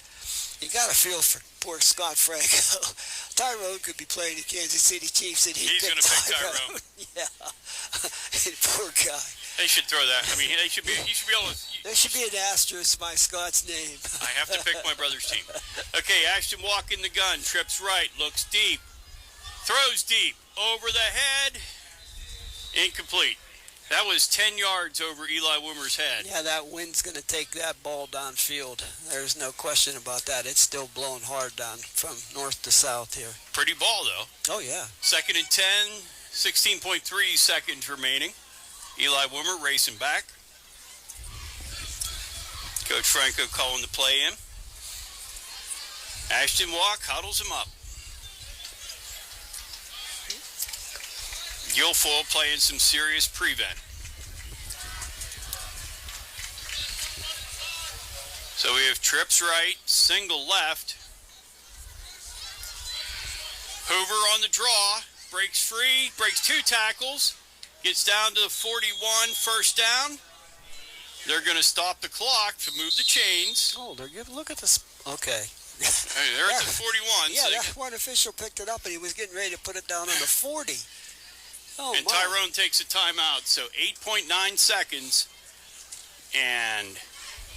You got to feel for poor Scott Franco. Tyrone could be playing the Kansas City Chiefs, and he's going to pick Tyrone. Yeah, poor guy. They should throw that. I mean, he should be able to. There should be an asterisk by Scott's name. I have to pick my brother's team. Okay, Ashton walking the gun, trips right, looks deep, throws deep, over the head, incomplete. That was 10 yards over Eli Wimmer's head. Yeah, that wind's going to take that ball downfield. There's no question about that. It's still blowing hard down from north to south here. Pretty ball, though. Oh, yeah. 2nd and 10, 16.3 seconds remaining. Eli Wimmer racing back. Coach Franco calling the play in. Ashton Walk huddles him up. Guilfoyle playing some serious prevent. So we have trips right, single left. Hoover on the draw, breaks free, breaks 2 tackles, gets down to the 41, first down. They're going to stop the clock to move the chains. Oh, they're good. Look at this. Okay. Hey, they're at the 41. Yeah, so that one official picked it up, and he was getting ready to put it down on the 40. Oh, and my. Tyrone takes a timeout, so 8.9 seconds, and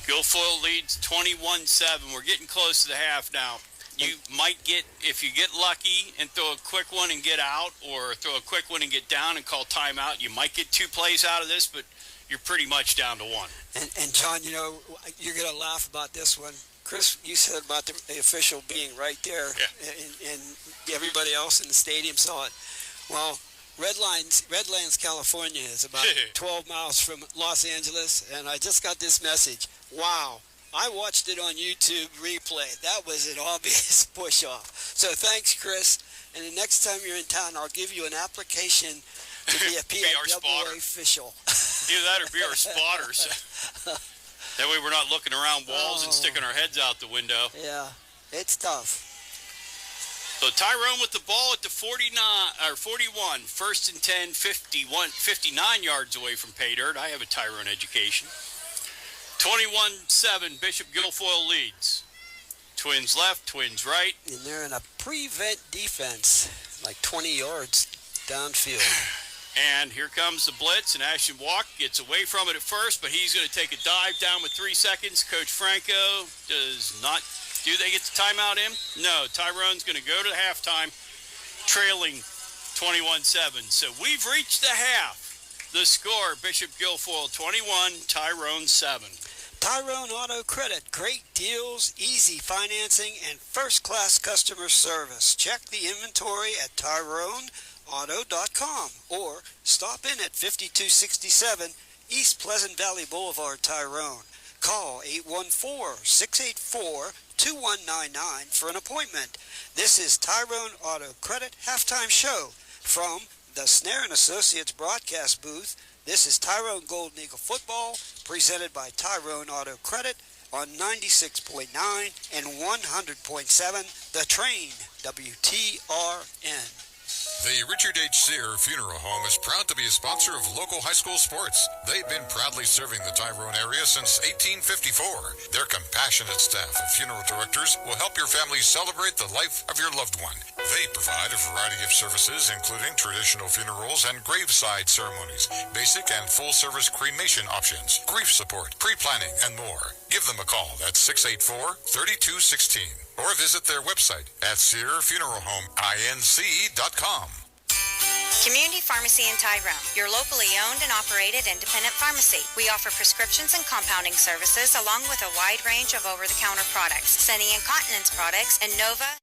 Guilfoyle leads 21-7. We're getting close to the half now. You might get, if you get lucky and throw a quick one and get out, or throw a quick one and get down and call timeout, you might get 2 plays out of this, but you're pretty much down to 1. And John, you know, you're going to laugh about this one. Chris, you said about the official being right there, yeah. and everybody else in the stadium saw it. Well, Redlands, California is about 12 miles from Los Angeles, and I just got this message. Wow, I watched it on YouTube replay. That was an obvious push-off. So thanks, Chris. And the next time you're in town, I'll give you an application to be a PFWA official. Either that or be our spotters. That way we're not looking around walls and sticking our heads out the window. Yeah, it's tough. So Tyrone with the ball at the 41, 1st and 10, 59 yards away from pay dirt. I have a Tyrone education. 21-7, Bishop Guilfoyle leads. Twins left, twins right. And they're in a prevent defense, like 20 yards downfield. And here comes the blitz, and Ashton Walk gets away from it at first, but he's going to take a dive down with 3 seconds. Coach Franco does not. Do they get the timeout in? No, Tyrone's going to go to the halftime, trailing 21-7. So we've reached the half. The score, Bishop Guilfoyle 21, Tyrone 7. Tyrone Auto Credit, great deals, easy financing, and first-class customer service. Check the inventory at TyroneAuto.com or stop in at 5267 East Pleasant Valley Boulevard, Tyrone. Call 814-684-2199 for an appointment. This is Tyrone Auto Credit Halftime Show from the Snare and Associates broadcast booth. This is Tyrone Golden Eagle Football, presented by Tyrone Auto Credit on 96.9 and 100.7, The Train, WTRN. The Richard H. Sear Funeral Home is proud to be a sponsor of local high school sports. They've been proudly serving the Tyrone area since 1854. Their compassionate staff of funeral directors will help your family celebrate the life of your loved one. They provide a variety of services, including traditional funerals and graveside ceremonies, basic and full-service cremation options, grief support, pre-planning, and more. Give them a call at 684-3216 or visit their website at SearFuneralHomeInc.com. Community Pharmacy in Tyrone, your locally owned and operated independent pharmacy. We offer prescriptions and compounding services along with a wide range of over-the-counter products, Sunny Incontinence products, and Nova.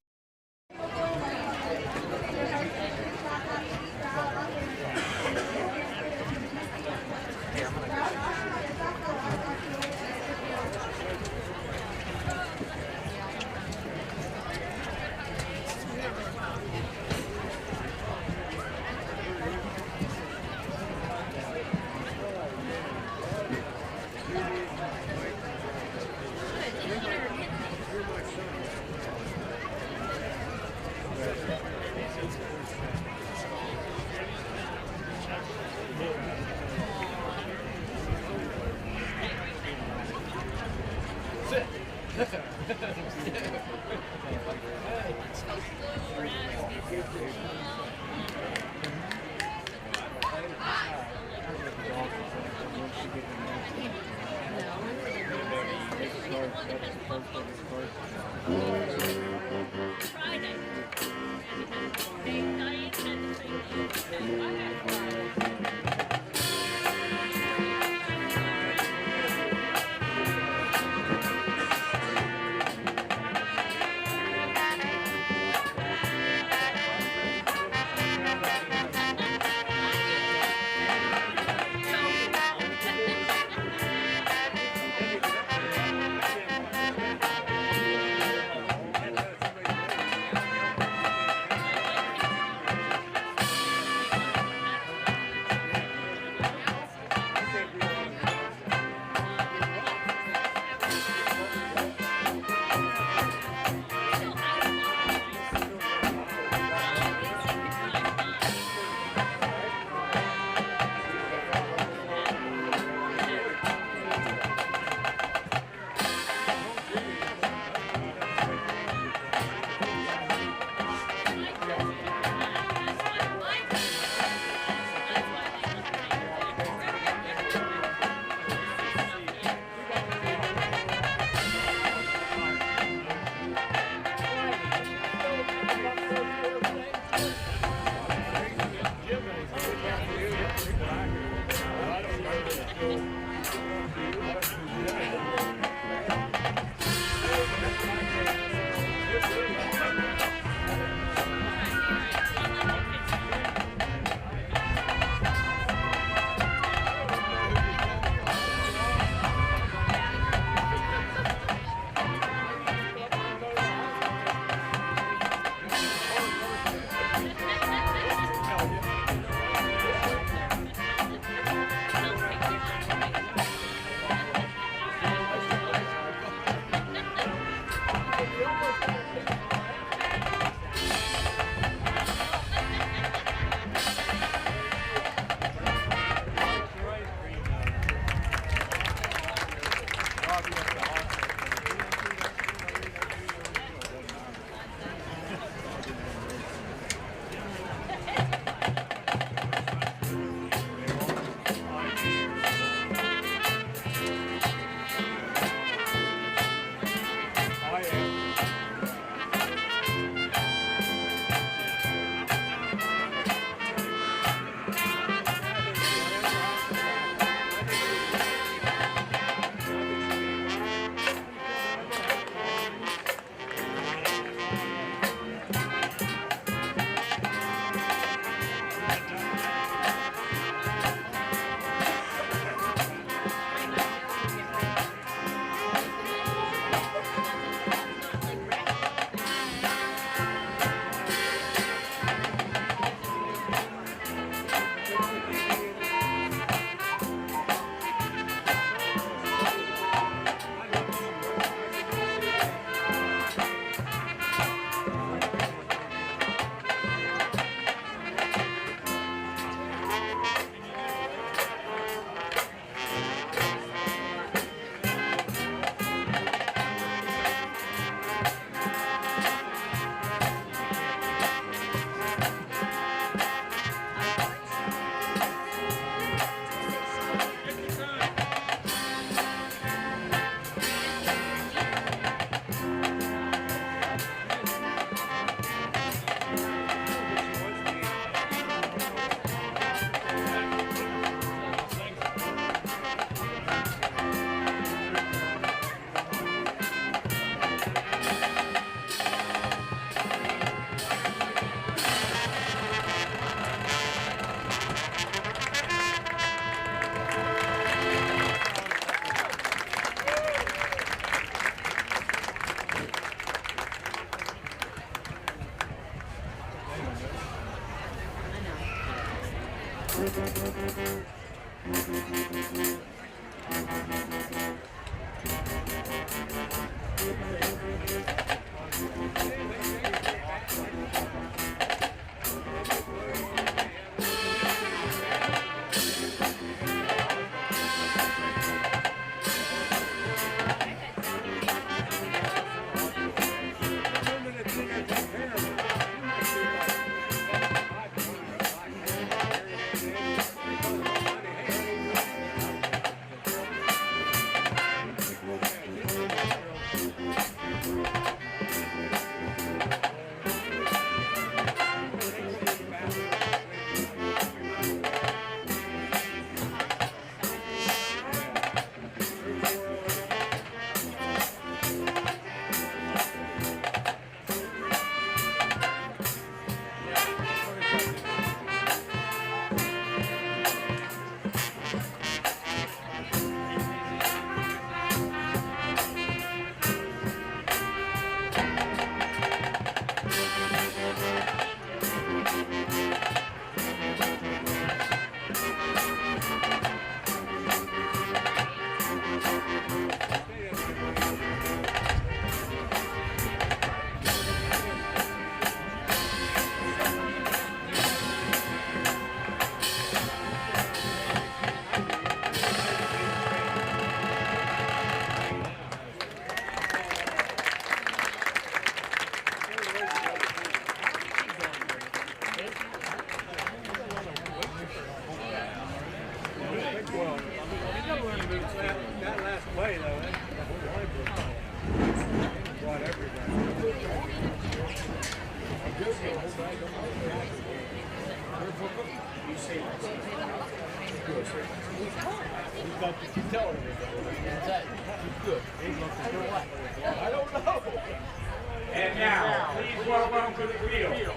And now, please welcome to the field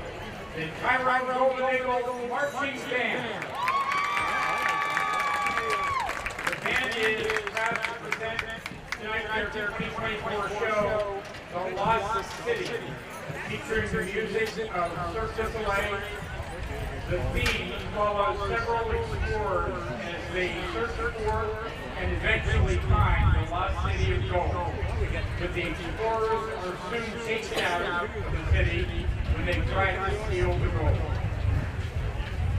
the Tyrone Golden Eagles marching band. The band is proud to present tonight their 2024 show, The Lost City, featuring the music of Circus Soleil. The theme follows several explorers as they search for and eventually find the lost city of gold. But the explorers are soon taken out of the city when they try to steal the gold.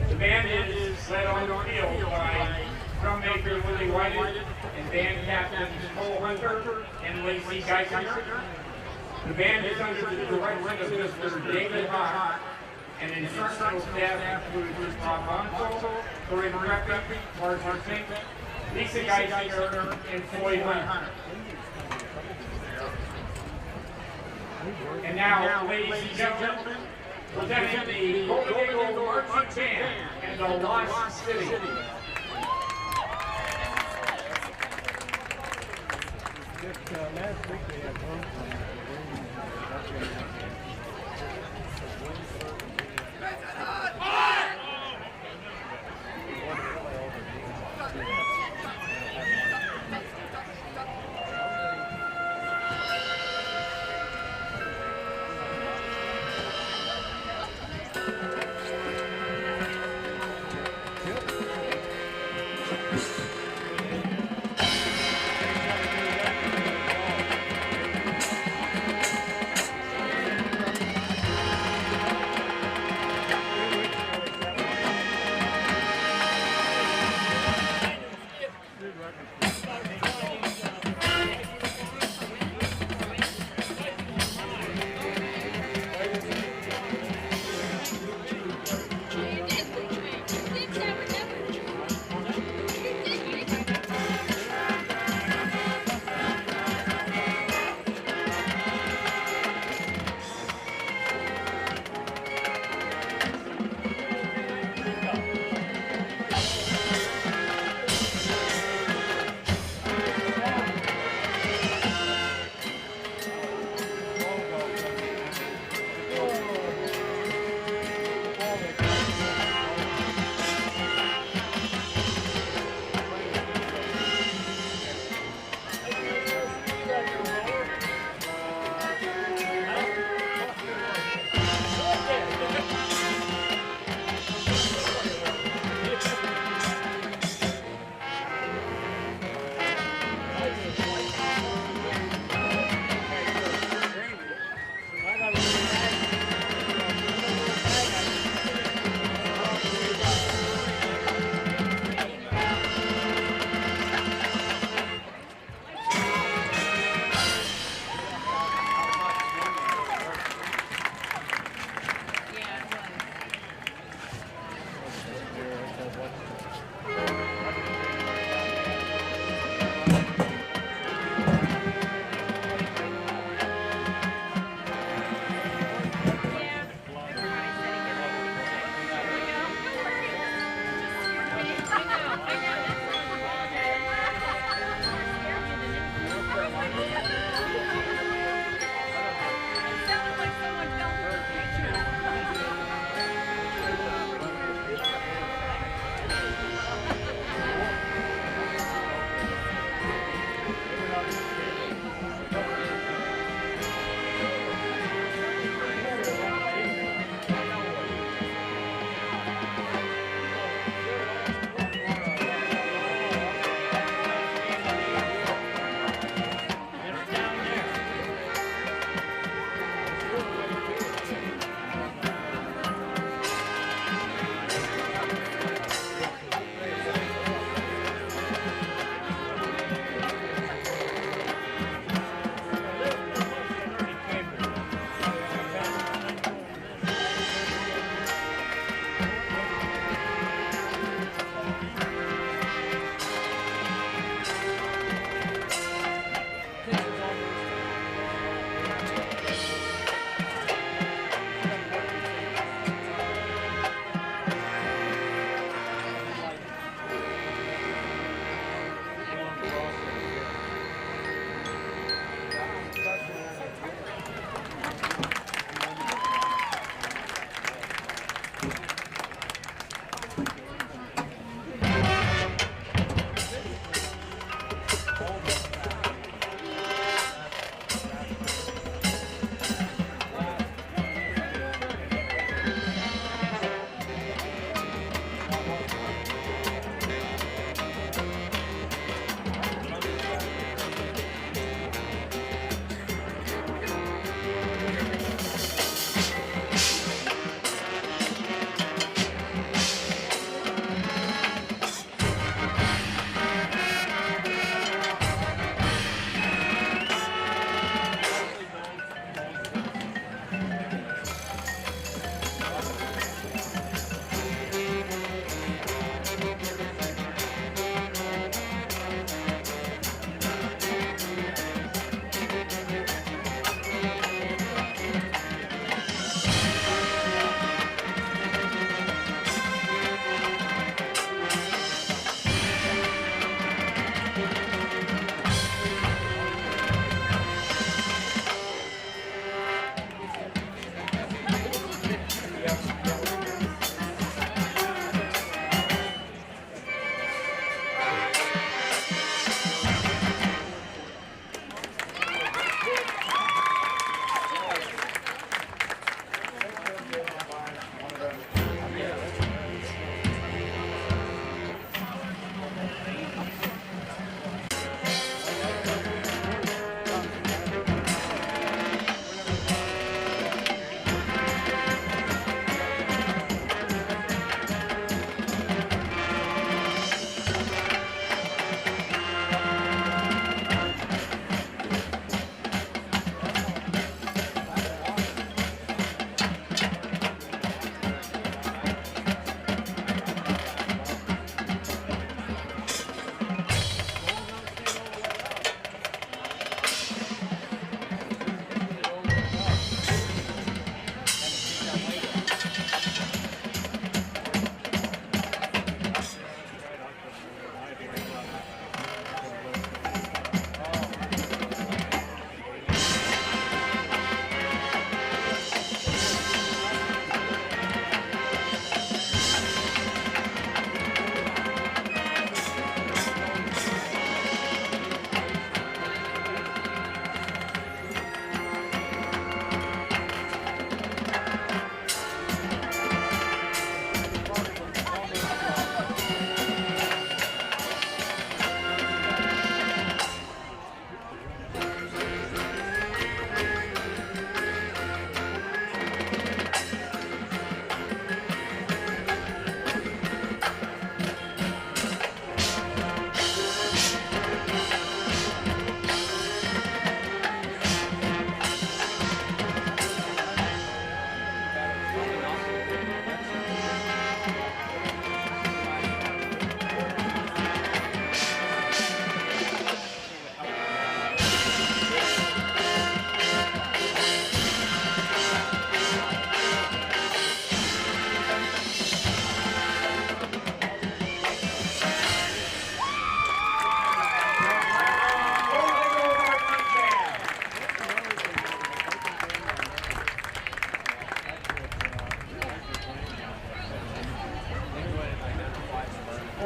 The band is led on the field by drum maker Willie Whited and band captains Cole Hunter and Lacey Geisinger. The band is under the direction of Mr. David Hott, and instructional staff includes Rob Bonko, Corinne Reppy, Marjorie Fink, Lisa Geisinger, and Floyd Hunter. And now, ladies and gentlemen, presenting the Golden Eagle Marching Band and the Lost City. Last week they had one.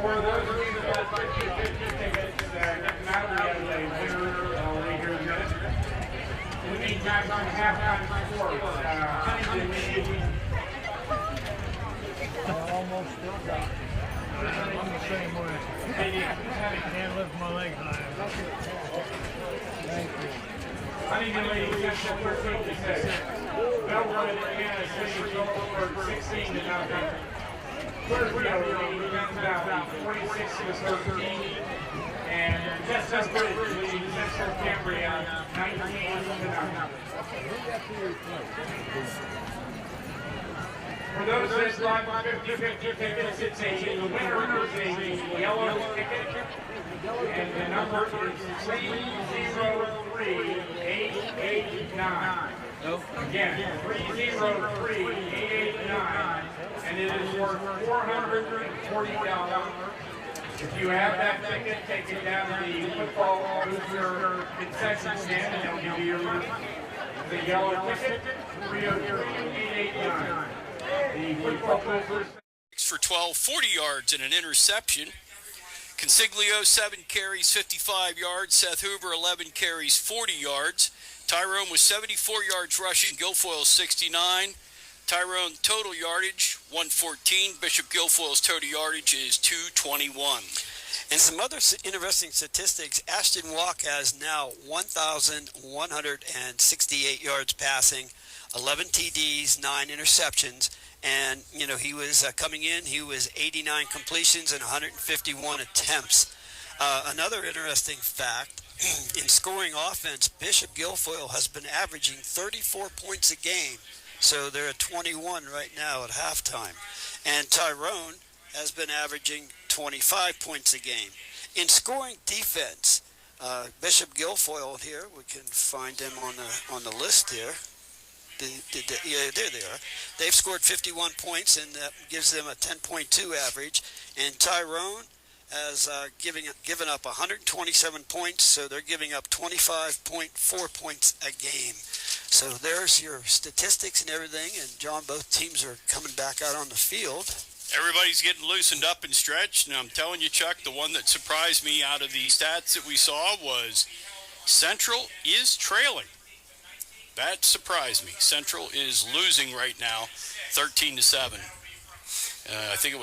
For those of you that got 50-50 tickets, get them out. We have a winner right here in a minute. In the meantime, on halftime scores, Huntington leading. Almost still got it. I'm the same way. Can't lift my legs high. Thank you. Huntington leading Central 13-6. Bellwood, Indiana City, Guilfoyle 16-0. Clearfield leading Penn Valley 26-13. And Chestnut leading Central Cambria 19-9. For those that bought 50-50 tickets, the winner is a yellow ticket, and the number is 303889. Again, 303889, and it is worth $440. If you have that ticket, take it down to the football booster concession stand, and they'll give you the yellow ticket, 303889. The football booster For 12, 40 yards and an interception. Consiglio, 7 carries, 55 yards. Seth Hoover, 11 carries, 40 yards. Tyrone was 74 yards rushing. Guilfoyle, 69. Tyrone total yardage, 114. Bishop Guilfoyle's total yardage is 221. And some other interesting statistics. Ashton Walk has now 1,168 yards passing, 11 TDs, 9 interceptions. And, you know, he was coming in, he was 89 completions and 151 attempts. Another interesting fact, in scoring offense, Bishop Guilfoyle has been averaging 34 points a game. So they're at 21 right now at halftime. And Tyrone has been averaging 25 points a game. In scoring defense, Bishop Guilfoyle here, we can find him on the list here. Yeah, there they are. They've scored 51 points, and that gives them a 10.2 average. And Tyrone has given up 127 points, so they're giving up 25.4 points a game. So there's your statistics and everything. And John, both teams are coming back out on the field. Everybody's getting loosened up and stretched, and I'm telling you, Chuck, the one that surprised me out of the stats that we saw was Central is trailing. That surprised me. Central is losing right now, 13-7. I think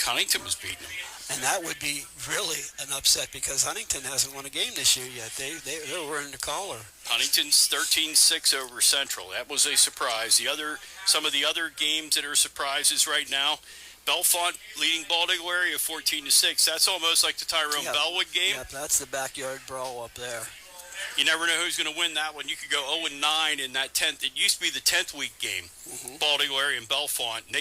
Huntington was beating them. And that would be really an upset because Huntington hasn't won a game this year yet. They're wearing the collar. Huntington's 13-6 over Central. That was a surprise. Some of the other games that are surprises right now, Bellefonte leading Baldwin area 14-6. That's almost like the Tyrone Bellwood game. Yep, that's the backyard brawl up there. You never know who's going to win that one. You could go 0-9 in that 10th. It used to be the 10th week game, Baldwin area and Bellefonte. And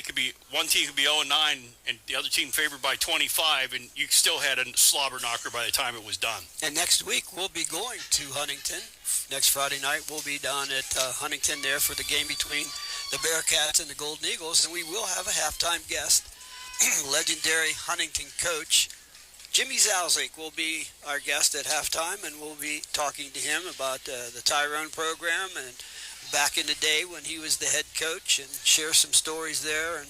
one team could be 0-9 and the other team favored by 25, and you still had a slobber knocker by the time it was done. And next week we'll be going to Huntington. Next Friday night we'll be down at Huntington there for the game between the Bearcats and the Golden Eagles, and we will have a halftime guest, legendary Huntington coach Jimmy Zalzik will be our guest at halftime, and we'll be talking to him about the Tyrone program and back in the day when he was the head coach, and share some stories there. And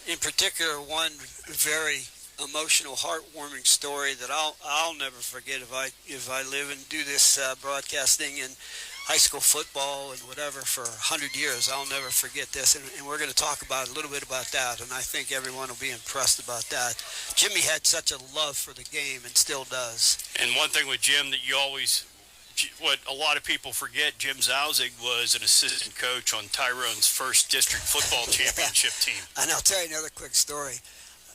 in particular, one very emotional, heartwarming story that I'll never forget if I live and do this broadcasting in high school football and whatever for 100 years. I'll never forget this, and we're going to talk about a little bit about that, and I think everyone will be impressed about that. Jimmy had such a love for the game and still does. And one thing with Jim that what a lot of people forget, Jim Zalzik was an assistant coach on Tyrone's first district football championship team. And I'll tell you another quick story.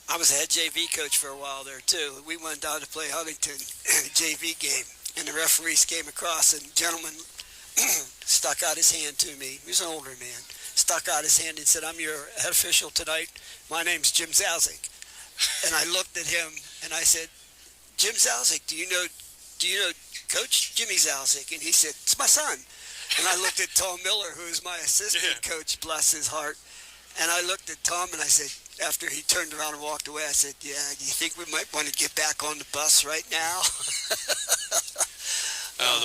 I was a head JV coach for a while there too. We went down to play Huntington in a JV game, and the referees came across, and a gentleman stuck out his hand to me. He was an older man. Stuck out his hand and said, "I'm your head official tonight. My name's Jim Zalzik." And I looked at him and I said, "Jim Zalzik, do you know Coach Jimmy Zalzik?" And he said, "It's my son." And I looked at Tom Miller, who is my assistant coach, bless his heart. And I looked at Tom and I said, after he turned around and walked away, I said, "Yeah, do you think we might want to get back on the bus right now?"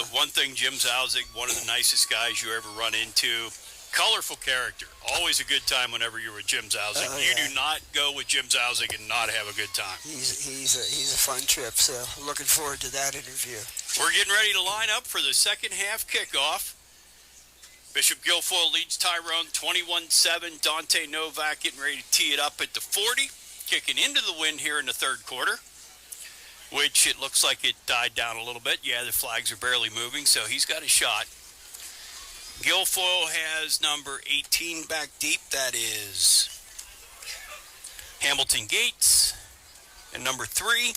The one thing, Jim Zalzik, one of the nicest guys you ever run into. Colorful character. Always a good time whenever you're with Jim Zowsing. Oh, You yeah. do not go with Jim Zowsing and not have a good time. He's a fun trip, so looking forward to that interview. We're getting ready to line up for the second half kickoff. Bishop Guilfoyle leads Tyrone 21-7. Dante Novak getting ready to tee it up at the 40, kicking into the wind here in the third quarter, which it looks like it died down a little bit. Yeah, the flags are barely moving, so he's got a shot. Guilfoyle has number 18 back deep. That is Hamilton Gates. And number 3,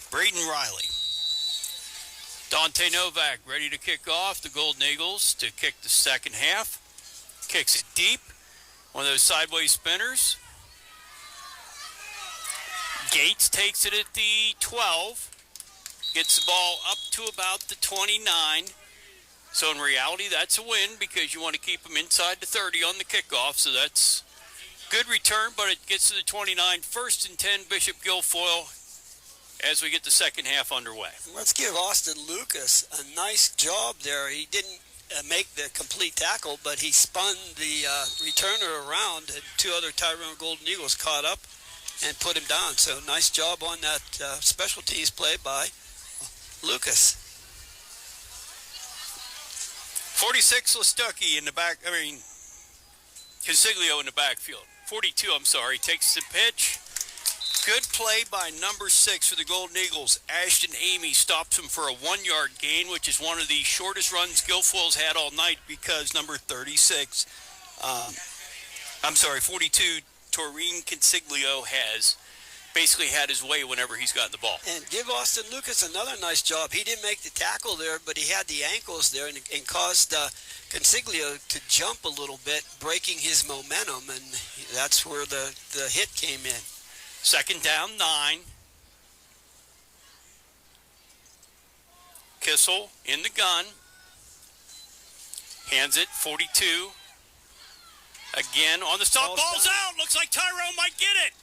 Braden Riley. Dante Novak ready to kick off. The Golden Eagles to kick the second half. Kicks it deep. One of those sideways spinners. Gates takes it at the 12. Gets the ball up to about the 29. So in reality, that's a win because you want to keep them inside the 30 on the kickoff. So that's good return, but it gets to the 29. 1st and 10, Bishop Guilfoyle, as we get the second half underway. Let's give Austin Lucas a nice job there. He didn't make the complete tackle, but he spun the returner around, and 2 other Tyrone Golden Eagles caught up and put him down. So nice job on that special teams play by Lucas. 46, Lestucky in the back, Consiglio in the backfield. 42, takes the pitch. Good play by number 6 for the Golden Eagles. Ashton Amy stops him for a 1-yard gain, which is one of the shortest runs Guilfoyle's had all night because number 42, Taurine Consiglio has basically had his way whenever he's gotten the ball. And give Austin Lucas another nice job. He didn't make the tackle there, but he had the ankles there and caused Consiglio to jump a little bit, breaking his momentum, and that's where the hit came in. Second down, 9. Kissel in the gun. Hands it, 42. Again on the stop. Ball's out. Looks like Tyrone might get it.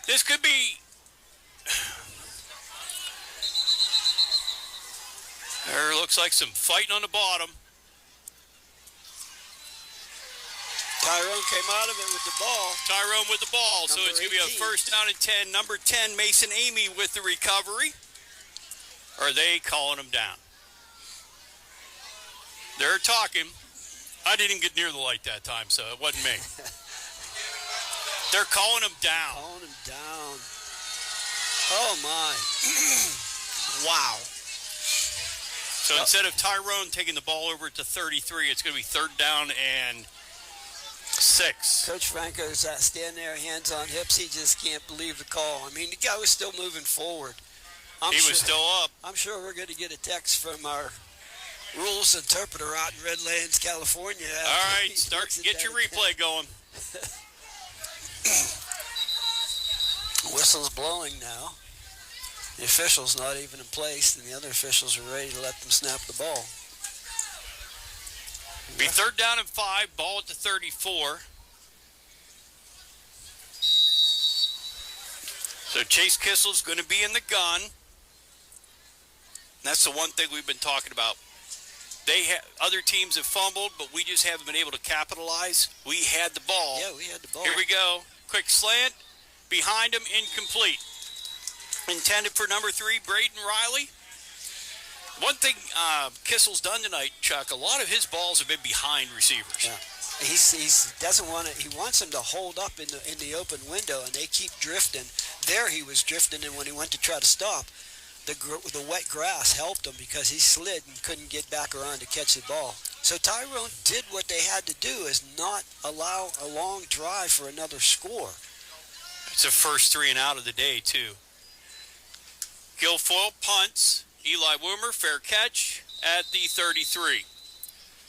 This could be... There looks like some fighting on the bottom. Tyrone came out of it with the ball. Tyrone with the ball. So it's going to be a 18. 1st down and 10. Number 10, Mason Amy with the recovery. Or are they calling him down? They're talking. I didn't get near the light that time, so it wasn't me. They're calling him down. Calling him down. Oh, my. Wow. So instead of Tyrone taking the ball over to 33, it's going to be 3rd down and 6. Coach Franco's standing there, hands on hips. He just can't believe the call. I mean, the guy was still moving forward. He was still up. I'm sure we're going to get a text from our rules interpreter out in Redlands, California. All right, get your replay going. Whistle's blowing now. The official's not even in place, and the other officials are ready to let them snap the ball. Be 3rd down and 5, ball at the 34. So Chase Kissel's going to be in the gun. That's the one thing we've been talking about. Other teams have fumbled, but we just haven't been able to capitalize. We had the ball. Yeah, we had the ball. Here we go. Quick slant. Behind him, incomplete. Intended for number 3, Braden Riley. One thing Kissel's done tonight, Chuck, a lot of his balls have been behind receivers. Yeah. He doesn't want to. He wants them to hold up in the open window, and they keep drifting. There he was drifting, and when he went to try to stop, the wet grass helped him because he slid and couldn't get back around to catch the ball. So Tyrone did what they had to do, is not allow a long drive for another score. It's the first 3 and out of the day, too. Guilfoyle punts. Eli Woomer, fair catch at the 33.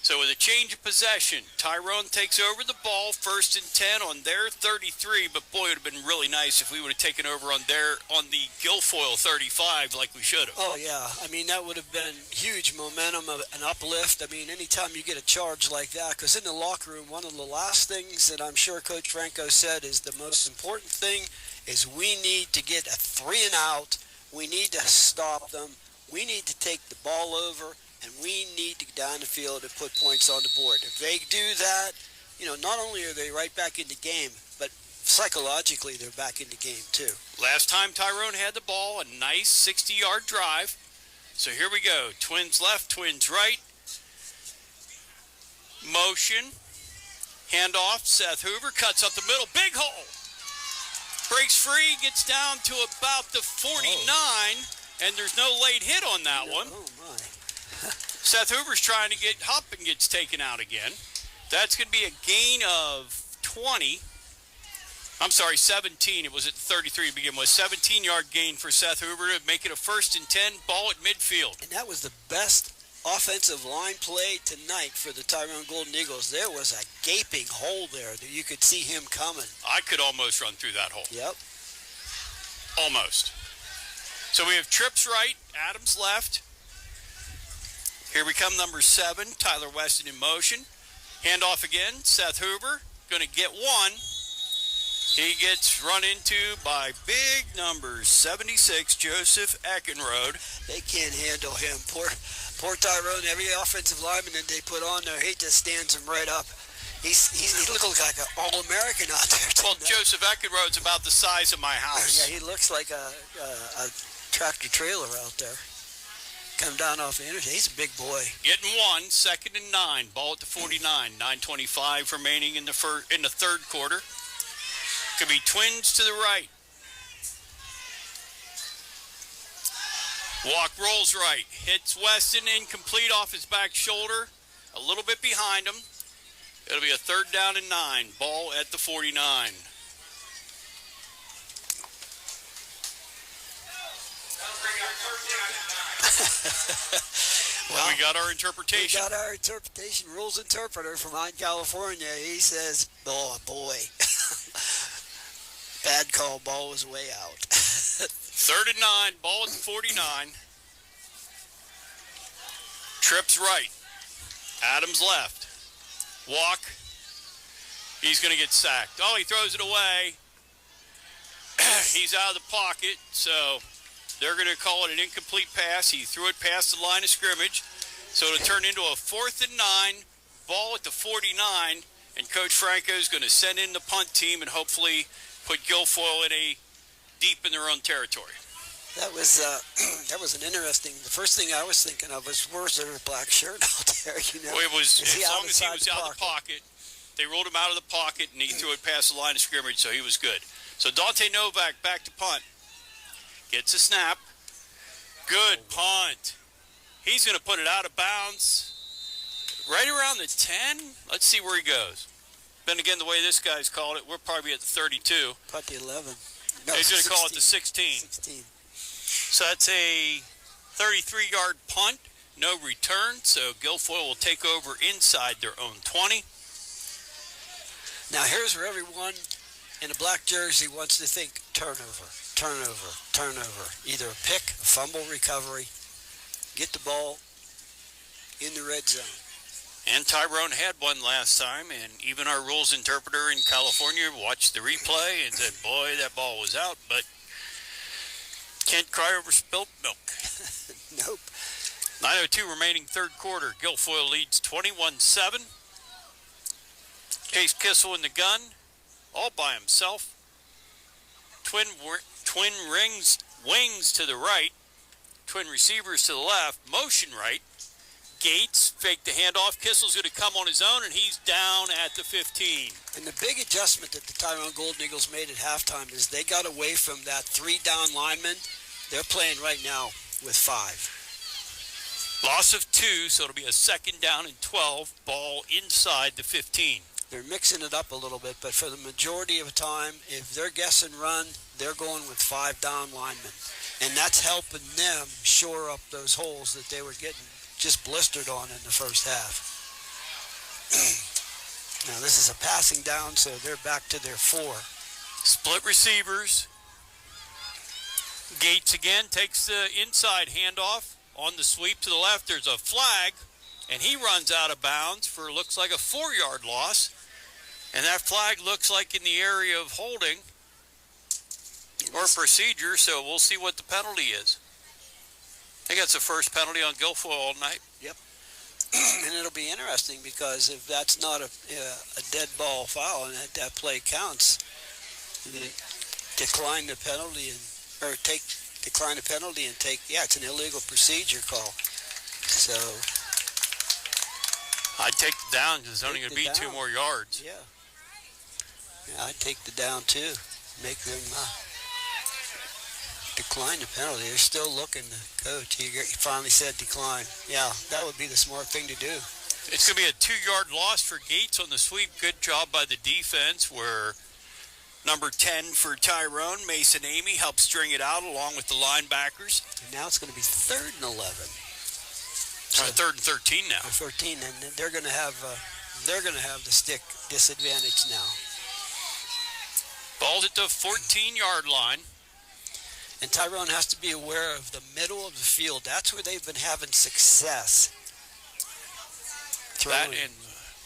So with a change of possession, Tyrone takes over the ball, 1st and 10 on their 33. But boy, it would have been really nice if we would have taken over on the Guilfoyle 35 like we should have. Oh, yeah. I mean, that would have been huge momentum, an uplift. I mean, anytime you get a charge like that, because in the locker room, one of the last things that I'm sure Coach Franco said is the most important thing is we need to get a 3 and out. We need to stop them. We need to take the ball over and we need to get down the field and put points on the board. If they do that, not only are they right back in the game, but psychologically they're back in the game too. Last time Tyrone had the ball, a nice 60-yard drive. So here we go. Twins left, Twins right. Motion. Handoff. Seth Hoover cuts up the middle. Big hole. Breaks free, gets down to about the 49, and there's no late hit on that one. Oh, my. Seth Hoover's trying to get up and gets taken out again. That's going to be a gain of 20. I'm sorry, 17. It was at 33 to begin with. 17-yard gain for Seth Hoover to make it a 1st and 10, ball at midfield. And that was the best offensive line play tonight for the Tyrone Golden Eagles. There was a gaping hole there that you could see him coming. I could almost run through that hole. Yep. Almost. So we have trips right, Adams left. Here we come, number 7, Tyler Weston in motion. Handoff again, Seth Hoover, going to get one. He gets run into by big number 76, Joseph Eckenrode. They can't handle him. Poor Tyrone, every offensive lineman that they put on there, he just stands him right up. He looks like an All-American out there. Well, Joseph Eckenrode's about the size of my house. Yeah, he looks like a tractor trailer out there. Come down off the interstate. He's a big boy. Getting one, 2nd and 9. Ball at the 49. 9:25 remaining in the third quarter. Could be Twins to the right. Walk rolls right. Hits Weston incomplete off his back shoulder. A little bit behind him. It'll be a 3rd down and 9. Ball at the 49. Well, we got our interpretation. We got our interpretation. Rules interpreter from out in California. He says, oh, boy. Bad call. Ball was way out. 3rd and 9. Ball at the 49. Trips right. Adams left. Walk. He's going to get sacked. Oh, he throws it away. He's out of the pocket, so they're going to call it an incomplete pass. He threw it past the line of scrimmage. So it'll turn into a 4th and 9, ball at the 49, and Coach Franco's going to send in the punt team and hopefully put Guilfoyle deep in their own territory. That was an interesting. The first thing I was thinking of was, where's their black shirt out there? Well, it was as long as he was out of the pocket. They rolled him out of the pocket, and he threw it past the line of scrimmage, so he was good. So Dante Novak back to punt. Gets a snap. Good punt. He's going to put it out of bounds right around the 10. Let's see where he goes. Then again, the way this guy's called it, we're probably at the 32. About the 11. No, he's going to call it the 16. 16. So that's a 33-yard punt. No return, so Guilfoyle will take over inside their own 20. Now here's where everyone in a black jersey wants to think turnover, turnover, turnover. Either a pick, a fumble recovery, get the ball in the red zone. And Tyrone had one last time, and even our rules interpreter in California watched the replay and said, boy, that ball was out, but can't cry over spilt milk. Nope. 9:02 remaining third quarter. Guilfoyle leads 21-7. Case Kissel in the gun, all by himself. Twin wings to the right. Twin receivers to the left. Motion right. Gates faked the handoff. Kissel's going to come on his own, and he's down at the 15. And the big adjustment that the Tyrone Golden Eagles made at halftime is they got away from that 3-down lineman. They're playing right now with 5. Loss of 2, so it'll be a 2nd down and 12. Ball inside the 15. They're mixing it up a little bit, but for the majority of the time, if they're guessing run, they're going with 5-down linemen. And that's helping them shore up those holes that they were getting just blistered on in the first half. Now this is a passing down, so they're back to their 4. Split receivers. Gates again takes the inside handoff. On the sweep to the left, there's a flag, and he runs out of bounds for looks like a 4-yard loss. And that flag looks like in the area of holding or procedure, so we'll see what the penalty is. I think that's the first penalty on Guilfoyle all night. Yep. And it'll be interesting because if that's not a dead ball foul and that play counts, decline the penalty and take, it's an illegal procedure call. So I'd take the down because it's only going to be 2 more yards. Yeah, I'd take the down too. Make them decline the penalty. They're still looking, the coach. He finally said decline. Yeah, that would be the smart thing to do. It's going to be a 2-yard loss for Gates on the sweep. Good job by the defense where number 10 for Tyrone, Mason Amy, helped string it out along with the linebackers. And now it's going to be 3rd and 11. So 3rd and 13 now. 13, and they're going to have the stick disadvantage now. Ball's at the 14-yard line. And Tyrone has to be aware of the middle of the field. That's where they've been having success. That and,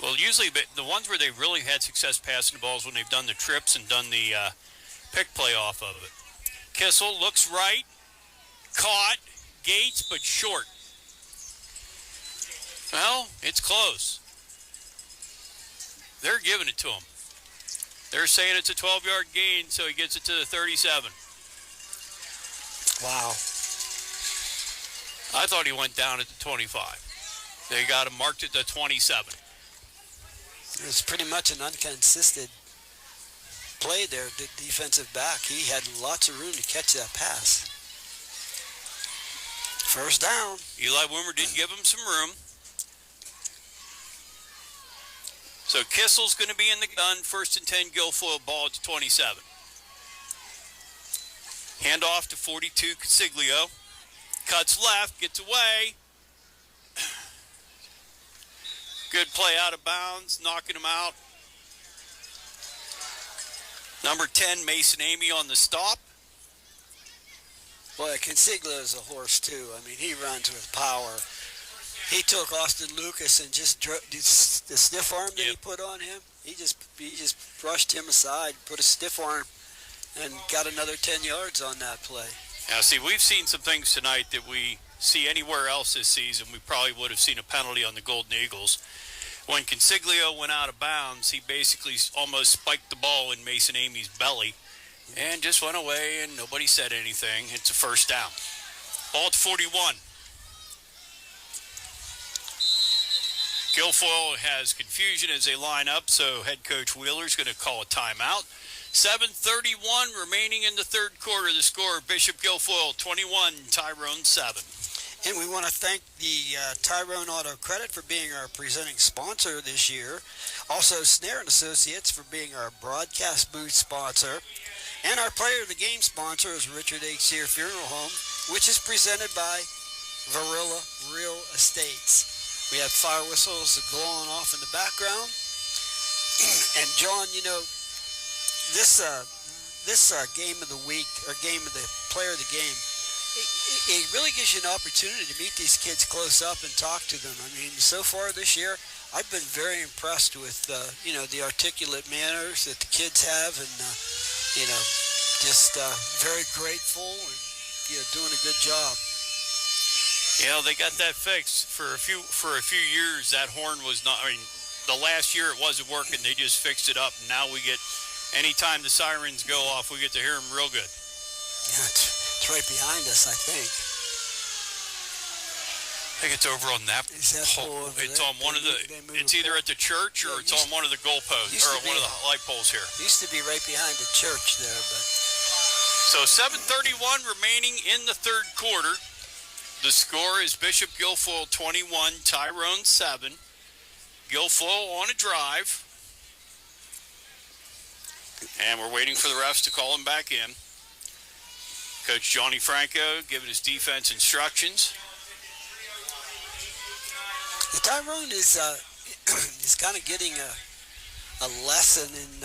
well, usually the ones where they've really had success passing the balls when they've done the trips and done the pick play off of it. Kissel looks right, caught, Gates, but short. Well, it's close. They're giving it to him. They're saying it's a 12-yard gain, so he gets it to the 37. Wow. I thought he went down at the 25. They got him marked at the 27. It was pretty much an uncontested play there, the defensive back. He had lots of room to catch that pass. First down. Eli Wimmer did give him some room. So Kissel's going to be in the gun. 1st and 10, Guilfoyle, ball at the 27. Handoff to 42, Consiglio. Cuts left, gets away. Good play out of bounds, knocking him out. Number 10, Mason Amy on the stop. Boy, Consiglio is a horse too. I mean, he runs with power. He took Austin Lucas and just the stiff arm that he put on him. He just brushed him aside, put a stiff arm, and got another 10 yards on that play. Now, see, we've seen some things tonight that we see anywhere else this season. We probably would have seen a penalty on the Golden Eagles. When Consiglio went out of bounds, he basically almost spiked the ball in Mason Amy's belly and just went away, and nobody said anything. It's a first down. Ball at 41. Guilfoyle has confusion as they line up, so head coach Wheeler's going to call a timeout. 7:31 remaining in the third quarter. The score, Bishop Guilfoyle 21, Tyrone 7. And we want to thank the Tyrone Auto Credit for being our presenting sponsor this year. Also, Snare & Associates for being our broadcast booth sponsor. And our player of the game sponsor is Richard H. Sear Funeral Home, which is presented by Varilla Real Estates. We have fire whistles glowing off in the background. And John, you know, this game of the week, or game of the player of the game, it really gives you an opportunity to meet these kids close up and talk to them. I mean, so far this year, I've been very impressed with, the articulate manners that the kids have, and, just very grateful and, doing a good job. Yeah, they got that fixed for a few years. That horn was not. I mean, the last year it wasn't working. They just fixed it up. And now we get, anytime the sirens go off, we get to hear them real good. Yeah, it's right behind us, I think. I think it's over on that pole. It's on one of the. It's either at the church or it's on one of the goalposts or one of the light poles here. Used to be right behind the church there, but. So 7:31 remaining in the third quarter. The score is Bishop Guilfoyle 21, Tyrone 7. Guilfoyle on a drive. And we're waiting for the refs to call him back in. Coach Johnny Franco giving his defense instructions. The Tyrone is kind of getting a lesson in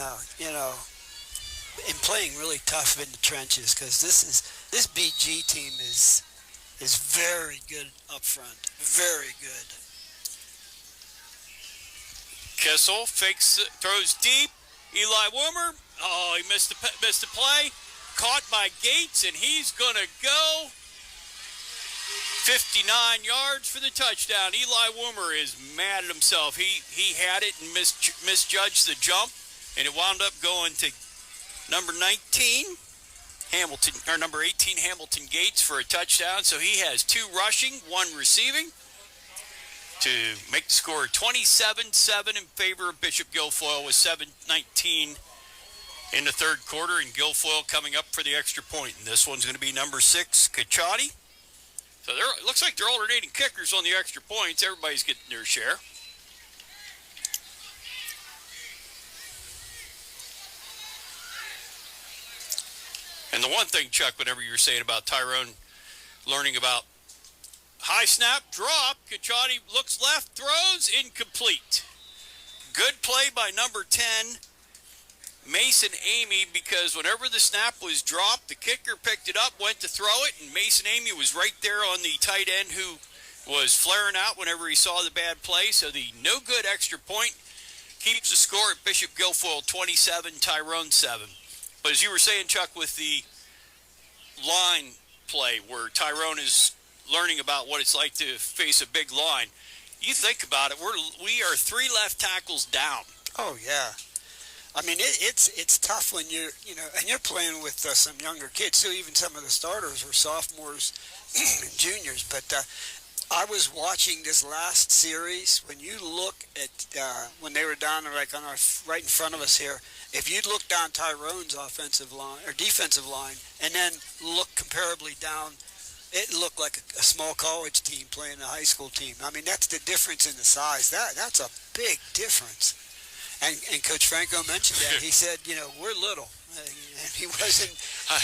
playing really tough in the trenches, because this BG team is very good up front. Very good. Kissel fakes it, throws deep. Eli Wimmer, he missed the play. Caught by Gates, and he's going to go 59 yards for the touchdown. Eli Woomer is mad at himself. He had it and misjudged the jump, and it wound up going to number 19, Hamilton, or number 18, Hamilton Gates for a touchdown. So he has 2 rushing, 1 receiving to make the score 27-7 in favor of Bishop Guilfoyle with 7:19 in the third quarter, and Guilfoyle coming up for the extra point. And this one's going to be number 6, Kachotti. So it looks like they're alternating kickers on the extra points. Everybody's getting their share. And the one thing, Chuck, whenever you're saying about Tyrone learning about high snap, drop, Kachotti looks left, throws, incomplete. Good play by number 10, Mason Amy, because whenever the snap was dropped, the kicker picked it up, went to throw it, and Mason Amy was right there on the tight end who was flaring out whenever he saw the bad play. So the no good extra point keeps the score at Bishop Guilfoyle 27, Tyrone 7. But as you were saying, Chuck, with the line play where Tyrone is learning about what it's like to face a big line, you think about it, we are 3 left tackles down. Oh, yeah. I mean, it's tough when you're playing with some younger kids too. Even some of the starters were sophomores and juniors. But I was watching this last series. When you look at when they were down there, like right in front of us here, if you look down Tyrone's offensive line or defensive line, and then look comparably down, it looked like a small college team playing a high school team. I mean, that's the difference in the size. That's a big difference. And Coach Franco mentioned that. He said, we're little. And he wasn't,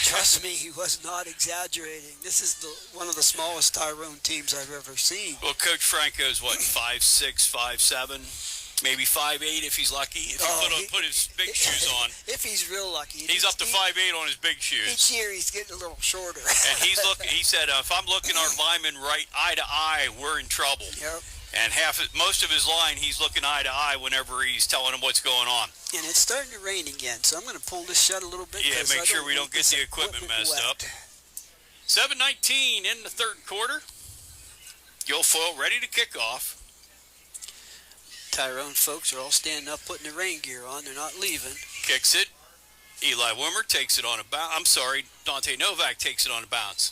trust me, he was not exaggerating. This is one of the smallest Tyrone teams I've ever seen. Well, Coach Franco's, 5'6", 5'7", maybe 5'8" if he's lucky. If he put his big shoes on. If he's real lucky. He's up to 5'8" on his big shoes. Each year he's getting a little shorter. And he said, if I'm looking our linemen right eye to eye, we're in trouble. Yep. And most of his line, he's looking eye to eye whenever he's telling him what's going on. And it's starting to rain again, so I'm going to pull this shut a little bit. Yeah, make sure we don't get the equipment messed up. 7:19 in the third quarter. Guilfoyle ready to kick off. Tyrone folks are all standing up, putting their rain gear on. They're not leaving. Kicks it. Eli Wimmer takes it on a bounce. I'm sorry, Dante Novak takes it on a bounce.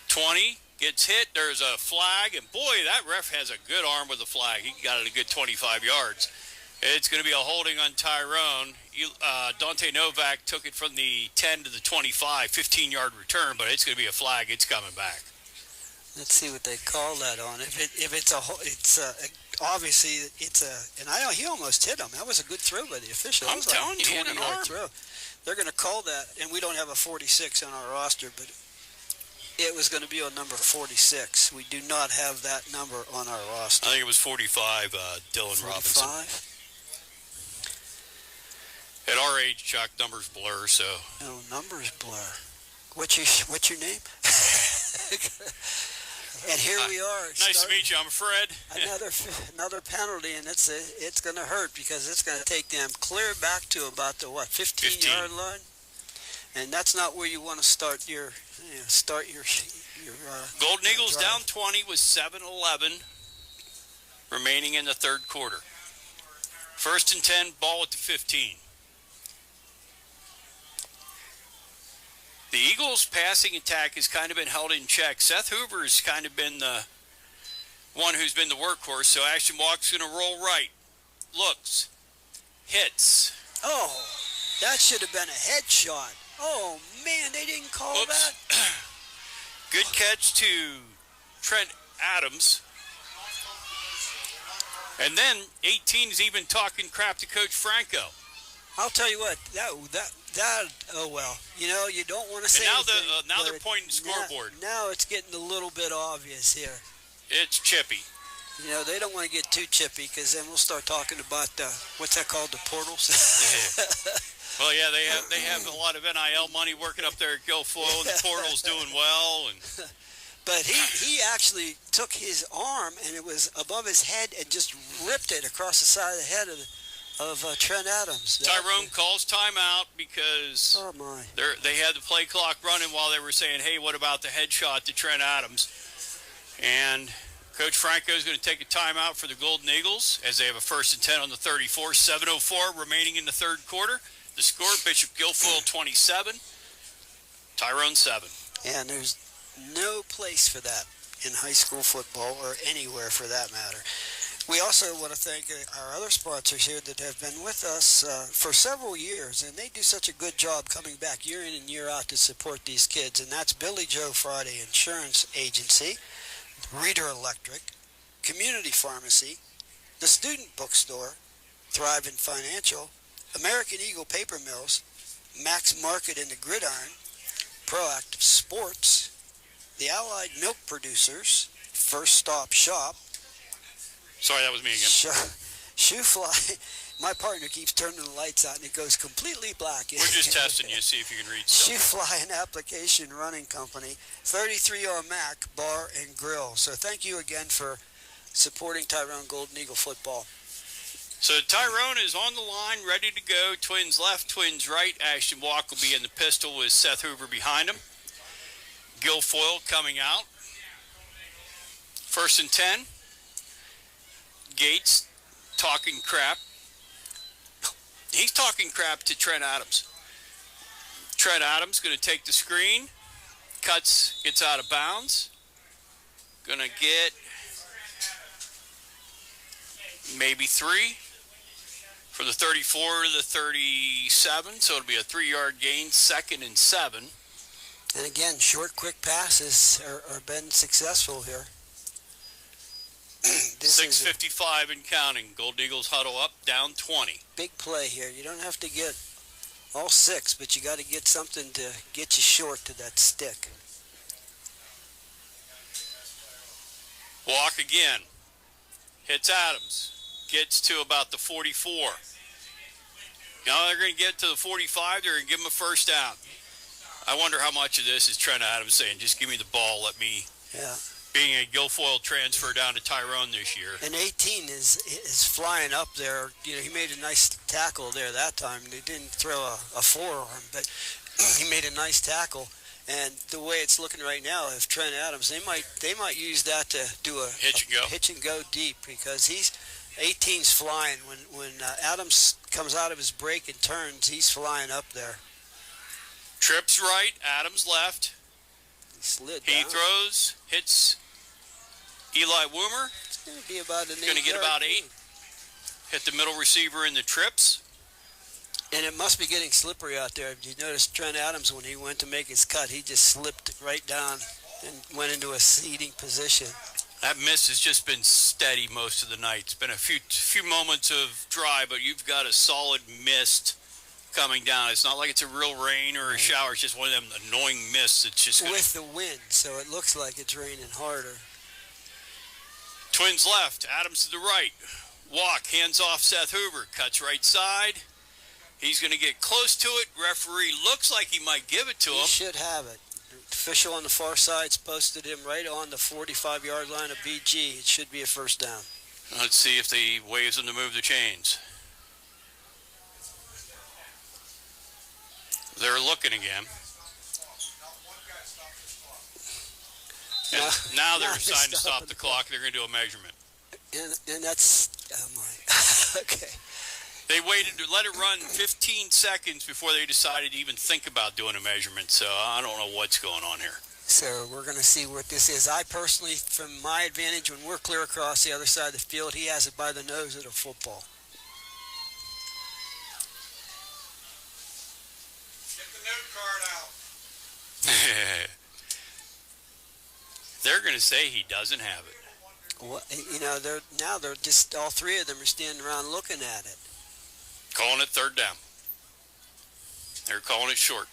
20. Gets hit, there's a flag, and boy, that ref has a good arm with the flag. He got it a good 25 yards. It's going to be a holding on Tyrone. Dante Novak took it from the 10 to the 25, 15-yard return, but it's going to be a flag. It's coming back. Let's see what they call that on. Obviously and I know he almost hit him. That was a good throw by the official. I'm telling you, 20-yard throw. They're going to call that, and we don't have a 46 on our roster, but it was going to be on number 46. We do not have that number on our roster. I think it was 45, Dylan 45? Robinson. At our age, Chuck, numbers blur, so. No, numbers blur. What's your name? And here we are. Nice to meet you. I'm Fred. Another penalty, and it's going to hurt because it's going to take them clear back to about the 15-yard line. And that's not where you want to start your Golden Eagles down 20 with 7:11 remaining in the third quarter. 1st and 10, ball at the 15. The Eagles' passing attack has kind of been held in check. Seth Hoover's kind of been the one who's been the workhorse, so Ashton Walk's going to roll right. Looks. Hits. Oh, that should have been a headshot. Oh, man, they didn't call that? Good catch to Trent Adams. And then 18 is even talking crap to Coach Franco. I'll tell you what, oh well. You don't want to say anything. Now they're pointing the scoreboard. Now it's getting a little bit obvious here. It's chippy. They don't want to get too chippy because then we'll start talking about, what's that called, the portals? Well, yeah, they have a lot of NIL money working up there at Guilfoyle, and the portal's doing well. But he actually took his arm, and it was above his head, and just ripped it across the side of the head of Trent Adams. Tyrone calls timeout because they had the play clock running while they were saying, hey, what about the headshot to Trent Adams? And Coach Franco is going to take a timeout for the Golden Eagles as they have a 1st and 10 on the 34. 7:04 remaining in the third quarter. The score, Bishop Guilfoyle 27, Tyrone 7. And there's no place for that in high school football or anywhere for that matter. We also want to thank our other sponsors here that have been with us for several years, and they do such a good job coming back year in and year out to support these kids, and that's Billy Joe Friday Insurance Agency, Reader Electric, Community Pharmacy, the Student Bookstore, Thriving Financial, American Eagle Paper Mills, Max Market and the Gridiron, Proactive Sports, the Allied Milk Producers, First Stop Shop. Sorry, that was me again. Shoe Fly. My partner keeps turning the lights out and it goes completely black. We're just testing you, see if you can read stuff. Shoe Fly and Application Running Company, 33R Mac Bar and Grill. So thank you again for supporting Tyrone Golden Eagle football. So Tyrone is on the line, ready to go. Twins left, twins right. Ashton Walk will be in the pistol with Seth Hoover behind him. Guilfoyle coming out. 1st and 10. Gates talking crap. He's talking crap to Trent Adams. Trent Adams going to take the screen. Cuts, gets out of bounds. Going to get maybe 3 for the 34 to the 37. So it'll be a 3-yard gain, 2nd and 7. And again, short, quick passes are been successful here. 6:55 and counting. Gold Eagles huddle up, down 20. Big play here. You don't have to get all 6, but you got to get something to get you short to that stick. Walk again. Hits Adams. Gets to about the 44. Now they're going to get to the 45. They're going to give him a first down. I wonder how much of this is Trent Adams saying, just give me the ball, let me... Yeah. Being a Guilfoyle transfer down to Tyrone this year. And 18 is flying up there. You know, he made a nice tackle there that time. They didn't throw a forearm, but he made a nice tackle. And the way it's looking right now, if Trent Adams, they might use that to do a hitch and go deep, because 18's flying. When Adams comes out of his break and turns, he's flying up there. Trips right, Adams left. He throws, hits Eli Woomer. It's going to be about an 8. Going to get about 8. Hit the middle receiver in the trips. And it must be getting slippery out there. If you notice Trent Adams, when he went to make his cut, he just slipped right down and went into a seating position. That mist has just been steady most of the night. It's been a few moments of dry, but you've got a solid mist coming down. It's not like it's a real rain or a shower. It's just one of them annoying mists. It's just with the wind, so it looks like it's raining harder. Twins left, Adams to the right. Walk, hands off Seth Hoover, cuts right side. He's going to get close to it. Referee looks like he might give it to him. He should have it. Official on the far side's posted him right on the 45-yard line of BG. It should be a first down. Let's see if he waves him to move the chains. They're looking again. And now they're deciding to stop the clock. They're going to do a measurement. And that's, oh my, okay. They waited to let it run 15 seconds before they decided to even think about doing a measurement. So I don't know what's going on here. So we're going to see what this is. I personally, from my advantage, when we're clear across the other side of the field, he has it by the nose of the football. They're going to say he doesn't have it. Well, you know, they're just, all 3 of them are standing around looking at it. Calling it third down. They're calling it short.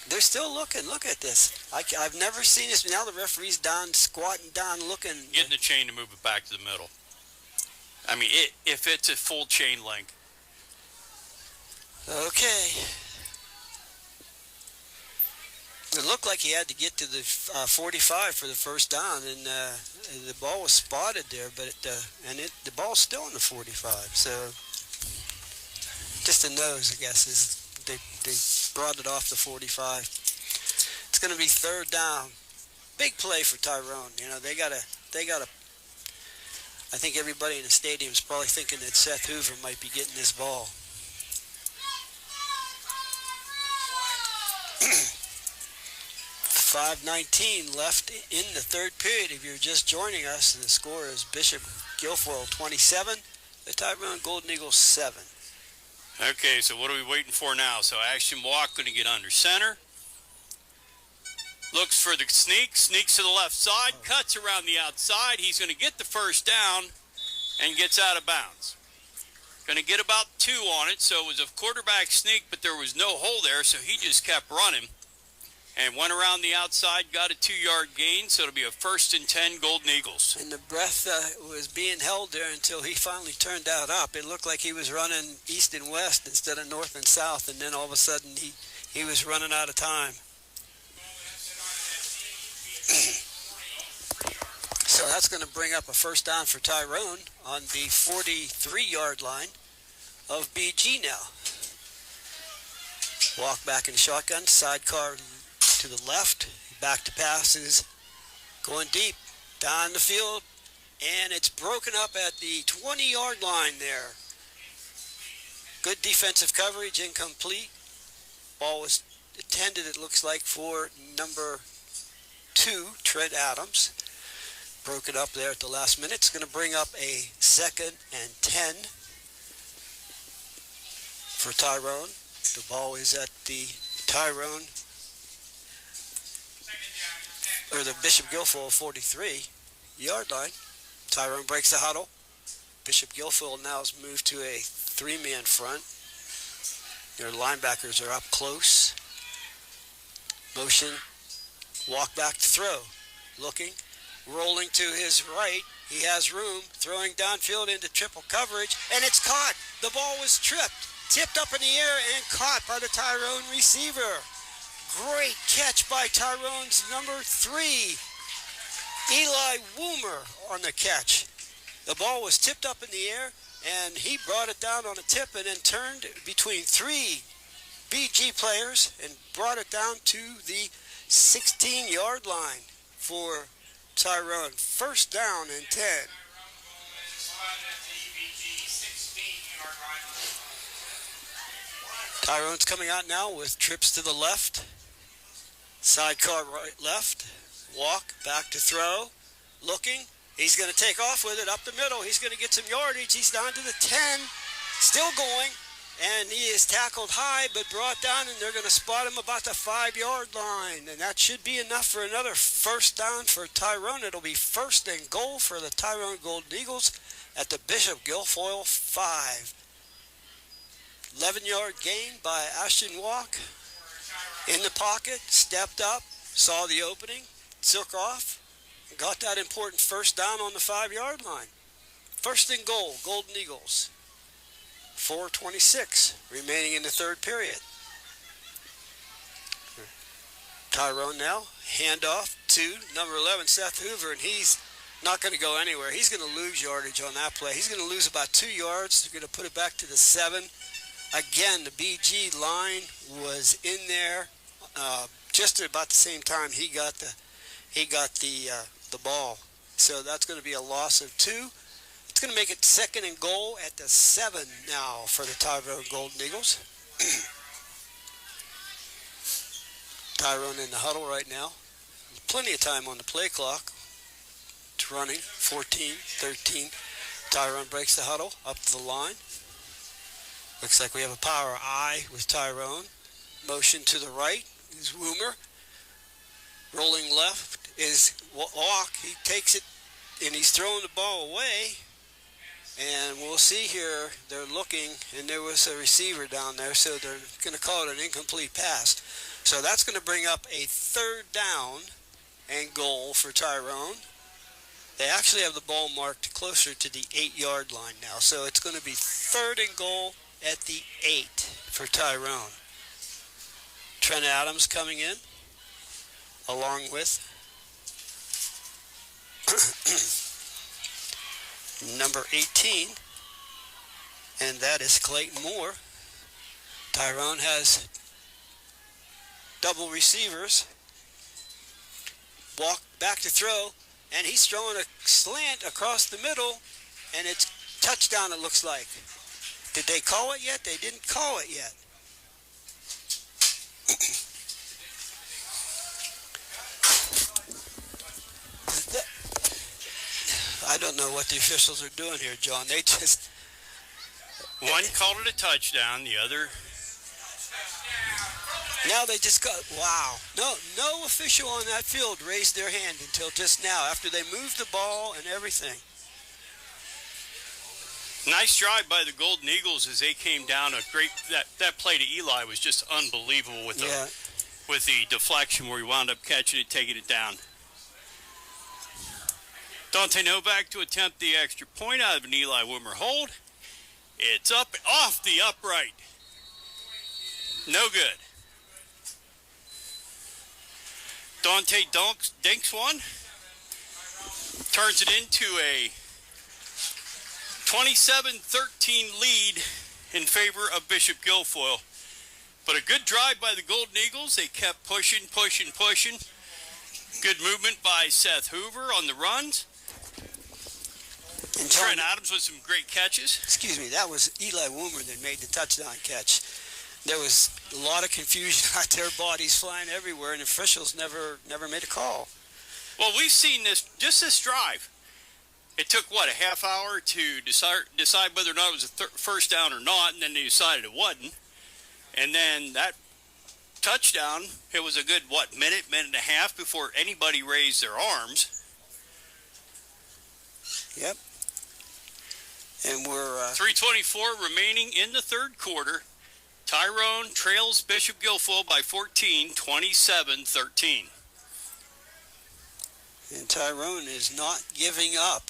They're still looking. Look at this. I've never seen this. Now the referee's down, squatting down, looking. Getting the chain to move it back to the middle. I mean, if it's a full chain length. Okay. It looked like he had to get to the 45 for the first down, and the ball was spotted there, but the ball's still in the 45. So just a nose, I guess. They brought it off the 45. It's going to be third down. Big play for Tyrone. You know, they gotta. I think everybody in the stadium is probably thinking that Seth Hoover might be getting this ball. .5:19 left in the third period. If you're just joining us, the score is Bishop Guilfoyle 27, the Tyrone Golden Eagles 7. Okay, so what are we waiting for now? So Ashton Walk going to get under center. Looks for the sneaks to the left side, cuts around the outside. He's going to get the first down and gets out of bounds. Going to get about 2 on it, so it was a quarterback sneak, but there was no hole there, so he just kept running and went around the outside, got a 2-yard gain, so it'll be a 1st and 10 Golden Eagles. And the breath was being held there until he finally turned that up. It looked like he was running east and west instead of north and south, and then all of a sudden he was running out of time. So that's going to bring up a first down for Tyrone on the 43-yard line of BG now. Walk back in shotgun, sidecar to the left, back to passes, going deep, down the field, and it's broken up at the 20-yard line there. Good defensive coverage, incomplete. Ball was intended, it looks like, for number 2, Trent Adams. Broke it up there at the last minute. It's going to bring up a 2nd and 10 for Tyrone. The ball is at the Tyrone, or the Bishop Guilfoyle 43-yard line. Tyrone breaks the huddle. Bishop Guilfoyle now has moved to a 3-man front. Their linebackers are up close. Motion, walk back to throw. Looking, rolling to his right. He has room, throwing downfield into triple coverage, and it's caught. The ball was tipped up in the air and caught by the Tyrone receiver. Great catch by Tyrone's number 3, Eli Woomer, on the catch. The ball was tipped up in the air, and he brought it down on a tip and then turned between 3 BG players and brought it down to the 16-yard line for Tyrone. First down and 10. Tyrone's coming out now with trips to the left. Sidecar right, left. Walk, back to throw. Looking. He's going to take off with it up the middle. He's going to get some yardage. He's down to the 10. Still going. And he is tackled high but brought down, and they're going to spot him about the 5-yard line. And that should be enough for another first down for Tyrone. It'll be 1st and goal for the Tyrone Golden Eagles at the Bishop Guilfoyle 5. 11-yard gain by Ashton Walk. In the pocket, stepped up, saw the opening, took off, and got that important first down on the 5-yard line. 1st and goal, Golden Eagles. 4:26 remaining in the third period. Tyrone now, handoff to number 11, Seth Hoover, and he's not going to go anywhere. He's going to lose yardage on that play. He's going to lose about 2 yards. They're going to put it back to the 7. Again, the BG line was in there just at about the same time he got the ball. So that's going to be a loss of 2. It's going to make it 2nd and goal at the 7 now for the Tyrone Golden Eagles. Tyrone in the huddle right now. Plenty of time on the play clock. It's running, 14-13. Tyrone breaks the huddle up to the line. Looks like we have a power I with Tyrone. Motion to the right is Woomer. Rolling left is Walk. He takes it, and he's throwing the ball away. And we'll see here, they're looking, and there was a receiver down there, so they're going to call it an incomplete pass. So that's going to bring up a 3rd down and goal for Tyrone. They actually have the ball marked closer to the 8-yard line now, so it's going to be 3rd and goal at the 8 for Tyrone. Trent Adams coming in. along with number 18, and that is Clayton Moore. Tyrone has double receivers. Walk back to throw, and he's throwing a slant across the middle, and it's touchdown, it looks like. Did they call it yet? They didn't call it yet. I don't know what the officials are doing here, John. They just... One called it a touchdown, the other... Now they just got... Wow. No official on that field raised their hand until just now, after they moved the ball and everything. Nice drive by the Golden Eagles as they came down. A great... That play to Eli was just unbelievable with the deflection where he wound up catching it, taking it down. Dante Novak to attempt the extra point out of an Eli Wimmer hold. It's up off the upright. No good. Dante dinks one. Turns it into a 27-13 lead in favor of Bishop Guilfoyle. But a good drive by the Golden Eagles. They kept pushing. Good movement by Seth Hoover on the runs. And Trent Adams with some great catches. Excuse me, that was Eli Woomer that made the touchdown catch. There was a lot of confusion out there, bodies flying everywhere, and officials never made a call. Well, we've seen this drive. It took, a half hour to decide whether or not it was a first down or not, and then they decided it wasn't. And then that touchdown, it was a good, minute and a half before anybody raised their arms. Yep. And we're... 3:24 remaining in the third quarter. Tyrone trails Bishop Guilfoyle by 14, 27-13. And Tyrone is not giving up.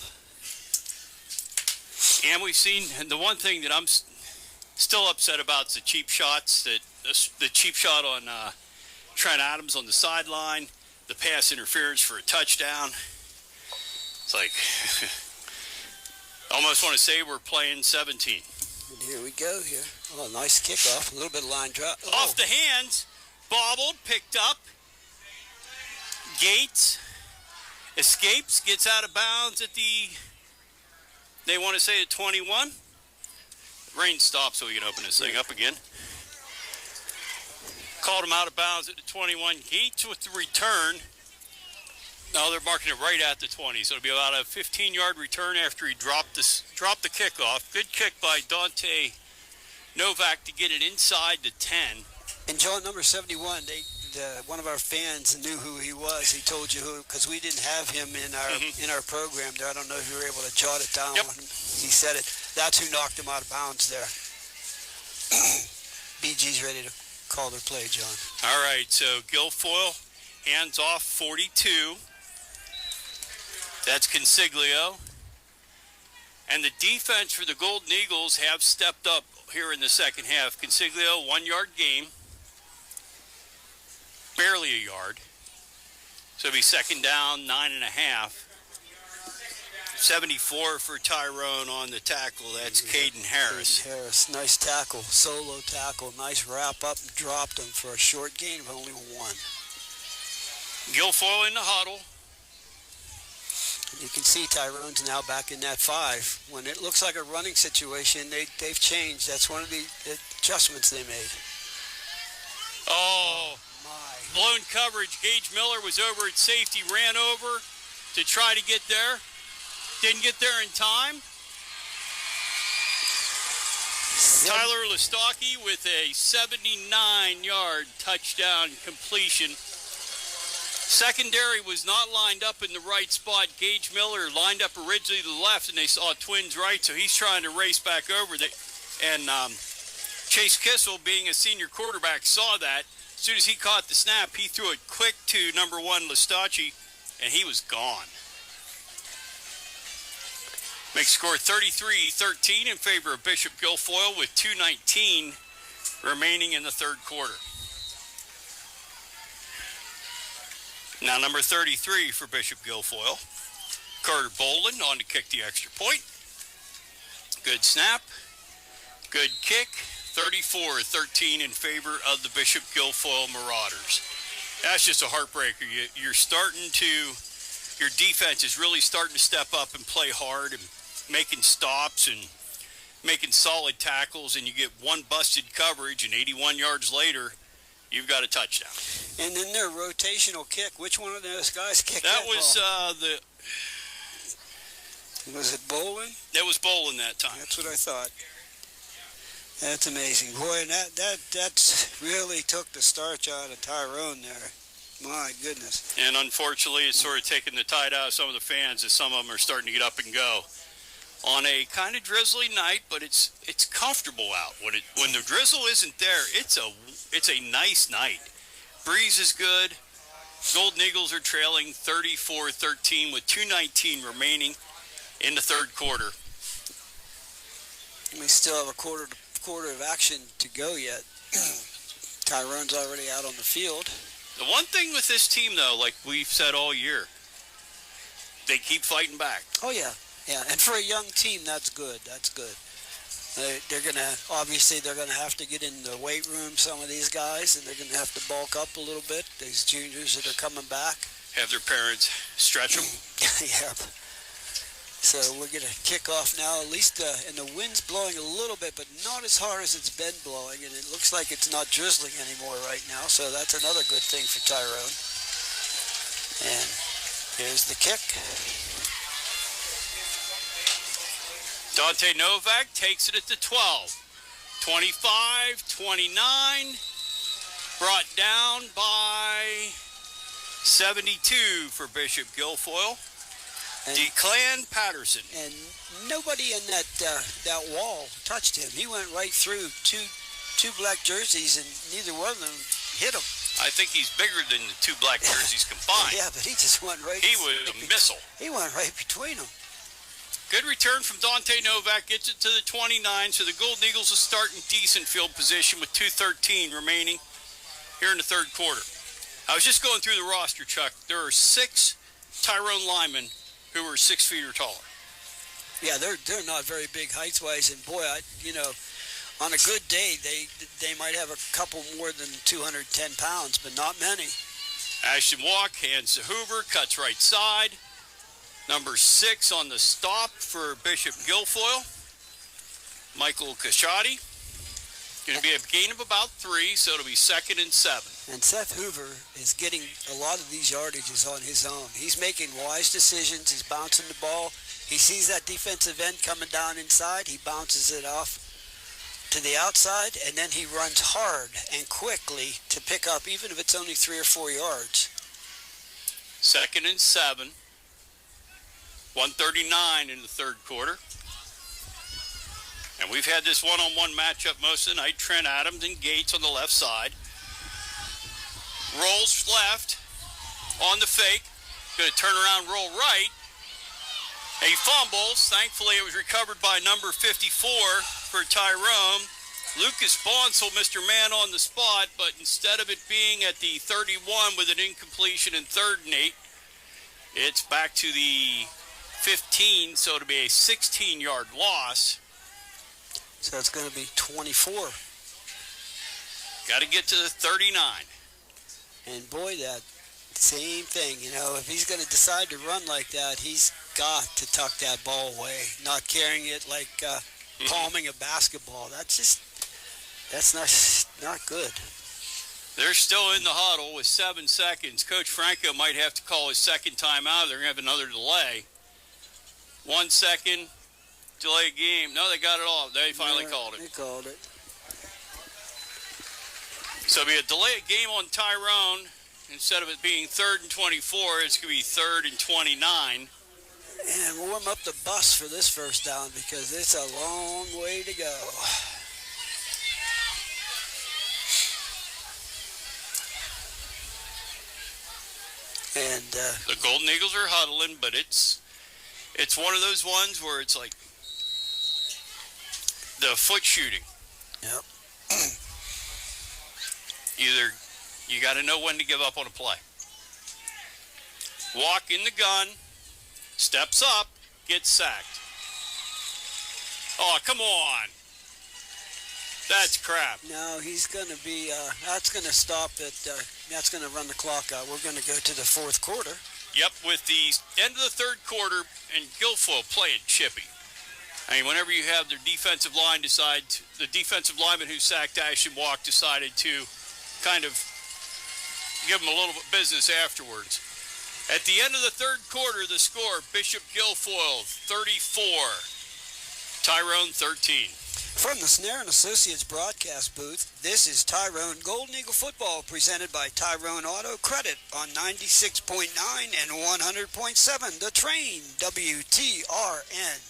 And we've seen, and the one thing that I'm still upset about is the cheap shots, the cheap shot on Trent Adams on the sideline, the pass interference for a touchdown. It's like... Almost want to say we're playing 17. And here we go here. Oh, nice kickoff. A little bit of line drop. Oh. Off the hands. Bobbled. Picked up. Gates. Escapes. Gets out of bounds at the... They want to say at 21. Rain stops so we can open this thing up again. Called him out of bounds at the 21. Gates with the return. No, they're marking it right at the 20, so it'll be about a 15-yard return after he dropped the kickoff. Good kick by Dante Novak to get it inside the 10. And John, number 71, one of our fans knew who he was. He told you who, because we didn't have him in our program there. I don't know if you were able to jot it down. Yep. He said it. That's who knocked him out of bounds there. BG's ready to call their play, John. All right, so Guilfoyle hands off 42. That's Consiglio. And the defense for the Golden Eagles have stepped up here in the second half. Consiglio, 1-yard gain. Barely a yard. So it'll be second down, 9.5. 74 for Tyrone on the tackle. That's Caden Harris. Caden Harris, nice tackle, solo tackle. Nice wrap up, dropped him for a short gain of only 1. Guilfoyle in the huddle. You can see Tyrone's now back in that 5. When it looks like a running situation, they've changed. That's one of the adjustments they made. Oh, my. Blown coverage. Gage Miller was over at safety, ran over to try to get there. Didn't get there in time. Tyler Listocki with a 79-yard touchdown completion. Secondary was not lined up in the right spot. Gage Miller lined up originally to the left, and they saw twins right, so he's trying to race back over. And Chase Kissel, being a senior quarterback, saw that. As soon as he caught the snap, he threw it quick to number 1, Listocki, and he was gone. Makes score 33-13 in favor of Bishop Guilfoyle with 2:19 remaining in the third quarter. Now number 33 for Bishop Guilfoyle. Carter Boland on to kick the extra point. Good snap. Good kick. 34-13 in favor of the Bishop Guilfoyle Marauders. That's just a heartbreaker. You're starting to, your defense is really starting to step up and play hard and making stops and making solid tackles, and you get one busted coverage, and 81 yards later, you've got a touchdown. And then their rotational kick, which one of those guys kicked that was ball? Was it Boland? That was Boland that time. That's what I thought. That's amazing. Boy, and that's really took the starch out of Tyrone there. My goodness. And unfortunately, it's sort of taken the tide out of some of the fans as some of them are starting to get up and go. On a kind of drizzly night, but it's comfortable out. When the drizzle isn't there, it's a nice night. Breeze is good. Golden Eagles are trailing 34-13 with 2:19 remaining in the third quarter. We still have a quarter of action to go yet. Tyrone's already out on the field. The one thing with this team, though, like we've said all year, they keep fighting back. Oh, yeah. Yeah, and for a young team, that's good. That's good. They're going to have to get in the weight room, some of these guys, and they're going to have to bulk up a little bit, these juniors that are coming back. Have their parents stretch them. Yeah. So we're going to kick off now, at least, and the wind's blowing a little bit, but not as hard as it's been blowing, and it looks like it's not drizzling anymore right now, so that's another good thing for Tyrone. And here's the kick. Dante Novak takes it at the 12. 25-29, brought down by 72 for Bishop Guilfoyle. Declan Patterson. And nobody in that wall touched him. He went right through two black jerseys, and neither one of them hit him. I think he's bigger than the two black jerseys combined. Yeah, but he just went right. He was a missile. He went right between them. Good return from Dante Novak, gets it to the 29, so the Golden Eagles will start in decent field position with 2:13 remaining here in the third quarter. I was just going through the roster, Chuck. There are 6 Tyrone linemen who are 6 feet or taller. Yeah, they're not very big heights-wise, and boy, on a good day, they might have a couple more than 210 pounds, but not many. Ashton Walk hands to Hoover, cuts right side. Number 6 on the stop for Bishop Guilfoyle, Michael Kashotti. Going to be a gain of about 3, so it'll be 2nd and 7. And Seth Hoover is getting a lot of these yardages on his own. He's making wise decisions. He's bouncing the ball. He sees that defensive end coming down inside. He bounces it off to the outside, and then he runs hard and quickly to pick up, even if it's only 3 or 4 yards. 2nd and 7. 1:39 in the third quarter. And we've had this one-on-one matchup most of the night. Trent Adams and Gates on the left side. Rolls left on the fake. Going to turn around, roll right. He fumbles. Thankfully, it was recovered by number 54 for Tyrone. Lucas Bonsall, Mr. Man on the spot, but instead of it being at the 31 with an incompletion in 3rd and 8, it's back to the 15, so it'll be a 16-yard loss. So it's going to be 24. Got to get to the 39. And boy, that same thing, if he's going to decide to run like that, he's got to tuck that ball away, not carrying it like palming a basketball. That's not good. They're still in the huddle with 7 seconds. Coach Franco might have to call his second timeout. They're going to have another delay. 1 second, delay game. No, they got it all. They finally called it. They called it. So it'll be a delay game on Tyrone. Instead of it being 3rd and 24, it's going to be 3rd and 29. And warm up the bus for this first down because it's a long way to go. And the Golden Eagles are huddling, but it's one of those ones where it's like the foot shooting. Yep. Either you got to know when to give up on a play. walk in the gun, steps up, gets sacked. Oh, come on. That's crap. No, he's going to be, that's going to stop it. That's going to run the clock out. We're going to go to the fourth quarter. Yep, with the end of the third quarter and Guilfoyle playing chippy. I mean, whenever you have their defensive line the defensive lineman who sacked Ashton Walk decided to kind of give him a little bit of business afterwards. At the end of the third quarter, the score, Bishop Guilfoyle 34, Tyrone 13. From the Snare and Associates broadcast booth, this is Tyrone Golden Eagle Football presented by Tyrone Auto Credit on 96.9 and 100.7 The Train, WTRN.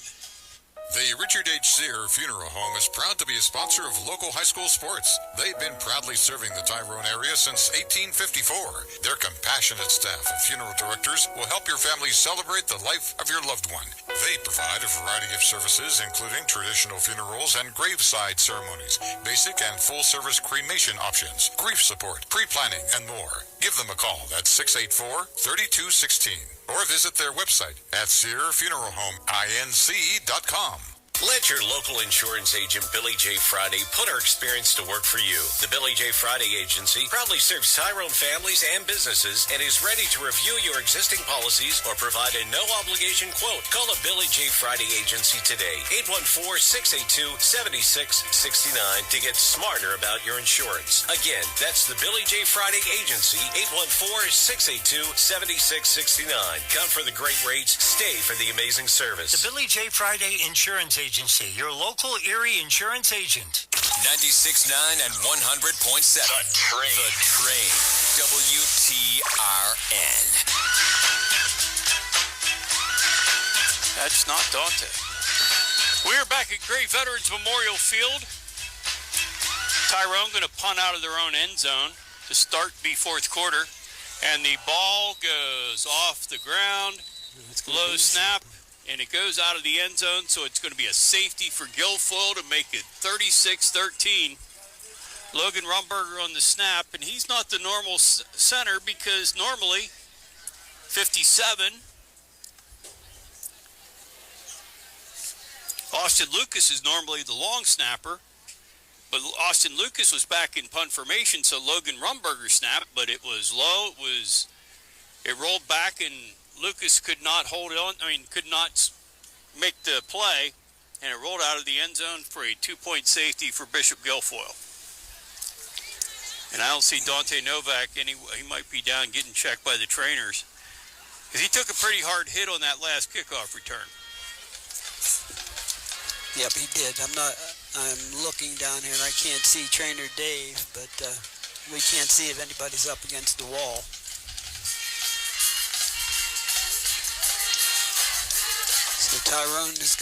The Richard H. Sear Funeral Home is proud to be a sponsor of local high school sports. They've been proudly serving the Tyrone area since 1854. Their compassionate staff of funeral directors will help your family celebrate the life of your loved one. They provide a variety of services, including traditional funerals and graveside ceremonies, basic and full-service cremation options, grief support, pre-planning, and more. Give them a call at 684-3216 or visit their website at SearFuneralHomeInc.com. Let your local insurance agent, Billy J. Friday, put her experience to work for you. The Billy J. Friday Agency proudly serves Tyrone families and businesses and is ready to review your existing policies or provide a no-obligation quote. Call the Billy J. Friday Agency today, 814-682-7669, to get smarter about your insurance. Again, that's the Billy J. Friday Agency, 814-682-7669. Come for the great rates, stay for the amazing service. The Billy J. Friday Insurance Agency, your local Erie insurance agent. 96.9 and 100.7. The Train. The Train. WTRN. That's not Dante. We are back at Great Veterans Memorial Field. Tyrone going to punt out of their own end zone to start the fourth quarter. And the ball goes off the ground. Low snap. And it goes out of the end zone, so it's going to be a safety for Guilfoyle to make it 36-13. Logan Rumberger on the snap, and he's not the normal center because normally 57. Austin Lucas is normally the long snapper, but Austin Lucas was back in punt formation, so Logan Rumberger snapped, but it was low. It rolled back, and Lucas could not hold it on. Could not make the play, and it rolled out of the end zone for a 2-point safety for Bishop Guilfoyle. And I don't see Dante Novak he might be down getting checked by the trainers, because he took a pretty hard hit on that last kickoff return. Yep, he did. I'm looking down here, and I can't see Trainer Dave, but we can't see if anybody's up against the wall. So Tyrone is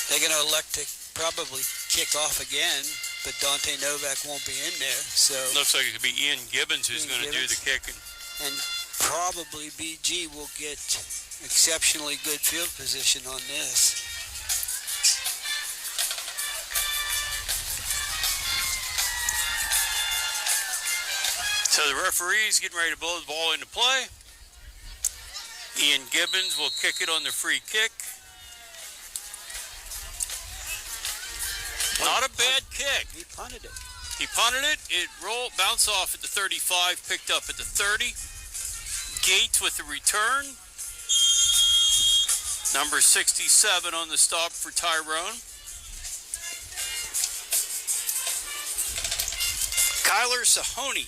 they're gonna elect to probably kick off again, but Dante Novak won't be in there. So looks like it could be Ian Gibbons who's going to do the kicking. And probably BG will get exceptionally good field position on this. So the referee's getting ready to blow the ball into play. Ian Gibbons will kick it on the free kick. Not a bad kick. He punted it. It rolled, bounced off at the 35, picked up at the 30. Gates with the return. Number 67 on the stop for Tyrone. Kyler Sahoney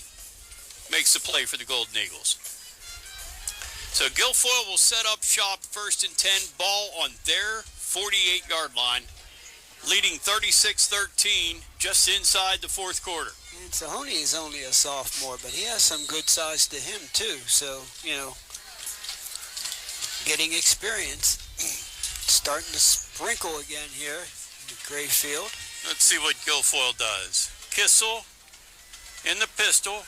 makes the play for the Golden Eagles. So Guilfoyle will set up shop, 1st and 10, ball on their 48-yard line, leading 36-13 just inside the fourth quarter. And Sahoney is only a sophomore, but he has some good size to him too. So, getting experience. Starting to sprinkle again here in the gray field. Let's see what Guilfoyle does. Kissel in the pistol.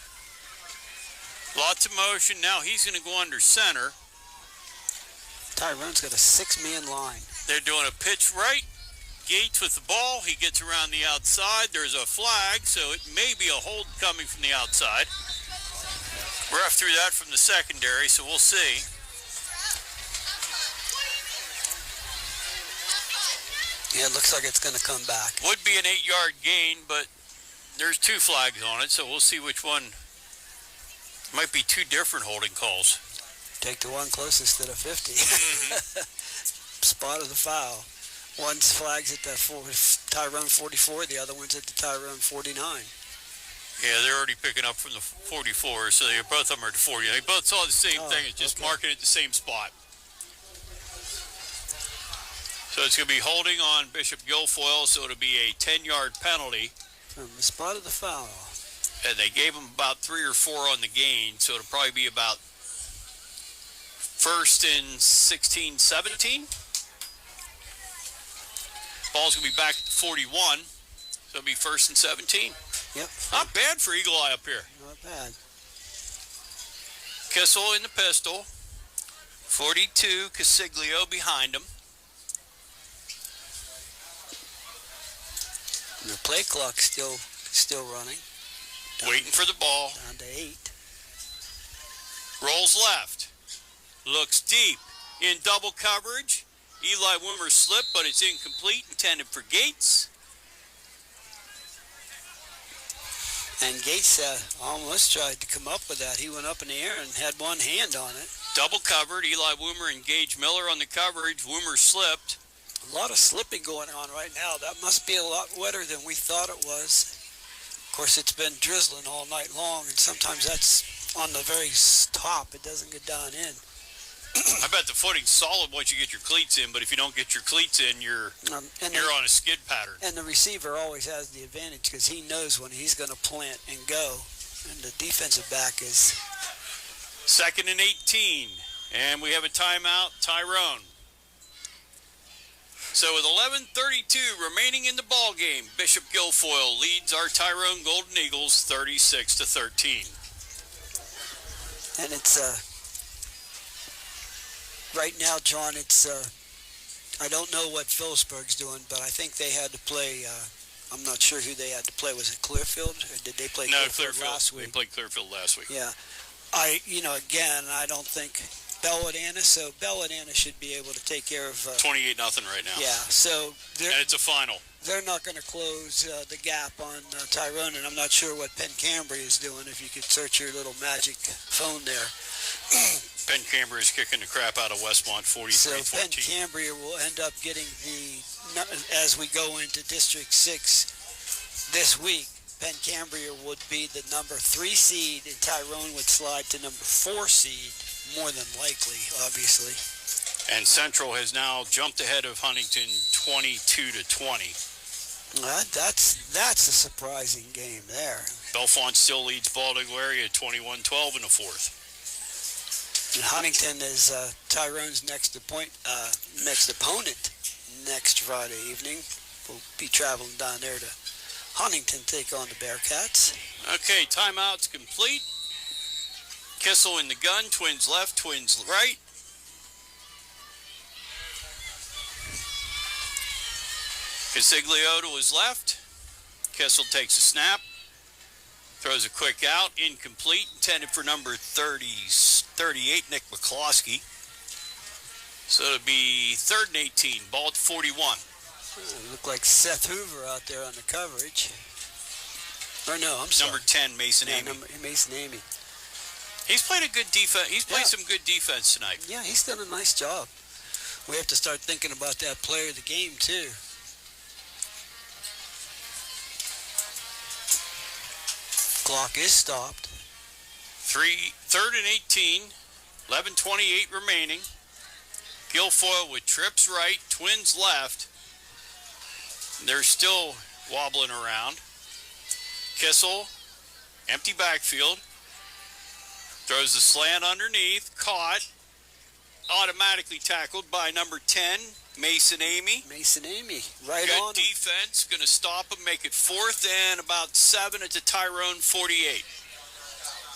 Lots of motion. Now he's going to go under center. Tyrone's got a 6-man line. They're doing a pitch right. Gates with the ball. He gets around the outside. There's a flag, so it may be a hold coming from the outside. Rough through that from the secondary, so we'll see. Yeah, it looks like it's going to come back. Would be an 8-yard gain, but there's 2 flags on it, so we'll see which one. Might be 2 different holding calls. Take the one closest to the 50. Spot of the foul. One's flags at the Tyrone 44, the other one's at the Tyrone 49. Yeah, they're already picking up from the 44, so both of them are at the 40. They both saw the same thing, it's just marking it the same spot. So it's going to be holding on Bishop Guilfoyle, so it'll be a 10-yard penalty. From the spot of the foul. And they gave him about 3 or 4 on the gain, so it'll probably be about 1st and 16, 17. Ball's going to be back at the 41, so it'll be 1st and 17. Yep. Not bad for Eagle Eye up here. Not bad. Kissel in the pistol. 42, Casiglio behind him. And the play clock's still running. Waiting for the ball. Down to 8. Rolls left. Looks deep. In double coverage. Eli Wimmer slipped, but it's incomplete. Intended for Gates. And Gates almost tried to come up with that. He went up in the air and had one hand on it. Double covered. Eli Wimmer and Gage Miller on the coverage. Wimmer slipped. A lot of slipping going on right now. That must be a lot wetter than we thought it was. Of course, it's been drizzling all night long, and sometimes that's on the very top. It doesn't get down in. I bet the footing's solid once you get your cleats in, but if you don't get your cleats in, you're on a skid pattern. And the receiver always has the advantage because he knows when he's going to plant and go. And the defensive back is... 2nd and 18. And we have a timeout, Tyrone. So with 11:32 remaining in the ball game, Bishop Guilfoyle leads our Tyrone Golden Eagles 36-13. And it's right now, John. It's I don't know what Phillipsburg's doing, but I think they had to play. I'm not sure who they had to play. Was it Clearfield, or did they play Clearfield last week? They played Clearfield last week. Yeah, again, I don't think Belladonna. So Belladonna should be able to take care of 28-0 right now. Yeah, so and it's a final. They're not going to close the gap on Tyrone, and I'm not sure what Penn Cambria is doing. If you could search your little magic phone there. Penn Cambria is kicking the crap out of Westmont 43-14. So Penn Cambria will end up getting as we go into District 6 this week, Penn Cambria would be the number 3 seed, and Tyrone would slide to number 4 seed, more than likely, obviously. And Central has now jumped ahead of Huntington 22-20. That's a surprising game there. Belfont still leads Baldwin area 21-12 in the 4th. And Huntington is Tyrone's next opponent next Friday evening. We'll be traveling down there to Huntington, take on the Bearcats. Okay, timeout's complete. Kissel in the gun, Twins left, Twins right. Casiglio to his left. Kissel takes a snap. Throws a quick out, incomplete, intended for number 38, Nick McCloskey. So it'll be 3rd and 18, ball at 41. Look like Seth Hoover out there on the coverage. Or no, I'm sorry. Number 10, Mason Amy. Mason Amy. He's played a good defense. He's played some good defense tonight. Yeah, he's done a nice job. We have to start thinking about that player of the game, too. Clock is stopped. 3rd and 18, 11:28 remaining. Guilfoyle with trips right, Twins left. They're still wobbling around. Kissel, empty backfield. Throws the slant underneath, caught. Automatically tackled by number 10, Mason Amy. Mason Amy, right Good on. Good defense, going to stop him, make it 4th and about 7 at the Tyrone 48.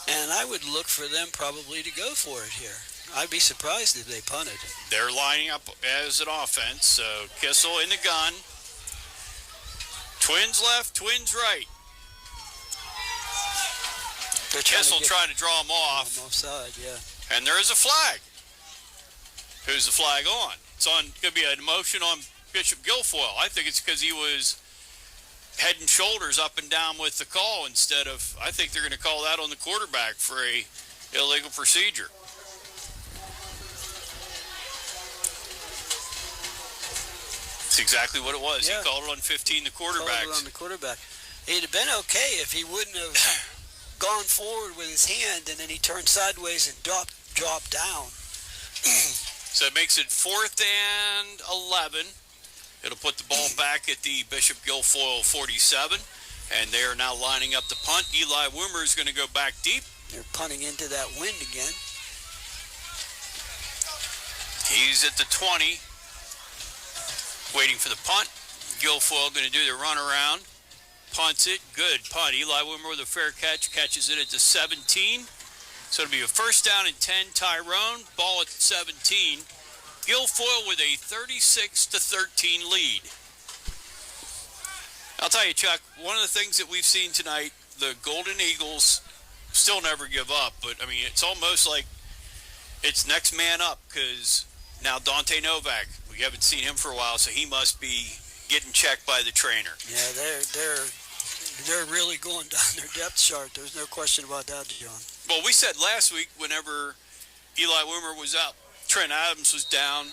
And I would look for them probably to go for it here. I'd be surprised if they punted. They're lining up as an offense, so Kissel in the gun. Twins left, Twins right. Kissel trying to draw him off. Offside, yeah. And there is a flag. Who's the flag on? It's on. Could be a motion on Bishop Guilfoyle. I think it's because he was head and shoulders up and down with the call instead of. I think they're going to call that on the quarterback for a illegal procedure. That's exactly what it was. Yeah. He called it on 15, the quarterbacks. Called it on the quarterback. It'd have been okay if he wouldn't have gone forward with his hand and then he turned sideways and dropped down. So it makes it 4th and 11. It'll put the ball back at the Bishop Guilfoyle 47, and they are now lining up the punt. Eli Wimmer is going to go back deep. They're punting into that wind again. He's at the 20, waiting for the punt. Guilfoyle going to do the run around. Punts it. Good punt. Eli Wimmer with a fair catch. Catches it at the 17. So it'll be a 1st down and 10. Tyrone. Ball at the 17. Guilfoyle with a 36-13 lead. I'll tell you, Chuck, one of the things that we've seen tonight, the Golden Eagles still never give up. But, I mean, it's almost like it's next man up because now Dante Novak, we haven't seen him for a while, so he must be getting checked by the trainer. Yeah, they're really going down their depth chart. There's no question about that, John. Well, we said last week whenever Eli Wimmer was out, Trent Adams was down,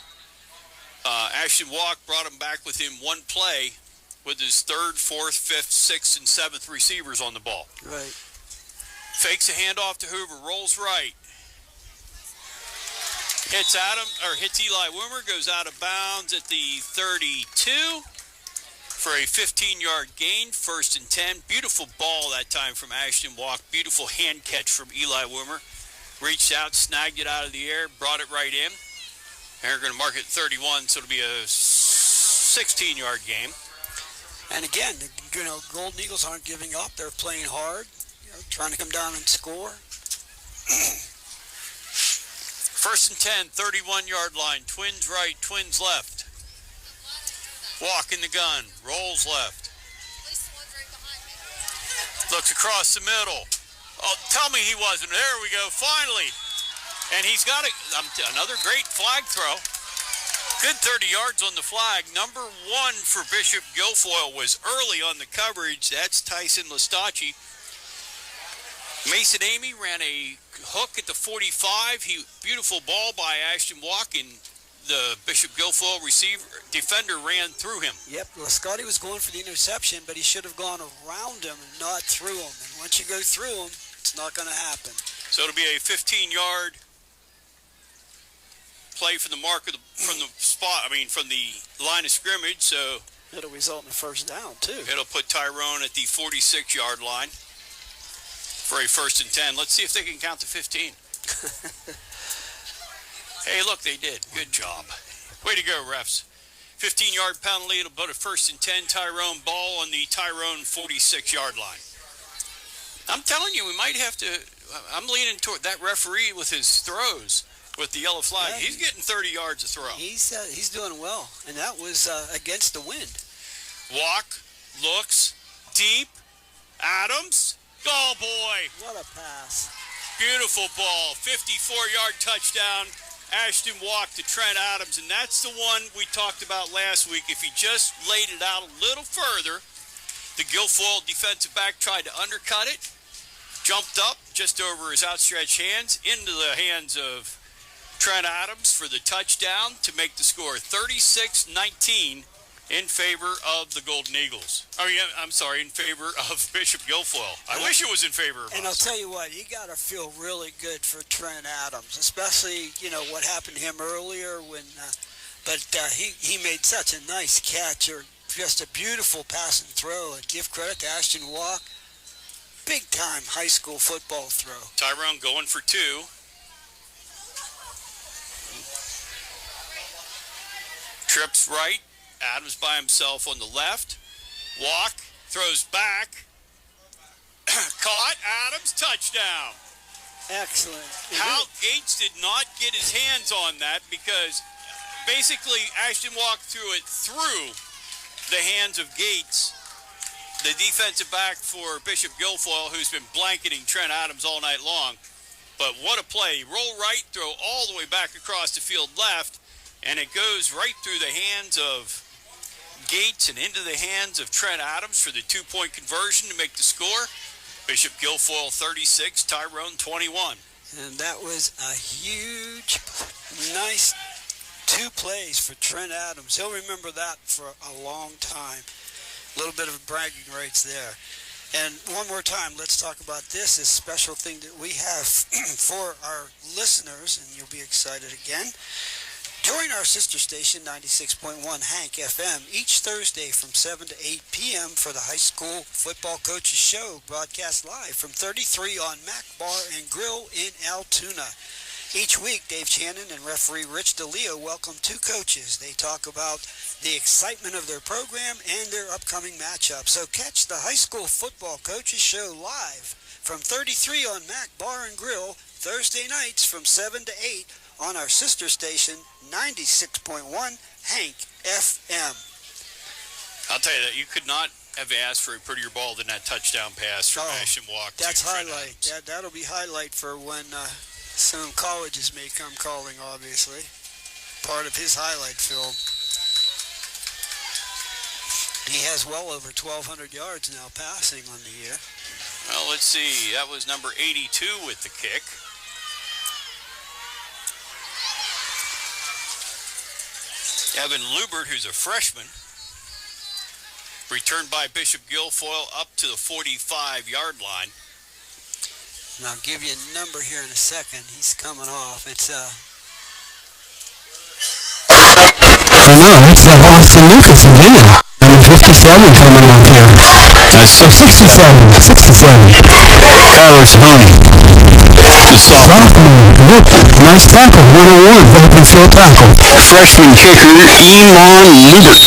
Ashton Walk brought him back within one play with his 3rd, 4th, 5th, 6th, and 7th receivers on the ball. Right. Fakes a handoff to Hoover, rolls right. Hits Eli Wimmer, goes out of bounds at the 32 for a 15-yard gain, 1st and 10. Beautiful ball that time from Ashton Walk. Beautiful hand catch from Eli Wimmer. Reached out, snagged it out of the air, brought it right in. And they're going to mark it 31, so it'll be a 16-yard game. And again, Golden Eagles aren't giving up. They're playing hard, trying to come down and score. 1st and 10, 31-yard line. Twins right, Twins left. Walk in the gun, rolls left. Looks across the middle. Oh, tell me he wasn't. There we go, finally. And he's got another great flag throw. Good 30 yards on the flag. Number 1 for Bishop Guilfoyle was early on the coverage. That's Tyson Listacci. Mason Amy ran a hook at the 45. Beautiful ball by Ashton Walk, and the Bishop Guilfoyle defender ran through him. Yep, Scotty was going for the interception, but he should have gone around him and not through him. And once you go through him, it's not going to happen. So it'll be a 15-yard play from the from the line of scrimmage. So it'll result in a 1st down too. It'll put Tyrone at the 46-yard line for a 1st and 10. Let's see if they can count to 15. Hey, look, they did. Good job. Way to go, refs. 15-yard penalty. It'll put a 1st and 10. Tyrone ball on the Tyrone 46-yard line. I'm telling you, we might have to. I'm leaning toward that referee with his throws with the yellow flag. Yeah, he's getting 30 yards to throw. He's doing well, and that was against the wind. Walk, looks, deep. Adams, goal boy. What a pass. Beautiful ball. 54-yard touchdown. Ashton Walk to Trent Adams, and that's the one we talked about last week. If he just laid it out a little further, the Guilfoyle defensive back tried to undercut it, jumped up just over his outstretched hands into the hands of Trent Adams for the touchdown to make the score 36-19 in favor of the Golden Eagles. In favor of Bishop Guilfoyle. I wish it was in favor of us. And I'll tell you what, you got to feel really good for Trent Adams, especially, what happened to him earlier but he made such a nice catch, or just a beautiful pass and throw, and give credit to Ashton Walk. Big-time high school football throw. Tyrone going for 2. Trips right. Adams by himself on the left. Walk, throws back. Caught. Adams, touchdown. Excellent. Hal Gates did not get his hands on that because basically Ashton Walk threw it through the hands of Gates the defensive back for Bishop Guilfoyle, who's been blanketing Trent Adams all night long. But what a play. Roll right, throw all the way back across the field left, and it goes right through the hands of Gates and into the hands of Trent Adams for the 2-point conversion to make the score. Bishop Guilfoyle 36, Tyrone 21. And that was a huge, nice 2 plays for Trent Adams. He'll remember that for a long time. A little bit of bragging rights there. And one more time, let's talk about this special thing that we have for our listeners, and you'll be excited again. Join our sister station, 96.1 Hank FM, each Thursday from 7 to 8 p.m. for the High School Football Coaches Show, broadcast live from 33 on Mac Bar and Grill in Altoona. Each week, Dave Shannon and referee Rich DeLeo welcome 2 coaches. They talk about the excitement of their program and their upcoming matchup. So catch the High School Football Coaches Show live from 33 on Mac Bar and Grill, Thursday nights from 7 to 8 on our sister station, 96.1 Hank FM. I'll tell you that you could not have asked for a prettier ball than that touchdown pass from Ashton Walk. That's highlight. That'll be highlight for when some colleges may come calling, obviously. Part of his highlight film. He has well over 1,200 yards now passing on the year. Well, let's see. That was number 82 with the kick. Evan Lubert, who's a freshman, returned by Bishop Guilfoyle up to the 45-yard line. And I'll give you a number here in a second. He's coming off. It's it's Austin Lucas again. Number 57 coming off here. That's 67. Tyler Stoney. The sophomore. Look, nice tackle. 101. Open field tackle. Freshman kicker, Iman Lubert.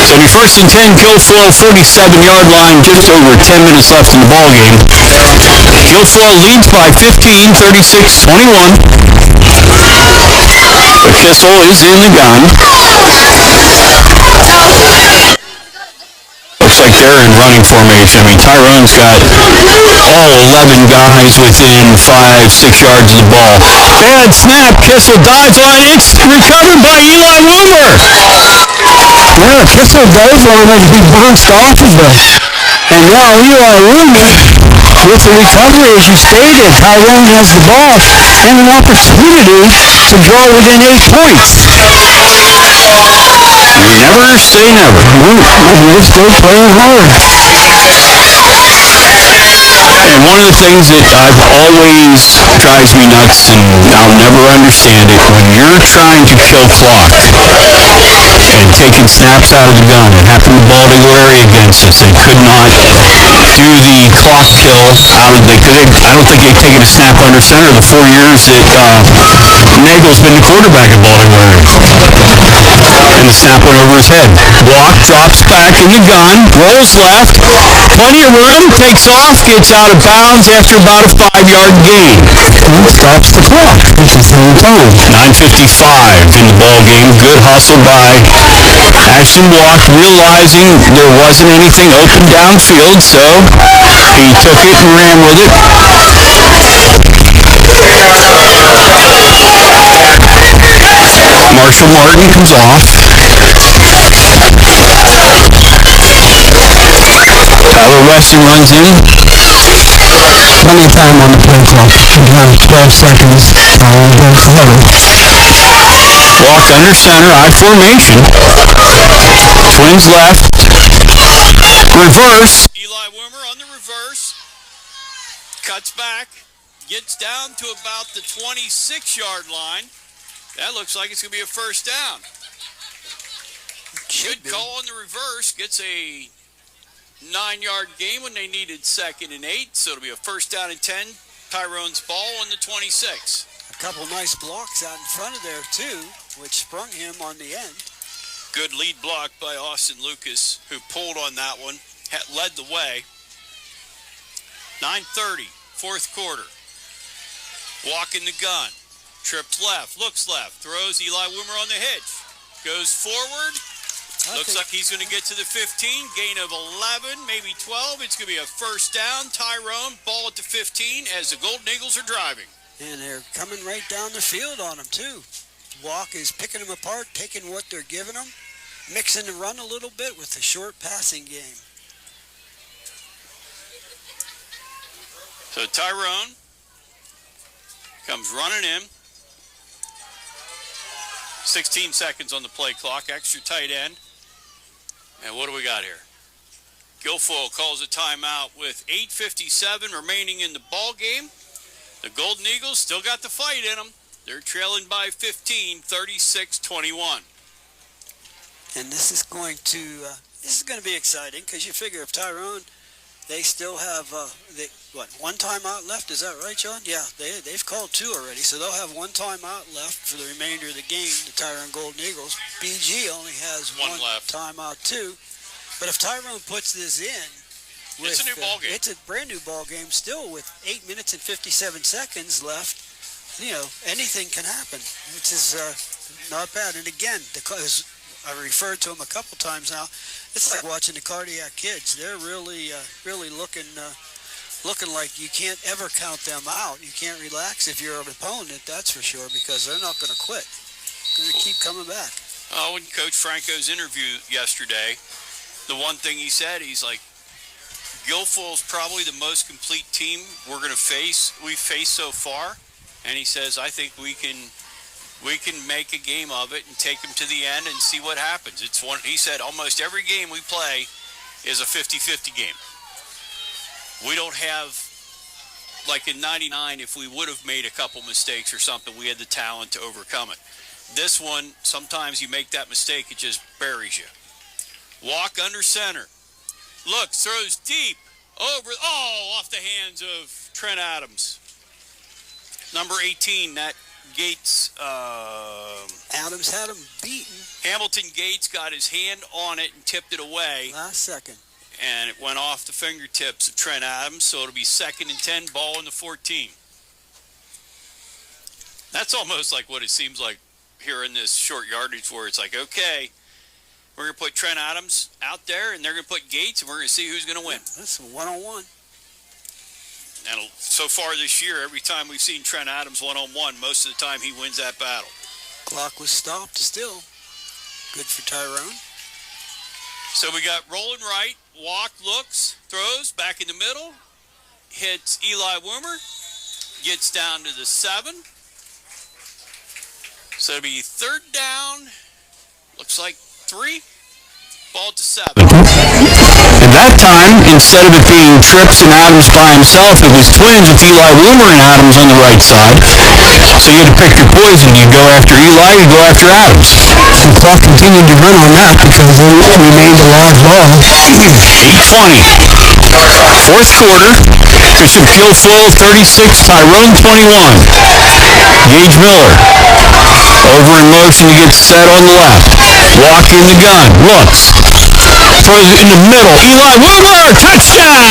So it'll be 1st and 10, Guilfoyle 47-yard line, just over 10 minutes left in the ballgame. Guilfoyle leads by 15, 36-21. But Kissel is in the gun. Looks like they're in running formation. I mean, Tyrone's got all 11 guys within 5-6 yards of the ball. Bad snap. Kissel dives on it. It's recovered by Eli Woomer. Yeah, Kissel dives on it. He bounced off of it. And now Eli Woomer, with the recovery, as you stated, Tyrone has the ball and an opportunity to draw within 8 points. Never say never. We're still playing hard. And one of the things that always drives me nuts, and I'll never understand it, when you're trying to kill clock and taking snaps out of the gun, it happened to Baltimore against us. They could not do the clock kill out of the, I don't think they've taken a snap under center the 4 years that Nagel's been the quarterback at Baltimore. And the snap went over his head. Walk, drops back in the gun, rolls left, plenty of room, takes off, gets out of bounds after about a 5-yard gain. And stops the clock at the same time. 9:55 in the ball game. Good hustle by Ashton Walk, realizing there wasn't anything open downfield, so he took it and ran with it. Marshall Martin comes off. Tyler Weston runs in. Plenty of time on the play clock. Again, 12 seconds. Walk under center, I formation. Twins left. Reverse. Eli Woomer on the reverse. Cuts back. Gets down to about the 26-yard line. That looks like it's going to be a first down. Good call on the reverse. Gets a 9-yard gain when they needed 2nd and 8. So it'll be a first down and 10. Tyrone's ball on the 26. A couple nice blocks out in front of there, too, which sprung him on the end. Good lead block by Austin Lucas, who pulled on that one, led the way. 9:30, 4th quarter. Walk in the gun. Trips left, looks left, throws Eli Woomer on the hitch. Goes forward, Looks like he's going to get to the 15, gain of 11, maybe 12. It's going to be a first down. Tyrone, ball at the 15 as the Golden Eagles are driving. And they're coming right down the field on him, too. Walk is picking them apart, taking what they're giving them, mixing the run a little bit with the short passing game. So Tyrone comes running in. 16 seconds on the play clock, extra tight end. And what do we got here? Guilfoyle calls a timeout with 8:57 remaining in the ball game. The Golden Eagles still got the fight in them. They're trailing by 15, 36-21. And this is going to be exciting because you figure if Tyrone, they still have one timeout left. Is that right, John? Yeah, they've called two already, so they'll have one timeout left for the remainder of the game. The Tyrone Golden Eagles. BG only has one left. Timeout too. But if Tyrone puts this in, it's a new ball game. It's a brand new ball game still with 8 minutes and 57 seconds left. You know, anything can happen. Which is not bad. And again, because I referred to them a couple times now, it's like watching the Cardiac Kids. They're really looking like you can't ever count them out. You can't relax if you're an opponent, that's for sure, because they're not going to quit. They're going to keep coming back. Oh, in Coach Franco's interview yesterday, the one thing he said, he's like, Guilfoyle's probably the most complete team we've faced so far. And he says, I think we can make a game of it and take them to the end and see what happens. He said almost every game we play is a 50-50 game. We don't have, like in 99, if we would have made a couple mistakes or something, we had the talent to overcome it. This one, sometimes you make that mistake, it just buries you. Walk under center. Looks, throws deep, off the hands of Trent Adams. Number 18, that Gates. Adams had him beaten. Hamilton Gates got his hand on it and tipped it away. Last second. And it went off the fingertips of Trent Adams, so it'll be 2nd and 10, ball in the 14. That's almost like what it seems like here in this short yardage where it's like, okay, we're going to put Trent Adams out there, and they're going to put Gates, and we're going to see who's going to win. That's one-on-one. And so far this year, every time we've seen Trent Adams one-on-one, most of the time he wins that battle. Clock was stopped still. Good for Tyrone. So we got rolling right, walk, looks, throws, back in the middle, hits Eli Woomer, gets down to the 7. So it'll be 3rd down, looks like 3, ball to 7. And that time, instead of it being Trips and Adams by himself, it was twins with Eli Woomer and Adams on the right side. So you had to pick your poison. You go after Eli, you go after Adams. The clock continued to run on that because it remained a live ball. 8:20. Fourth quarter. Bishop Guilfoyle 36, Tyrone 21. Gage Miller. Over in motion, he gets set on the left. Walk in the gun. Looks. Throws it in the middle. Eli Woomer, touchdown!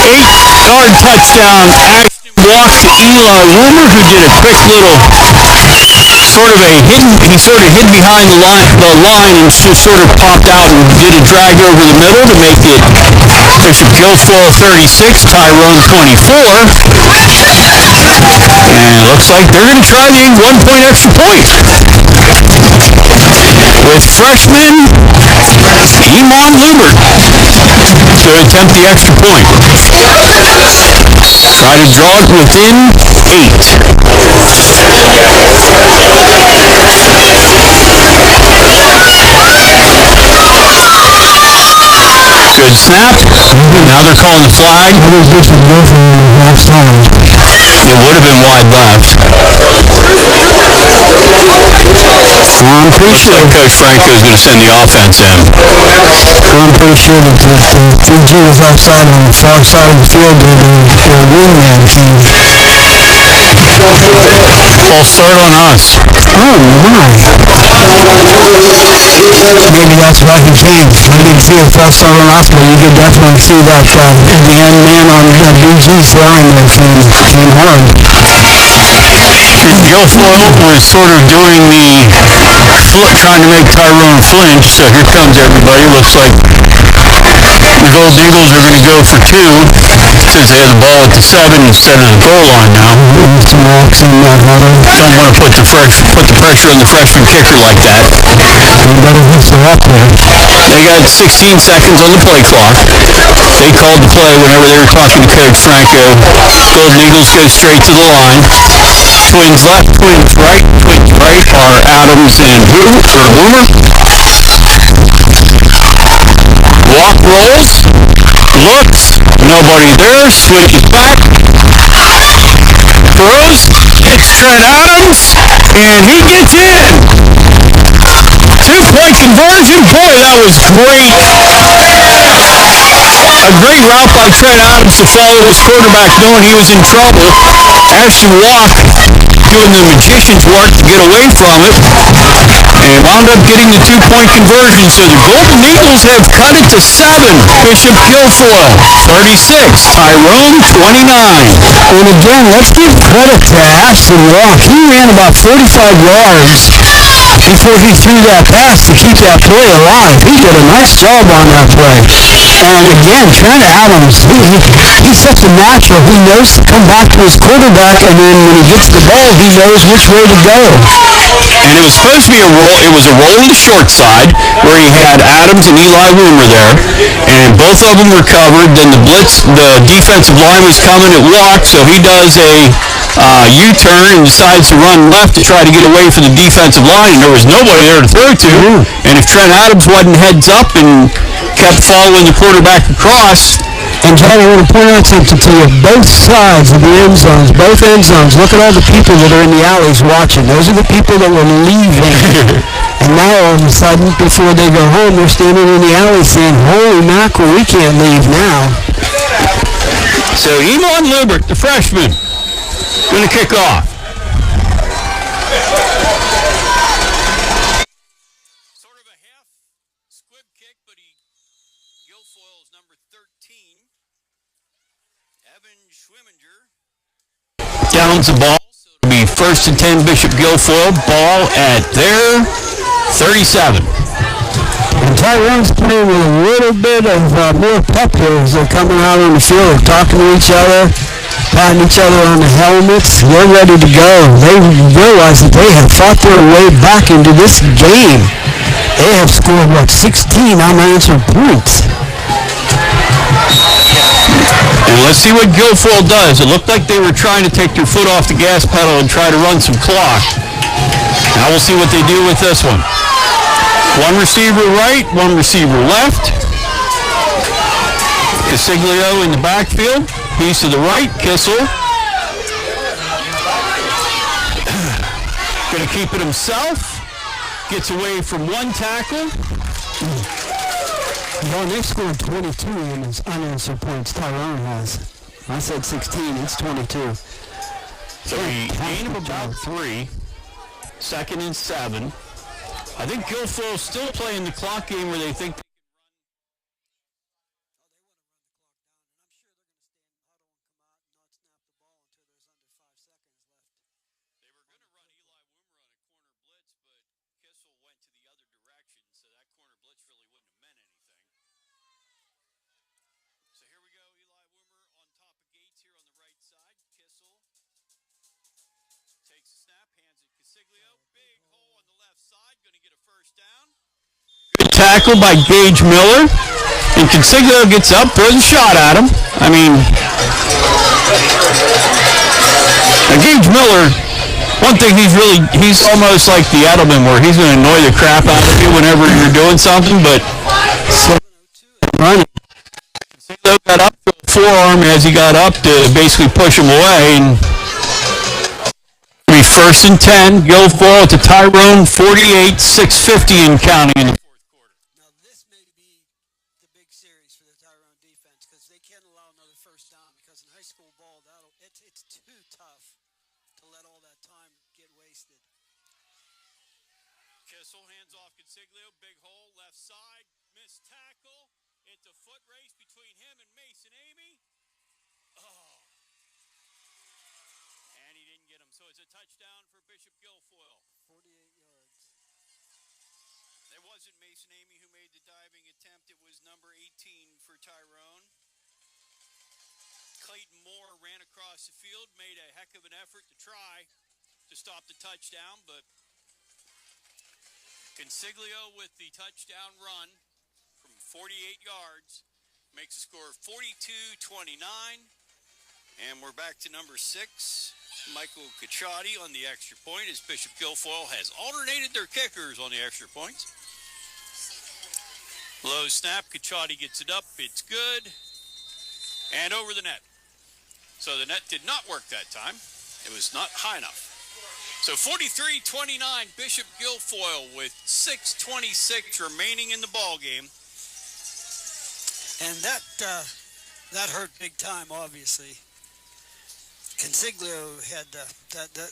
8-yard touchdown. Action walk to Eli Woomer, who did a quick little he sort of hid behind the line and just sort of popped out and did a drag over the middle to make it Bishop Guilfoyle 36, Tyrone 24. And it looks like they're going to try the 1-point extra point. With freshman Iman Lubert to attempt the extra point. Try to draw it within 8. Good snap. Now they're calling the flag. It would have been wide left. I'm pretty sure Coach Franco is going to send the offense in. I'm pretty sure that TG was outside on the far side of the field where the wingman came. False start on us. Oh my. Maybe that's why he came. I didn't see a false start on us, but you could definitely see that the end man on BG's line there came hard. Guilfoyle was sort of doing trying to make Tyrone flinch, so here comes everybody. Looks like the Gold Eagles are going to go for two, since they have the ball at the 7 instead of the goal line now. Don't want to put the pressure on the freshman kicker like that. They got 16 seconds on the play clock. They called the play whenever they were talking to Coach Franco. Golden Eagles go straight to the line. Twins left, twins right. Twins right are Adams and Boomer. Walk rolls. Looks. Nobody there. Switches back. Throws. It's Trent Adams. And he gets in. 2-point conversion. Boy, that was great. A great route by Trent Adams to follow his quarterback knowing he was in trouble. Ashton Walk doing the magician's work to get away from it. And wound up getting the 2-point conversion. So the Golden Eagles have cut it to 7. Bishop Guilfoyle, 36. Tyrone, 29. And again, let's give credit to Ashton Walk. He ran about 45 yards before he threw that pass to keep that play alive. He did a nice job on that play. And again, Trent Adams, he's such a natural. He knows to come back to his quarterback, and then when he gets the ball, he knows which way to go. And it was supposed to be a roll. It was a roll to the short side where he had Adams and Eli Woomer there, and both of them were covered. Then the defensive line was coming at Walk, so he does a U-turn and decides to run left to try to get away from the defensive line, and there was nobody there to throw to. And if Trent Adams wasn't heads up and kept following the quarterback across. And John, I want to point out something to you. Both sides of the end zones, both end zones, look at all the people that are in the alleys watching. Those are the people that were leaving. And now all of a sudden, before they go home, they're standing in the alley saying, holy mackerel, we can't leave now. So Iman Lubert, the freshman, going to kick off. Sort of a half squib kick, but Guilfoyle's number 13. Evan Schwimminger Downs the ball. It'll be 1st and 10 Bishop Guilfoyle. Ball at their 37. And Tyrone's playing with a little bit of more pep here as they're coming out on the field. They're talking to each other, patting each other on the helmets. They're ready to go. They realize that they have fought their way back into this game. They have scored, 16 unanswered points. And let's see what Guilfoyle does. It looked like they were trying to take their foot off the gas pedal and try to run some clock. Now we'll see what they do with this one. One receiver right, one receiver left. Casiglio in the backfield. Piece to the right, Kissel. Going to keep it himself. Gets away from one tackle. Well, they scored 22 in his unanswered points. Tyrone has. I said 16. It's 22. So he gained him about 3. 2nd and 7. I think Guilfoyle's still playing the clock game where they think they can run. They were going to run Eli Woomer on a corner blitz, but Kissel went to the other direction, so that corner blitz really wouldn't have meant anything. So here we go, Eli Woomer on top of Gates here on the right side. Kissel takes a snap, hands it Casiglio. Big hole on the left side, going to get a first down. Good tackle by Gage Miller. And Consiglio gets up, throws a shot at him. I mean, Gage Miller, one thing he's almost like the Edelman where he's going to annoy the crap out of you whenever you're doing something, but Consiglio got up to a forearm as he got up to basically push him away. And 1st and 10, Guilfoyle to Tyrone, 48, 6:50 in counting in the fourth quarter. Now this may be the big series for the Tyrone defense because they can't allow another first down because in high school ball, it's too tough to let all that time get wasted. Kissel hands off Consiglio, big hole, left side, missed tackle. It's a foot race between him and Mason Amy. Oh. And he didn't get him. So it's was a touchdown for Bishop Guilfoyle. 48 yards. It wasn't Mason Amy who made the diving attempt. It was number 18 for Tyrone. Clayton Moore ran across the field, made a heck of an effort to try to stop the touchdown, but Consiglio with the touchdown run from 48 yards makes the score 42-29. And we're back to number 6, Michael Cacciati on the extra point, as Bishop Guilfoyle has alternated their kickers on the extra points. Low snap, Cacciati gets it up, it's good, and over the net. So the net did not work that time. It was not high enough. So 43-29, Bishop Guilfoyle with 6:26 remaining in the ball game. And that hurt big time, obviously. Consiglio had the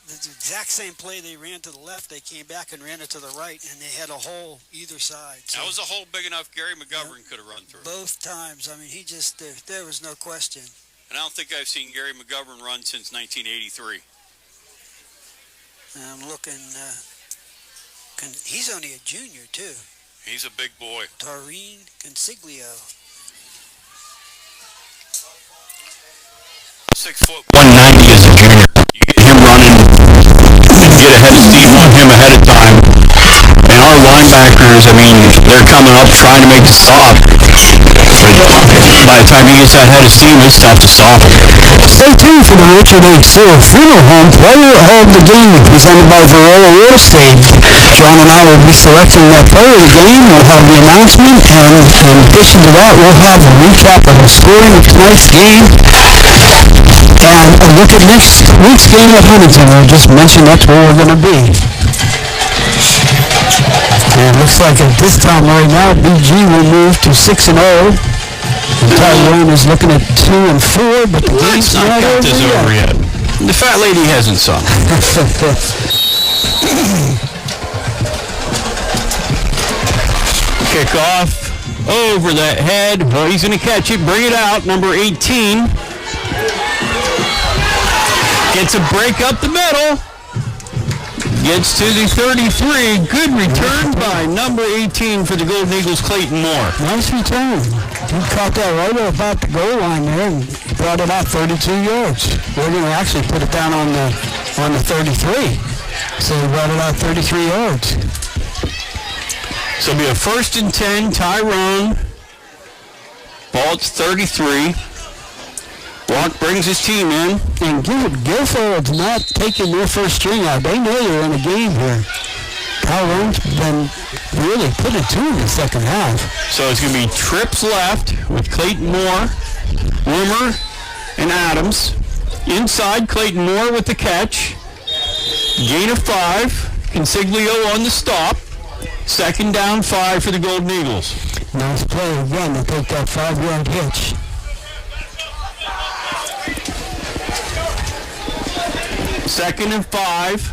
exact same play. They ran to the left, they came back and ran it to the right, and they had a hole either side. So that was a hole big enough Gary McGovern could have run through. Both times. I mean, he just, there was no question. And I don't think I've seen Gary McGovern run since 1983. I'm looking, he's only a junior, too. He's a big boy. Tyrone Consiglio. 6 foot 190 as a junior. You get him running and get ahead of steam on him ahead of time. And our linebackers, I mean, they're coming up trying to make a stop. But by the time he gets that head of steam, it's tough to stop him. Stay tuned for the Richard H. Sear Funeral Home Player of the Game presented by Varela Real Estate. John and I will be selecting that player of the game. We'll have the announcement, and in addition to that, we'll have a recap of the scoring of tonight's game. And a look at next week's game at Huntington. I just mentioned that's where we're going to be. And it looks like at this time right now, BG will move to 6-0. And Tyrone is looking at 2-4, but the game's not over yet. The fat lady hasn't sung. Kickoff over that head. Well, he's going to catch it, bring it out. Number 18. Gets a break up the middle. Gets to the 33. Good return by number 18 for the Golden Eagles, Clayton Moore. Nice return. He caught that right about the goal line there and brought it out 32 yards. We're going to actually put it down on the 33. So he brought it out 33 yards. So it'll be a 1st and 10, Tyrone. Ball at 33. Walk brings his team in. And Guilfoyle's not taking their first string out. They know they're in a game here. Tyrone's been really putting it to in the second half. So it's going to be trips left with Clayton Moore, Wimmer, and Adams. Inside, Clayton Moore with the catch. Gain of 5. Consiglio on the stop. 2nd down, 5 for the Golden Eagles. Nice play again to take that 5-yard hitch. 2nd and 5.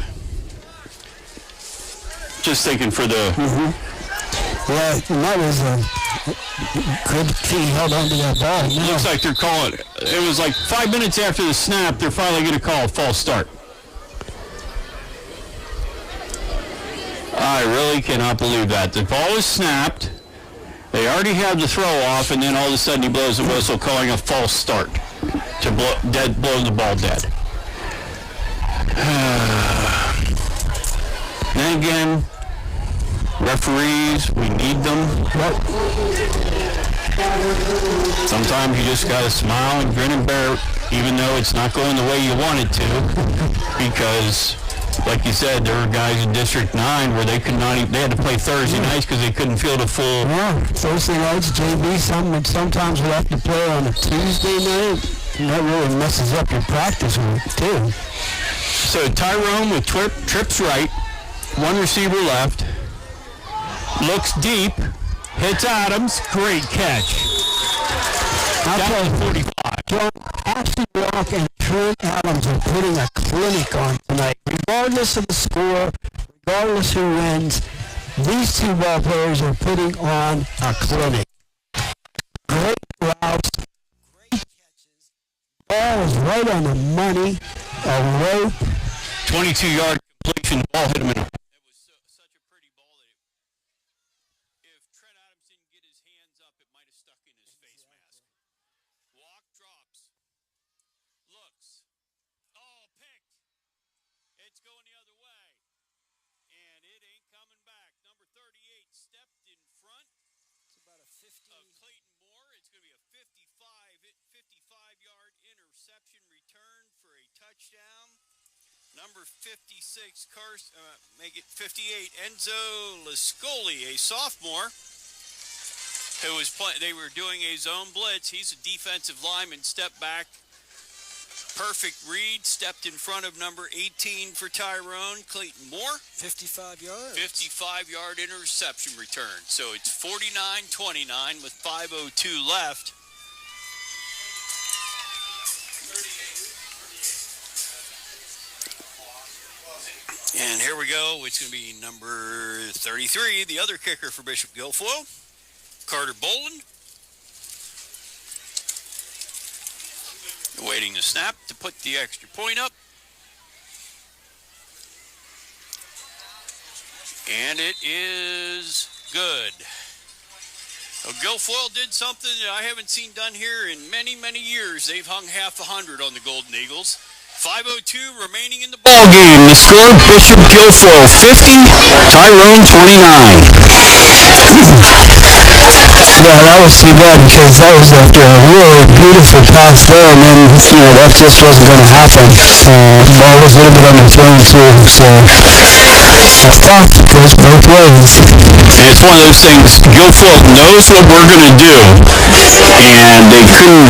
Just thinking for the... Yeah, that was a good thing. He held on to that ball. Looks like they're calling... It was like 5 minutes after the snap, they're finally going to call a false start. I really cannot believe that. The ball is snapped. They already have the throw off, and then all of a sudden he blows the whistle calling a false start to blow the ball dead. Then again, referees, we need them. Sometimes you just gotta smile and grin and bear, even though it's not going the way you want it to, because, like you said, there were guys in District 9 where they could not even, they had to play Thursday nights because they couldn't field a full... Yeah, Thursday nights, JV, sometimes we have to play on a Tuesday night, and that really messes up your practice week, too. So Tyrone with trips right, 1 receiver left, looks deep, hits Adams, great catch. Down to 45. Ashley Walk and Trent Adams are putting a clinic on tonight. Regardless of the score, regardless who wins, these two ball players are putting on a clinic. Great routes, great catches. Ball is right on the money. A rope. 22-yard completion. Ball hit him in. It was such a pretty ball that if Trent Adams didn't get his hands up, it might have stuck in his face mask. Walk, drops, looks. Oh, picked. It's going the other way. And it ain't coming back. Number 38 stepped in front. It's about a 50. Of Clayton Moore. It's going to be a 55-yard interception return for a touchdown. Number 56, make it 58, Enzo Lascoli, a sophomore, who was they were doing a zone blitz. He's a defensive lineman, stepped back, perfect read, stepped in front of number 18 for Tyrone, Clayton Moore. 55 yards. 55-yard interception return. So it's 49-29 with 5:02 left. And here we go. It's going to be number 33, the other kicker for Bishop Guilfoyle, Carter Boland. Awaiting the snap to put the extra point up. And it is good. Well, Guilfoyle did something that I haven't seen done here in many, many years. They've hung half 100 on the Golden Eagles. 5:02 remaining in the ball Game. The score, Bishop Guilfoyle 50, Tyrone 29. Yeah, that was too bad because that was after a really beautiful pass there, and then, that just wasn't going to happen. Ball was a little bit underthrown too, so that's tough. Goes both ways. And it's one of those things, Guilfoyle knows what we're going to do, and they couldn't,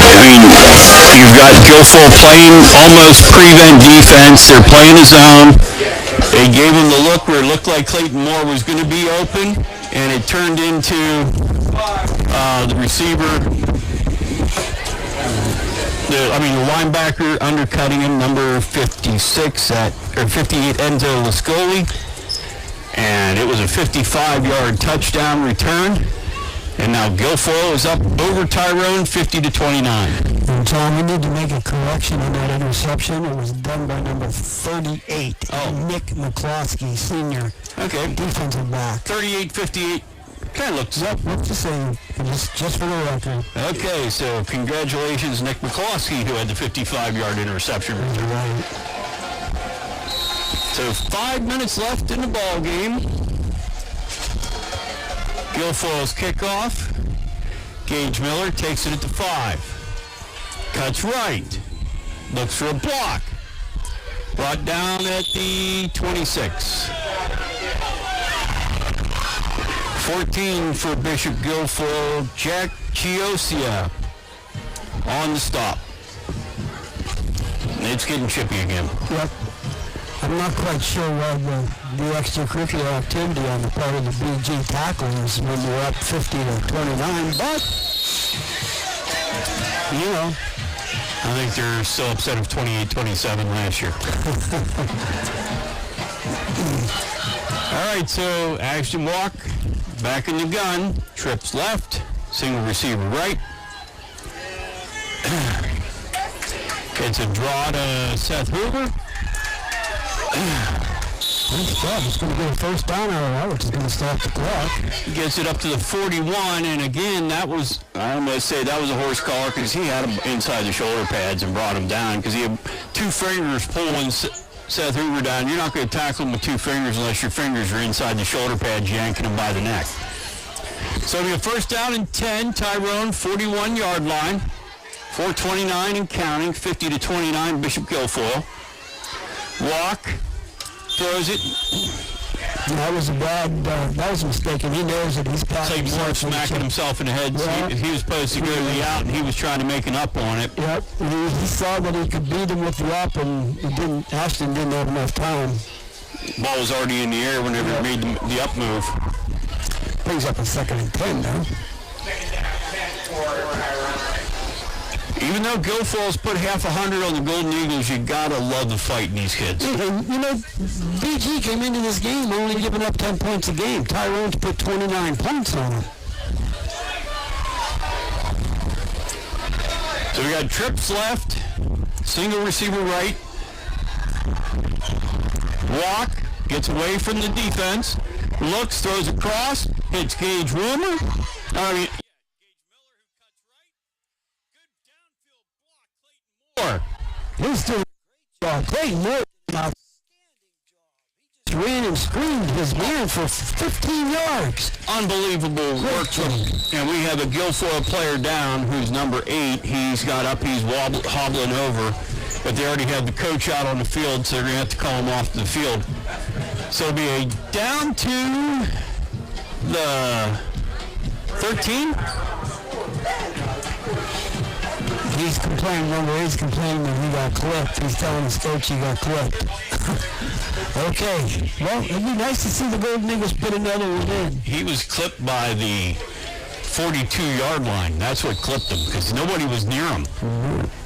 you've got Guilfoyle playing almost prevent defense. They're playing a zone. They gave him the look where it looked like Clayton Moore was going to be open, and it turned into the receiver, the linebacker undercutting him, number 58, Enzo Lascoli. And it was a 55-yard touchdown return. And now Guilfoyle is up over Tyrone, 50-29. And John, we need to make a correction on that interception. It was done by number 38, Nick McCloskey, senior. Okay. Defensive back. 38-58. Kind of looks up. Looks the same. Just for the record. Okay, so congratulations, Nick McCloskey, who had the 55-yard interception return. Right. So 5 minutes left in the ball game. Guilfoyle's kickoff. Gage Miller takes it at the 5. Cuts right. Looks for a block. Brought down at the 26. 14 for Bishop Guilfoyle. Jack Chiosia on the stop. It's getting chippy again. Yep. I'm not quite sure why the extracurricular activity on the part of the BG tacklers when you're up 50-29, but, I think they're still upset of 28-27 last year. All right, so Ashton Walk back in the gun. Trips left. Single receiver right. It's a draw to Seth Hoover. Nice job. He's going to get a first down out of that, which is going to stop the clock. He gets it up to the 41, and again, that was a horse collar because he had him inside the shoulder pads and brought him down because he had two fingers pulling Seth Hoover down. You're not going to tackle him with two fingers unless your fingers are inside the shoulder pads yanking him by the neck. So it'll be a first down and 10, Tyrone, 41-yard line. 4:29 and counting, 50-29, Bishop Guilfoyle. Walk, throws it. That was a mistake, and he knows that he's passing. Clayton Moore smacking himself in the head. Yeah. He was supposed to go to the out, and he was trying to make an up on it. Yep, he saw that he could beat him with the up, and Ashton didn't have enough time. Ball was already in the air whenever he made the up move. Brings up a 2nd and 10 now. Even though Guilfoyle's put half 100 on the Golden Eagles, you gotta love the fight in these kids. BG came into this game only giving up 10 points a game. Tyrone's put 29 points on him. So we got trips left, single receiver right. Walk, gets away from the defense, looks, throws across, hits Gage Wilmer. Gage Miller, who cuts right. Good downfield block, Clayton Moore. He's doing a great job. Clayton Moore did an outstanding job. He just ran and screamed his man for 15 yards. Unbelievable work from him. And we have a Guilfoyle player down who's number 8. He's got up, he's hobbling over. But they already had the coach out on the field, so they're going to have to call him off the field. So it'll be a down to the 13. He's complaining, number 8's complaining that he got clipped. He's telling his coach he got clipped. Okay. Well, it'd be nice to see the Golden Eagles put another one in. He was clipped by the 42-yard line. That's what clipped him, because nobody was near him.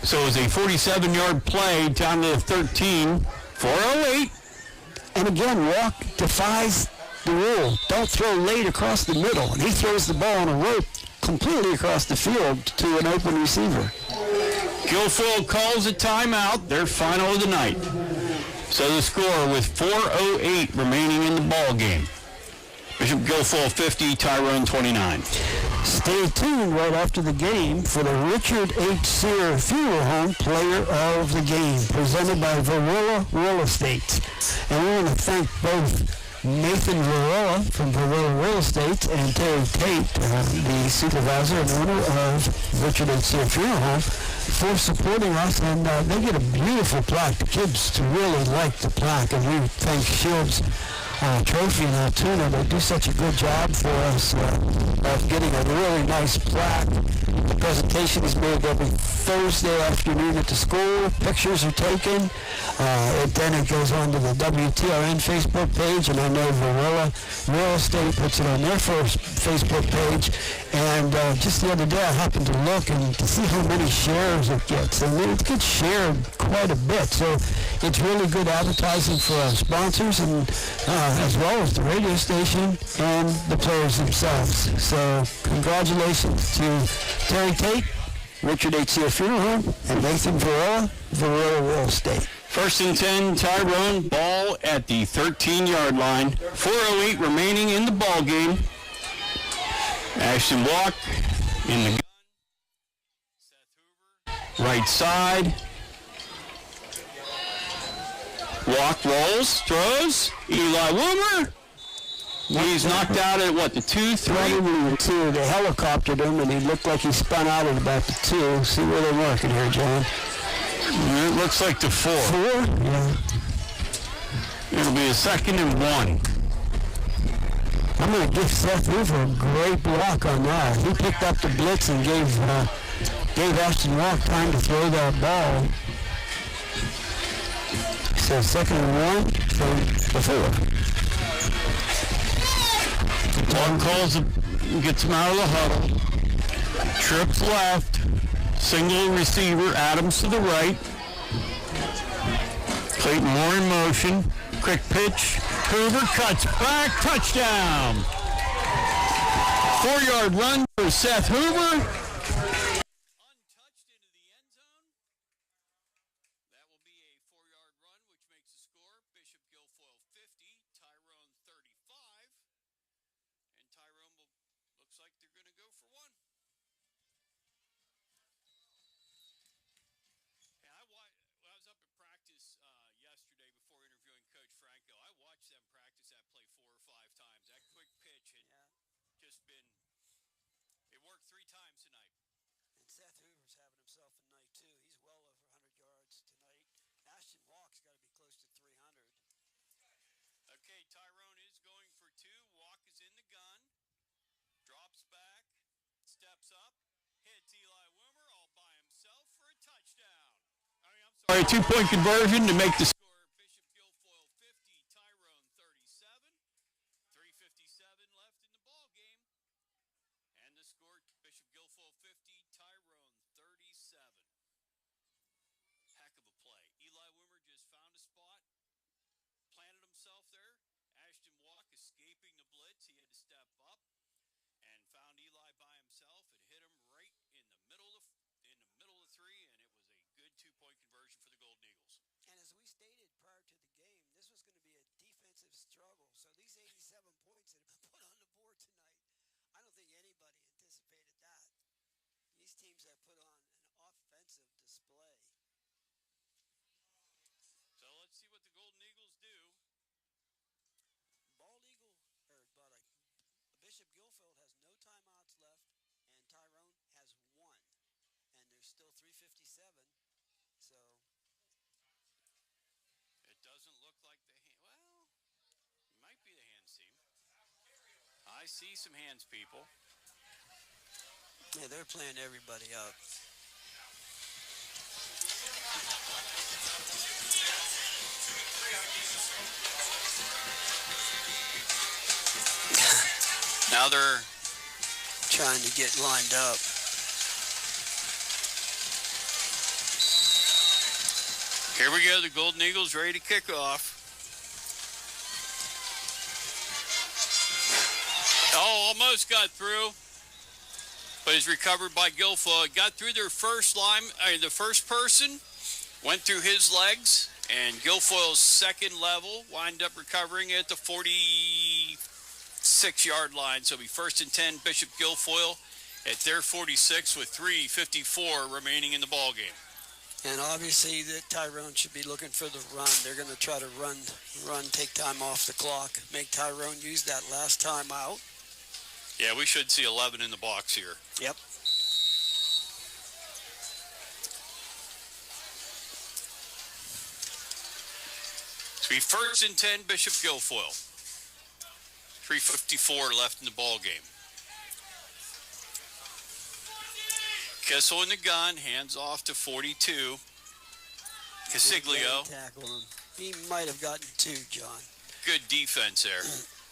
So it was a 47-yard play down to the 13, 408. And again, Walk defies the rule. Don't throw late across the middle. And he throws the ball on a rope completely across the field to an open receiver. Guilfoyle calls a timeout, their final of the night. So the score with 4:08 remaining in the ball game. Bishop Guilfoyle 50, Tyrone 29. Stay tuned right after the game for the Richard H. Sear Funeral Home Player of the Game, presented by Varilla Real Estate. And we want to thank both Nathan Varilla from Varilla Real Estate and Terry Tate, the supervisor and owner of Richard H. Sear Funeral Home, for supporting us. And they get a beautiful plaque. The kids really like the plaque, and we thank Shields Trophy and Altoona. They do such a good job for us of getting a really nice plaque. The presentation is made every Thursday afternoon at the school. Pictures are taken. Then it goes on to the WTRN Facebook page, and I know Varilla Real Estate puts it on their first Facebook page. And just the other day I happened to look and to see how many shares it gets. And it gets shared quite a bit. So it's really good advertising for our sponsors, and as well as the radio station and the players themselves. So congratulations to Terry Tate, Richard H. Sear Funeral Home, and Nathan Varilla, Varilla Real Estate. First and 10, Tyrone, ball at the 13-yard line. 4:08 remaining in the ball game. Ashton Walk in the gun. Seth Hoover, right side. Walk rolls, throws. Eli Wilmer. He's knocked out at what, the 2, 3? Not even the 2. They helicoptered him, and he looked like he spun out at about the 2. See where they're working here, John. It looks like the 4. 4? Yeah. It'll be a 2nd and 1. I'm going to give Seth Hoover a great block on that. He picked up the blitz and gave Ashton Walk time to throw that ball. So 2nd and 1 from the 4. One calls him, gets him out of the huddle. Trips left. Single receiver, Adams to the right. Clayton Moore in motion. Quick pitch. Hoover cuts back. Touchdown. 4-yard run for Seth Hoover. Untouched into the end zone. That will be a 4-yard run, which makes the score Bishop Guilfoyle 50, Tyrone 35. And Tyrone looks like they're going to go for 1. Yeah, I was up at practice yesterday before interviewing Coach Franco. I watched them practice that play 4 or 5 times. That quick pitch had just been, it worked 3 times tonight. And Seth Hoover's having himself a night, too. He's well over 100 yards tonight. Ashton Walk's got to be close to 300. Okay, Tyrone is going for 2. Walk is in the gun. Drops back. Steps up. Hits Eli Wilmer all by himself for a touchdown. Sorry, 2-point conversion to make the score. Bishop Guilfoyle 50, Tyrone 37. 3:57 left in the ball game. And the score, Bishop Guilfoyle 50, Tyrone 37. Heck of a play. Eli Wilmer just found a spot, planted himself there. Ashton Walk escaping the blitz. He had to step up and found Eli by himself and hit him right in the middle of the 3, and it was a good 2-point conversion for the Golden Eagles. And as we stated points that have been put on the board tonight. I don't think anybody anticipated that. These teams have put on an offensive display. So let's see what the Golden Eagles do. Bishop Guilfoyle has no timeouts left, and Tyrone has 1. And there's still 3:57, so... It doesn't look like the hand. Well, it might be the hands team. I see some hands people. Yeah, they're playing everybody out. Now they're trying to get lined up. Here we go, the Golden Eagles ready to kick off. Oh, almost got through, but is recovered by Guilfoyle. Got through their first line, the first person, went through his legs, and Guilfoyle's second level wind up recovering at the 46-yard line. So it'll be 1st and 10, Bishop Guilfoyle at their 46 with 3:54 remaining in the ball game. And obviously that Tyrone should be looking for the run. They're going to try to run, take time off the clock, make Tyrone use that last time out. Yeah, we should see 11 in the box here. Yep. So be 1st and 10, Bishop Guilfoyle. 3:54 left in the ball game. Kessel in the gun, hands off to 42. Casiglio. Tackled him. He might have gotten 2, John. Good defense there.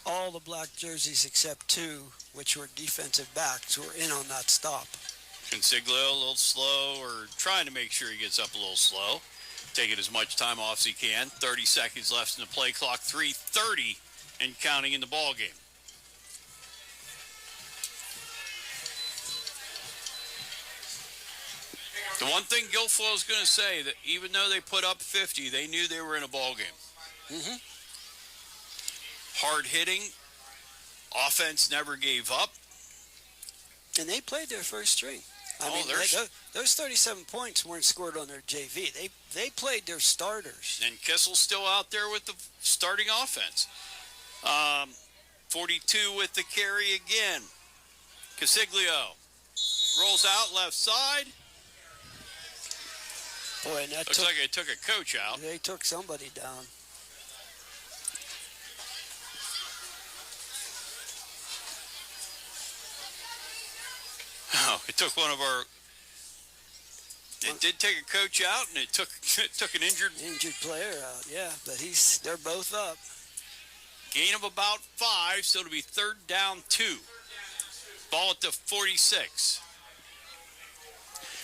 All the black jerseys except 2, which were defensive backs, were in on that stop. Consiglio a little slow, or trying to make sure he gets up a little slow. Taking as much time off as he can. 30 seconds left in the play clock. 3:30 and counting in the ball game. The one thing Guilfoyle is going to say, that even though they put up 50, they knew they were in a ball game. Mm-hmm. Hard hitting. Offense never gave up. And they played their first string. I mean, those 37 points weren't scored on their JV. They played their starters. And Kessel's still out there with the starting offense. 42 with the carry again. Casiglio rolls out left side. Boy, and that looks like they took a coach out. They took somebody down. Oh, it took one of our. It did take a coach out, and it took an injured player out. Yeah, but they're both up. Gain of about 5, so it'll be 3rd down 2. Ball at the 46.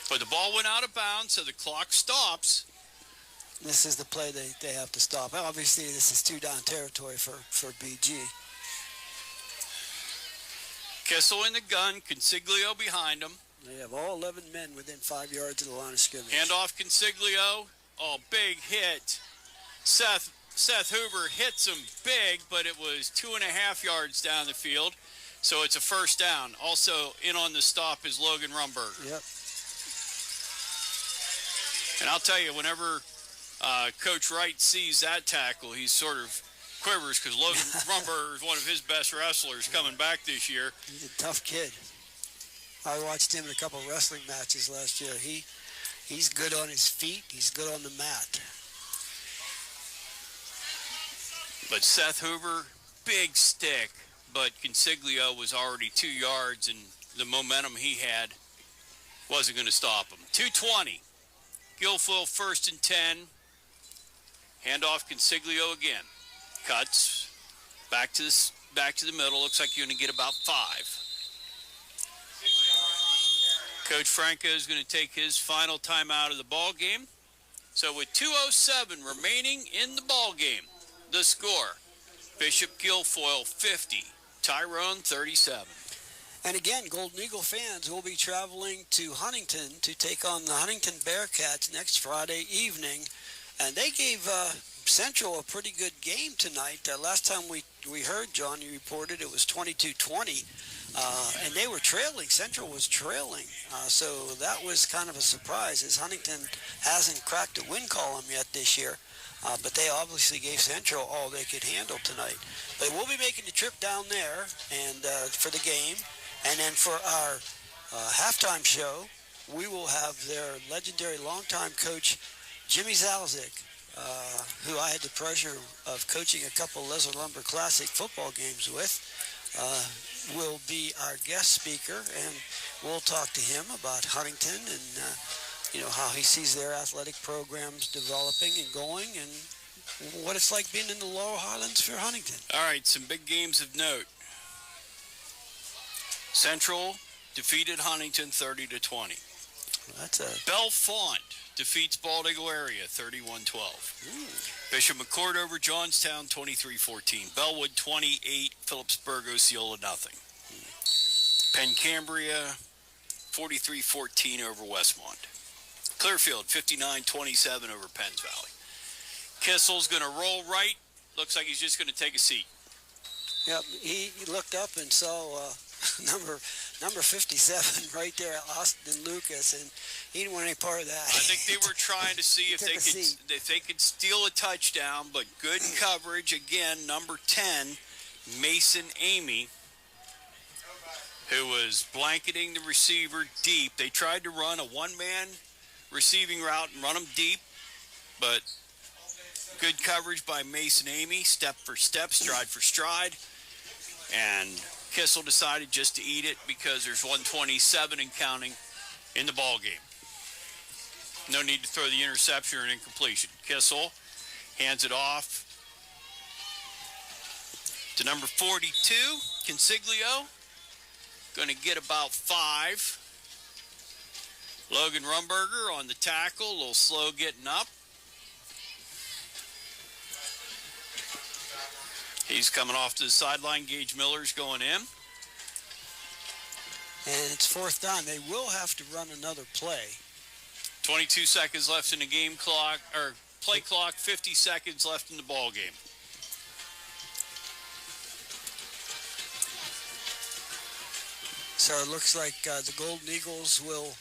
But the ball went out of bounds, so the clock stops. This is the play they have to stop. Obviously, this is 2-down territory for BG. Kessel in the gun, Consiglio behind him. They have all 11 men within 5 yards of the line of scrimmage. Hand off Consiglio. Oh, big hit. Seth Hoover hits him big, but it was 2.5 yards down the field. So it's a 1st down. Also in on the stop is Logan Rumberger. Yep. And I'll tell you, whenever Coach Wright sees that tackle, he sort of quivers, because Logan Rumberger is one of his best wrestlers coming back this year. He's a tough kid. I watched him in a couple of wrestling matches last year. He's good on his feet. He's good on the mat. But Seth Hoover, big stick, but Consiglio was already 2 yards, and the momentum he had wasn't going to stop him. 2:20. Guilfoyle 1st and 10. Handoff Consiglio again. Cuts. Back to the middle. Looks like you're going to get about 5. Coach Franco is going to take his final timeout of the ball game. So with 2:07 remaining in the ball game, the score: Bishop Guilfoyle 50, Tyrone 37. And again, Golden Eagle fans will be traveling to Huntington to take on the Huntington Bearcats next Friday evening. And they gave Central a pretty good game tonight. Last time we we heard, John, you reported it was 22-20, and they were trailing. Central was trailing, so that was kind of a surprise, as Huntington hasn't cracked a win column yet this year. But they obviously gave Central all they could handle tonight. But we'll be making the trip down there and for the game. And then for our halftime show, we will have their legendary longtime coach, Jimmy Zalzik, who I had the pleasure of coaching a couple Leslie Lumber Classic football games with, will be our guest speaker. And we'll talk to him about Huntington and how he sees their athletic programs developing and going, and what it's like being in the Laurel Highlands for Huntington. All right, some big games of note. Central defeated Huntington 30-20. Bellefonte defeats Bald Eagle Area 31-12. Bishop McCord over Johnstown 23-14. Bellwood 28, Phillipsburg Osceola nothing. Penn Cambria 43-14 over Westmont. Clearfield 59-27 over Penns Valley. Kissel's going to roll right. Looks like he's just going to take a seat. Yep, he looked up and saw number 57 right there, Austin Lucas, and he didn't want any part of that. I think they were trying to see if they could steal a touchdown, but good coverage. Again, number 10, Mason Amy, who was blanketing the receiver deep. They tried to run a one-man receiving route and run them deep, but good coverage by Mason Amy, step for step, stride for stride, and Kissel decided just to eat it because there's 127 and counting in the ball game. No need to throw the interception or an incompletion. Kissel hands it off to number 42, Consiglio. Going to get about 5. Logan Rumberger on the tackle, a little slow getting up. He's coming off to the sideline. Gage Miller's going in. And it's 4th down. They will have to run another play. 22 seconds left in the game clock, or play clock, 50 seconds left in the ball game. So it looks like the Golden Eagles will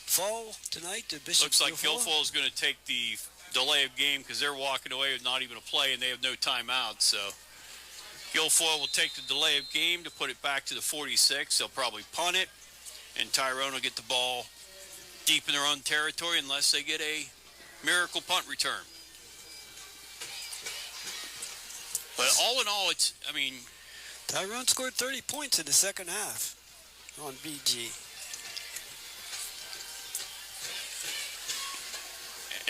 fall tonight to Bishop Looks like Guilfoyle. Guilfoyle is going to take the delay of game because they're walking away with not even a play and they have no timeout. So Guilfoyle will take the delay of game to put it back to the 46. They'll probably punt it, and Tyrone will get the ball deep in their own territory unless they get a miracle punt return. But all in all, Tyrone scored 30 points in the second half on BG.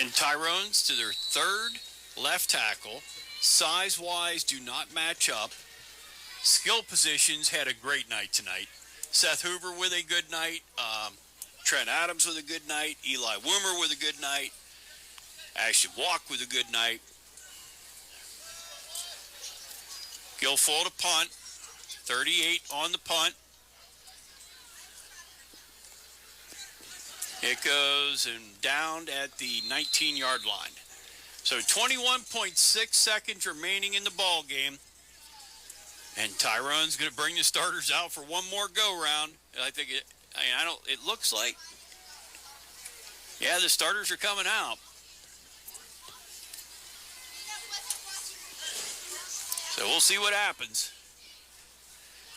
And Tyrone's to their 3rd left tackle. Size-wise, do not match up. Skill positions had a great night tonight. Seth Hoover with a good night. Trent Adams with a good night. Eli Woomer with a good night. Ashton Walk with a good night. Guilfoyle to punt. 38 on the punt. It goes and down at the 19-yard line. So 21.6 seconds remaining in the ball game. And Tyrone's going to bring the starters out for one more go-round. It looks like, the starters are coming out. So we'll see what happens.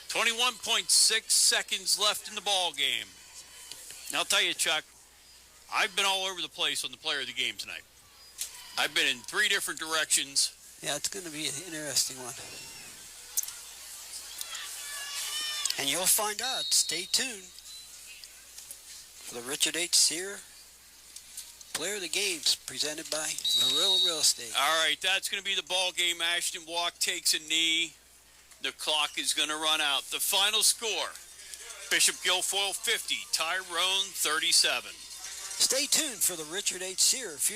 21.6 seconds left in the ball game. Now I'll tell you, Chuck, I've been all over the place on the player of the game tonight. I've been in 3 different directions. Yeah, it's going to be an interesting one. And you'll find out. Stay tuned for the Richard H. Sear Player of the Games presented by Marilla Real Estate. All right, that's going to be the ball game. Ashton Walk takes a knee. The clock is going to run out. The final score, Bishop Guilfoyle 50, Tyrone 37. Stay tuned for the Richard H. Sear Funeral